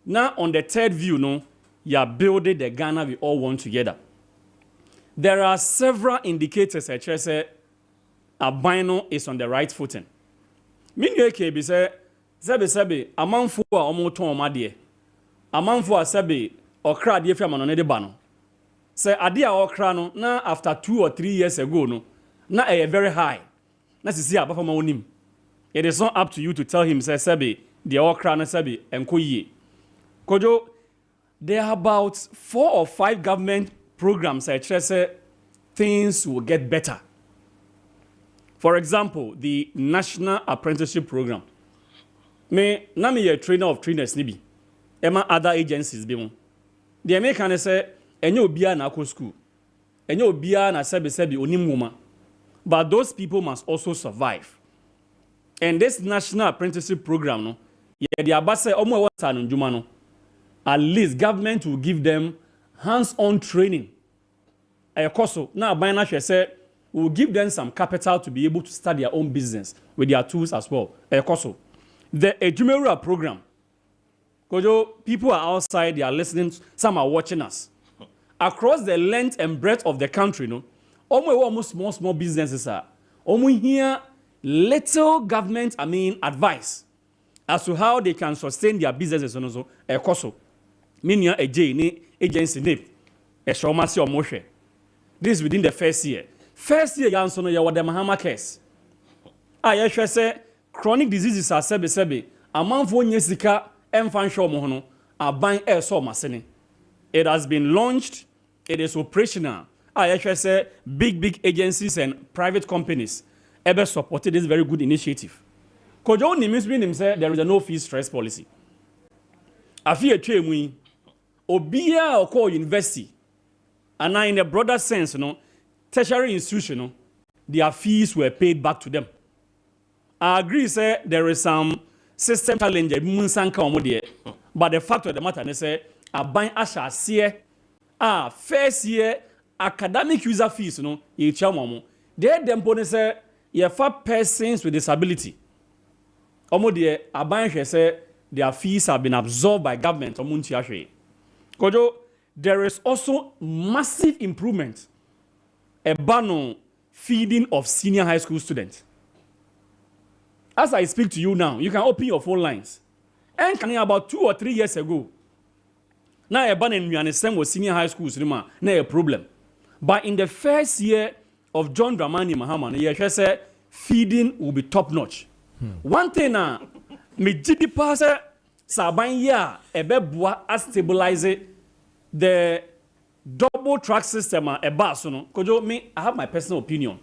Now on the third view, you are building the Ghana we all want together. There are several indicators that say Abino is on the right footing. Meaning, KB say, Sebe, a man for a motor, my dear. A man for a Sebe or crowd if you're on the bano. Say, Adia or crano, now after 2 or 3 years ago, now a very high. Let's see about my own. It is not up to you to tell him, say, Sebe, the or crano Sebe, and Koye. Kojo, there are about 4 or 5 government programs that say things will get better. For example, the National Apprenticeship Program. Me a trainer of trainers nibi. Ema other agencies be mo. The American say enyo obia na ko school. Enyo obia na sebi onim woma. But those people must also survive. And this National Apprenticeship Program no, the abase omo e wata no ndwuma no. At least government will give them hands-on training. Now, by say, we'll give them some capital to be able to start their own business with their tools as well. The Ejumera program. Kojo, people are outside, they are listening, some are watching us. Across the length and breadth of the country, almost small businesses are. Almost here, little government, advice as to how they can sustain their businesses. Meaning, a agency name, a showmasi or moshe. This is within the first year. First year, you know, the Mahama case. I say chronic diseases are sebe. A month one year sika enfan show mohono are buying air so masene. It has been launched. It is operational. I say big agencies and private companies ever supported this very good initiative. Kojo Nimisbi say there is a no fee stress policy. I feel a trade Obia or call university. And now in a broader sense, you know, tertiary institution, you know, their fees were paid back to them. I agree, say there is some system challenge, but the fact of the matter is, I buy asha first year academic user fees, you know, they them say you for persons with disability. I buy say their fees have been absorbed by government. Kojo, there is also massive improvement about feeding of senior high school students. As I speak to you now, you can open your phone lines. And can about 2 or 3 years ago, now a ban in senior high schools, now a problem. But in the first year of John Dramani Mahama, he said feeding will be top notch. One thing now, me GP passer Sabanya ebebua as stabilize the double track system a basono. Kojo me, I have my personal opinion.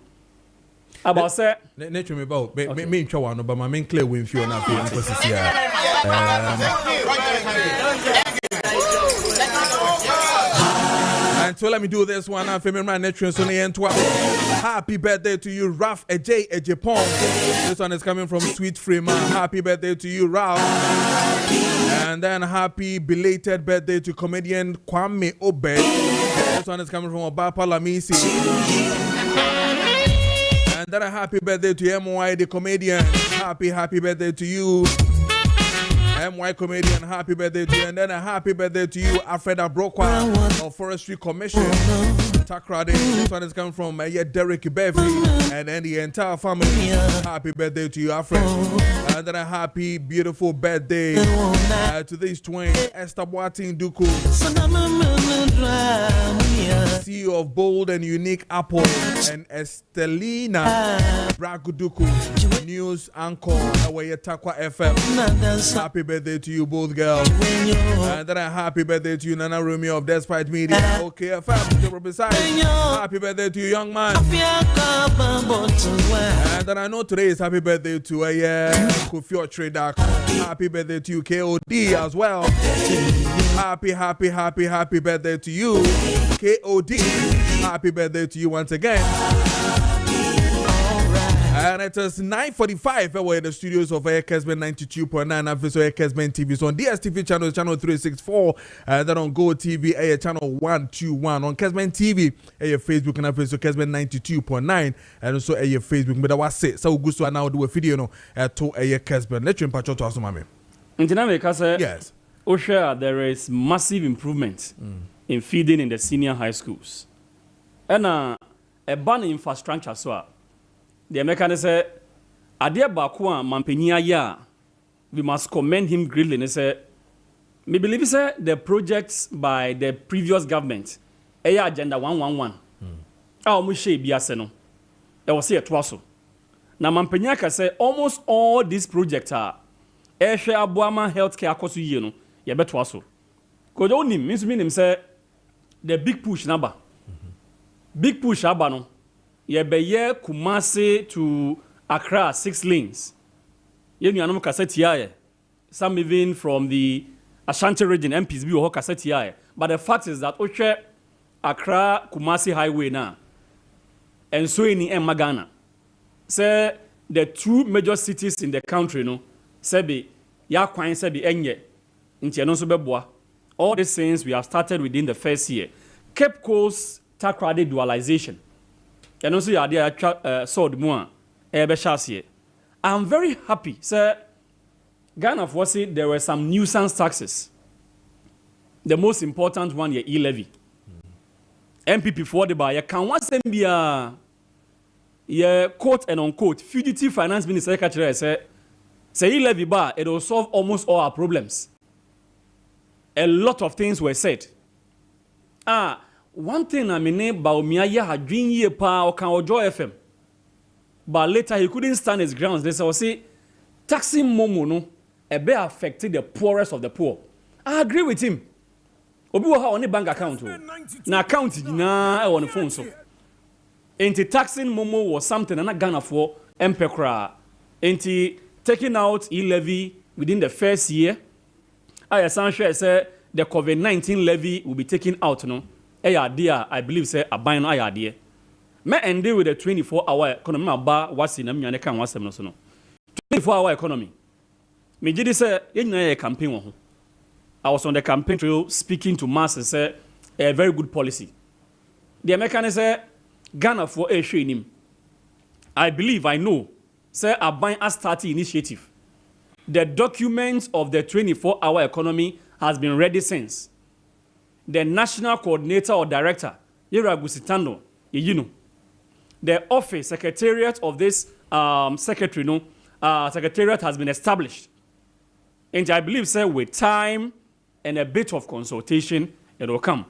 About say nature me about me in Chawan, but my main clear win few na and so let me do this one. I'm filming my nature so happy birthday to you, Ralph Ej Ejepong. This one is coming from Sweet Freeman. Happy birthday to you, Ralph. And then happy belated birthday to comedian Kwame Obed. This one is coming from Obapa Lamisi. And then a happy birthday to MY the comedian. Happy birthday to you, MY comedian. Happy birthday to you. And then a happy birthday to you, Alfred Abrokwa of Forestry Commission. Takrade. This one is coming from Derek Beverly and then the entire family. Happy birthday to you, Alfred. And then a happy, beautiful birthday to these twins, Esther Boating Duku, CEO of Bold and Unique Apple, and Estelina Braguduku, news anchor at Takwa FM. Happy birthday to you, both girls. And then a happy birthday to you, Nana Romeo of Despite Media. Okay, FM. Happy birthday to you, young man. And then I know today is happy birthday to Kofi Trader. Happy birthday to you, KOD as well. Happy birthday to you, KOD. Happy birthday to you once again. And it is 9:45. We're in the studios of Kessben 92.9 and also Kessben TV. So on DSTV channel 364, then on Go TV, channel 121. On Kessben TV, Facebook and also Kessben 92.9, and also Facebook. But I was say, so good to now do a video to Kessben. Let's jump to us, mommy. Yes. Osha, there is massive improvement in feeding in the senior high schools. And a ban infrastructure so. The American say, Adia Bakwa Mampenia ya, we must commend him greatly. And say, me believe say the projects by the previous government, agenda 111. Mushe biaseno. It was here twaso. Na Mampenia ka say almost all these projects are Abuama healthcare akosu ye no, ye betwaso. Kojo nim means mean him say the big push number. Big push abano. Yebeye Kumasi to Accra 6 lanes. Yenu kaseti some even from the Ashanti region MPs be ho kaseti. But the fact is that Oche Accra Kumasi highway now. And so in Magana. Say the 2 major cities in the country no sebi ya kwan sebi enye nti eno so beboa. All these things we have started within the first year. Cape Coast Takrade dualization. And also, I'm very happy, sir. Ghana for say there were some nuisance taxes. The most important one, your e-levy. MPP for the buyer can once be a quote and unquote fugitive finance minister secretary say e-levy bar it will solve almost all our problems. A lot of things were said. one thing I mean about Miaya had dream year pa or can Joy FM. But later he couldn't stand his grounds. They say taxing Momo no a bit affected the poorest of the poor. I agree with him. Obi wa ha on bank account. Na account na on the phone so. Enti taxing Momo was something and Ghana for empekra. Enti taking out e-levy within the first year. I essentially say the COVID-19 levy will be taken out no. Idea I believe say a buy no idea. Me end with the 24-hour economy ba wasi na mnyane kan wasem no so no. 24-hour economy. Me gidi say ye campaign wo ho. I was on the campaign trail speaking to masses say a very good policy. The American say Ghana for a show him. I believe I know say a buy a starting initiative. The documents of the 24-hour economy has been ready since. The national coordinator or director, Yera Gusitano, you know, the office, secretariat of this secretariat has been established. And I believe, sir, with time and a bit of consultation, it will come.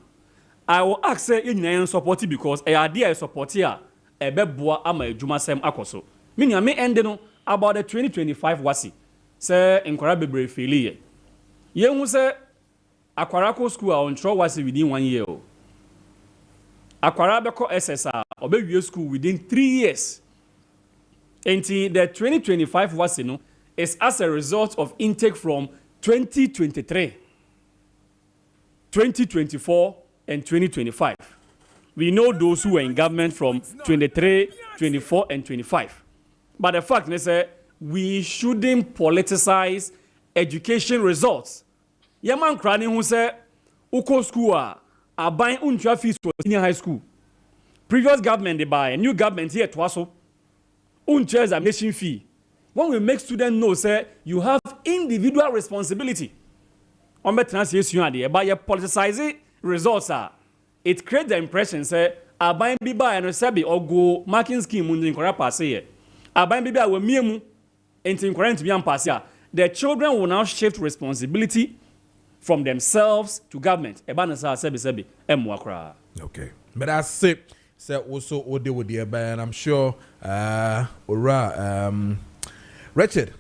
I will ask say in support it because a idea is support here. A beboa ama juma sem akoso. Meaning I may end no about the 2025 wasi. Say inkwara bebre fili ye hu say Akwarako school a on throw wasi within 1 year. Akwara beko SSR obewie school within 3 years. Enti the 2025 wasi no is as a result of intake from 2023, 2024 and 2025. We know those who were in government from 23, 24 and 25. But the fact is we shouldn't politicize education results. Yaman Krani who said, Uko school are buying untra fees for senior high school. Previous government they buy, a new government here to also untra examination fee. When we make students know, say, you have individual responsibility. On better idea, but you politicize results are. It creates the impression, say, I buy biba and sebi or go marking scheme in pass. I buy biba with me and to be pass. The children will now shift responsibility from themselves to government. Okay. But that's it. So also Ode with the and I'm sure Richard,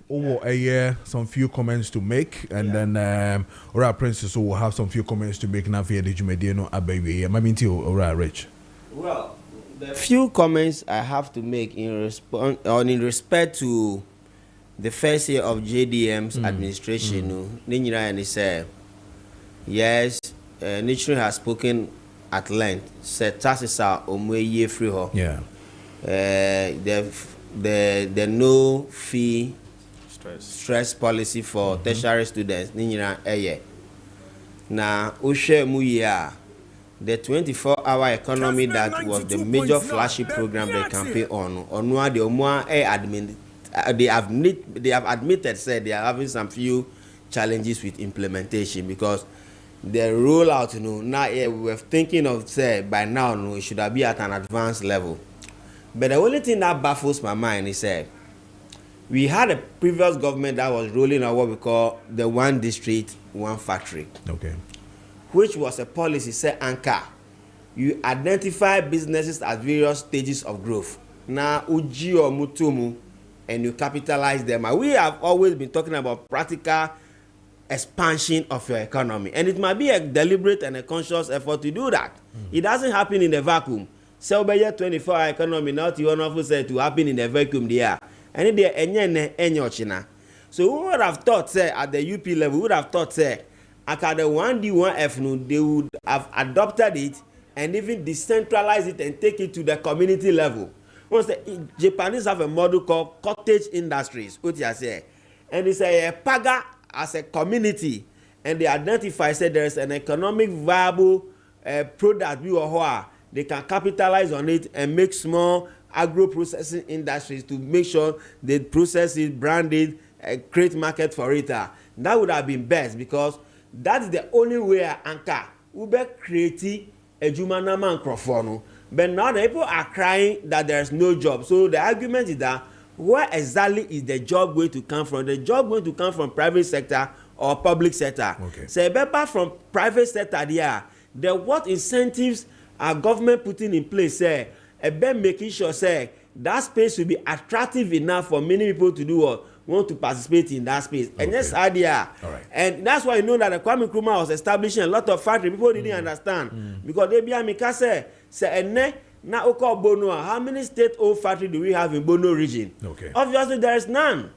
some few comments to make, and then Ora Princess will have some few comments to make now for the Jumediano Abbey. I mean to Ora Rich. Well, the few comments I have to make in respect to the first year of JDM's administration, Ninjira and he said, yes, Nichiro has spoken at length. Said taxes are omwe free ho. Yeah. The no fee stress policy for tertiary students. Ninjira eye. Na ushe muya. The 24-hour economy that was the major flagship program they campaign on. Onwa the omwa admin. They have admitted said they are having some few challenges with implementation because the rollout, now we were thinking of say by now it should be at an advanced level. But the only thing that baffles my mind is we had a previous government that was rolling out what we call the one district, one factory. Okay. Which was a policy say anchor. You identify businesses at various stages of growth. Now uji or mutumu and you capitalize them. We have always been talking about practical expansion of your economy, and it might be a deliberate and a conscious effort to do that. It doesn't happen in a vacuum. So by year 24 economy, not you want to say to happen in a vacuum there. And there any China. So who would have thought say at the UP level, would have thought say at the 1D 1F they would have adopted it and even decentralize it and take it to the community level. Once the Japanese have a model called cottage industries, what you say, and it's a paga as a community, and they identify say there is an economic viable product they can capitalize on it and make small agro processing industries to make sure they process it, brand it, create market for it. That would have been best because that is the only way anchor ube create a jumanama microphone. But now the people are crying that there is no job. So the argument is that where exactly is the job going to come from? The job going to come from private sector or public sector? Okay. So apart from private sector there, what incentives our government putting in place say about making sure say that space will be attractive enough for many people to do what want to participate in that space. And that's idea. And that's why you know that the Kwame Nkrumah was establishing a lot of factory. People didn't understand because they be amika say ene na oko Bono. How many state-owned factory do we have in Bono region? Obviously there is none.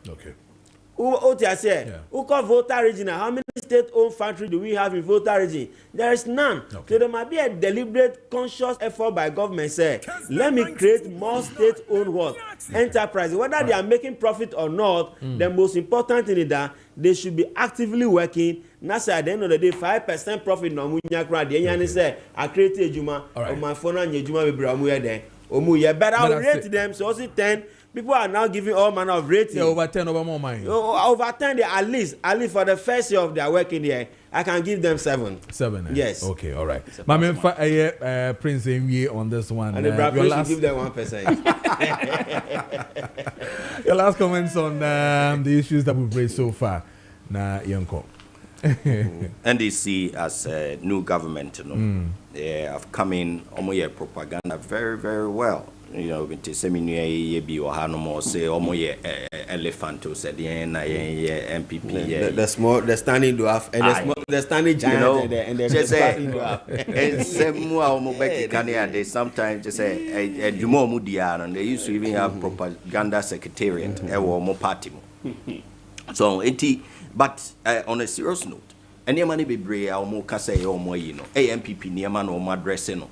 Uko Volta region, how many state-owned factory do we have in Volta region? There is none. So there might be a deliberate, conscious effort by government say, let me create more state-owned what? Enterprises. Whether they are making profit or not, the most important thing is that they should be actively working. Now say at the end of the day, 5% profit no munya kra. The yani say, I create a juma, or my phone and juma be bramuye there. Omuye, but I will rate them, so also 10. People are now giving all manner of rating. Yeah, over 10 over more money. Over 10, they at least for the first year of their work in here, I can give them 7. 7. Yes. Okay, all right. My man, Prince Mwe on this one. And the Prince should give them 1%. Your last comments on the issues that we've raised so far. Na Yonko. NDC as a new government, you know, they have come in omoye propaganda very, very well. You know, with the seminar, be or Hanomo say, omoye elephant to say the MPP. The standing dwarf and the standing giant, you know, and the standing dwarf. And some more they sometimes just say, Jumo Mudian, and they used to even have propaganda secretariat, or more party. So, but on a serious note, any money be brave, or more Kase or more, you know, AMPP near man or more dressing,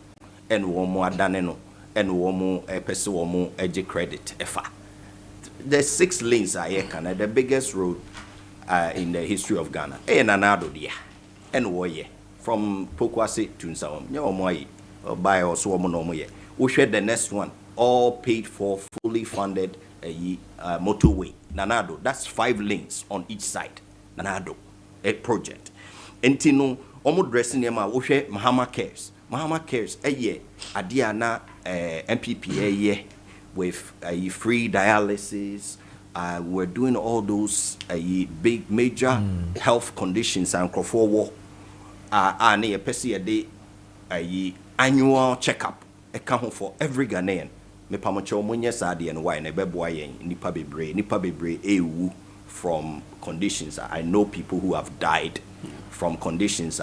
and more daneno. And womo a person womo edge credit efa. There's 6 lanes are here, the biggest road in the history of Ghana. Nanado dia, and woye from Pokwase to Nsawam. No more buy or so no more. We share the next one, all paid for, fully funded motorway. Nanado, that's 5 lanes on each side. Nanado, a project. Entino, omo dressing yama, we share Mahama Cares. Mahama Cares, a year, Adiana. MPP with free dialysis. We're doing all those big major health conditions and war. And a person a day annual checkup account for every Ghanaian. Me pamacho munye sadi and why ne beboye nipa bebre ewu from conditions. I know people who have died from conditions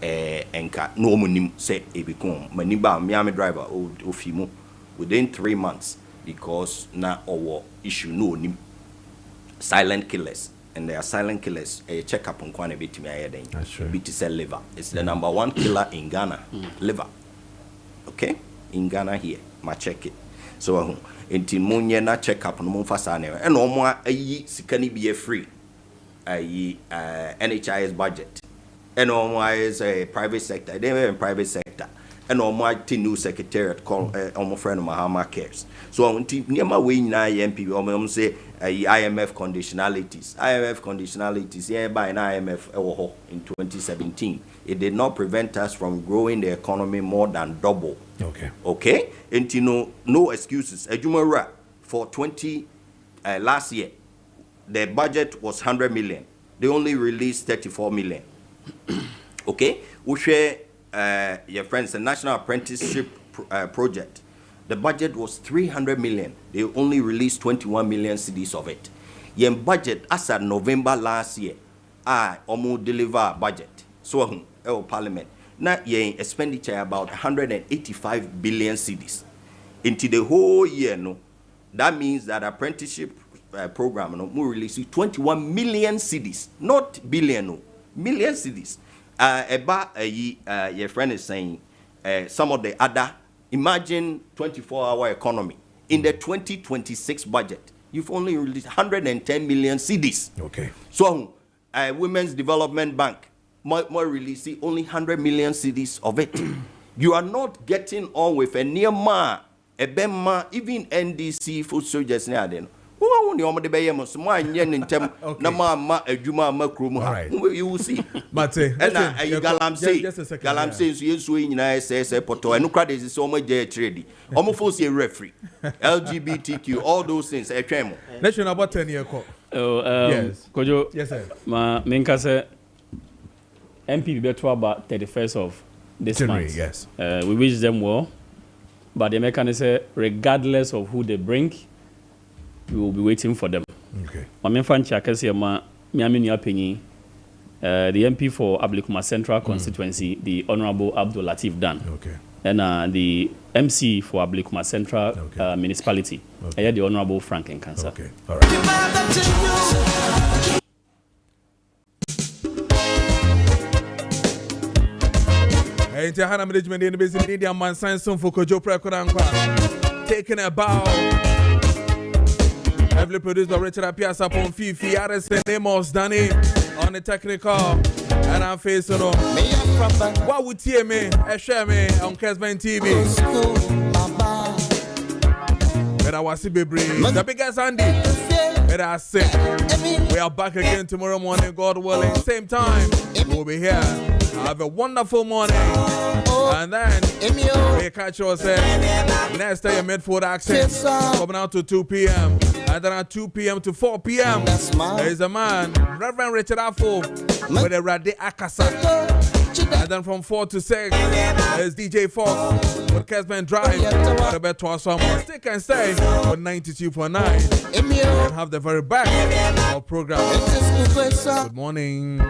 enka no munim say ebikum maniba miami driver ofimu within 3 months because na our issue no nim silent killers, and they are silent killers. A checkup on kwane bitimi ayeden bit sell liver. It's the number 1 killer in Ghana. Liver. Okay, in Ghana here ma check it. So enti munye na checkup no mfa sa na e no mo ayi sikani be free NHIS budget. And is a private sector. They were in private sector. And my new secretariat called my friend Mahama Cares. So I near my way now MP say IMF conditionalities. IMF conditionalities yeah by an IMF in 2017. It did not prevent us from growing the economy more than double. Okay? And no excuses. Ejumara for last year, the budget was 100 million. They only released 34 million. Okay, we share your friends the National Apprenticeship Project. The budget was 300 million. They only released 21 million cedis of it. Your budget as of November last year, I almost deliver budget. So Parliament now your expenditure about 185 billion cedis into the whole year. No, that means that apprenticeship program no more release 21 million cedis, not billion. No. Million cities. Your friend is saying some of the other, imagine 24-hour economy. In the 2026 budget, you've only released 110 million cedis. Okay. So, Women's Development Bank, more releasing only 100 million cedis of it. You are not getting on with a near ma, a bema, even NDC food soldiers near them. You will see. But Galam says yes, we says a poto and no is so much trade. Almost a referee, LGBTQ, all those things. A tremor. National about 10 years. Yes, Kojo. Yes, sir. Ma Minka say MP better about 31st of this January, month. yes. We wish them well. But the mechanism, regardless of who they bring, we will be waiting for them. Okay. The MP for Ablikuma Central Constituency, the Honorable Abdul Latif Dan. Okay. And the MC for Ablikuma Central Municipality, the Honorable Franklin Cancer. Okay. All right. Hey, Tahana management in the business Indian man sign some for Kojo Preko Dankwah. Taking a bow. Heavily produced by Richard Apiasa upon Fifi Addison Amos Danny on the technical. And I'm facing on. What would you me? I share me on Kessben TV. But I was the biggest Andy. But I say we are back again tomorrow morning, God willing. Same time, we'll be here. Have a wonderful morning. And then we catch yourself next day in Medford accent coming out to 2 p.m. And then at 2 p.m. to 4 p.m. there is a man, Reverend Richard Afo, with a Rade Akasa. And then from 4 to 6 there's DJ Fox with Kessben Drive. Stick and stay with 92.9 and have the very back of program. Good morning.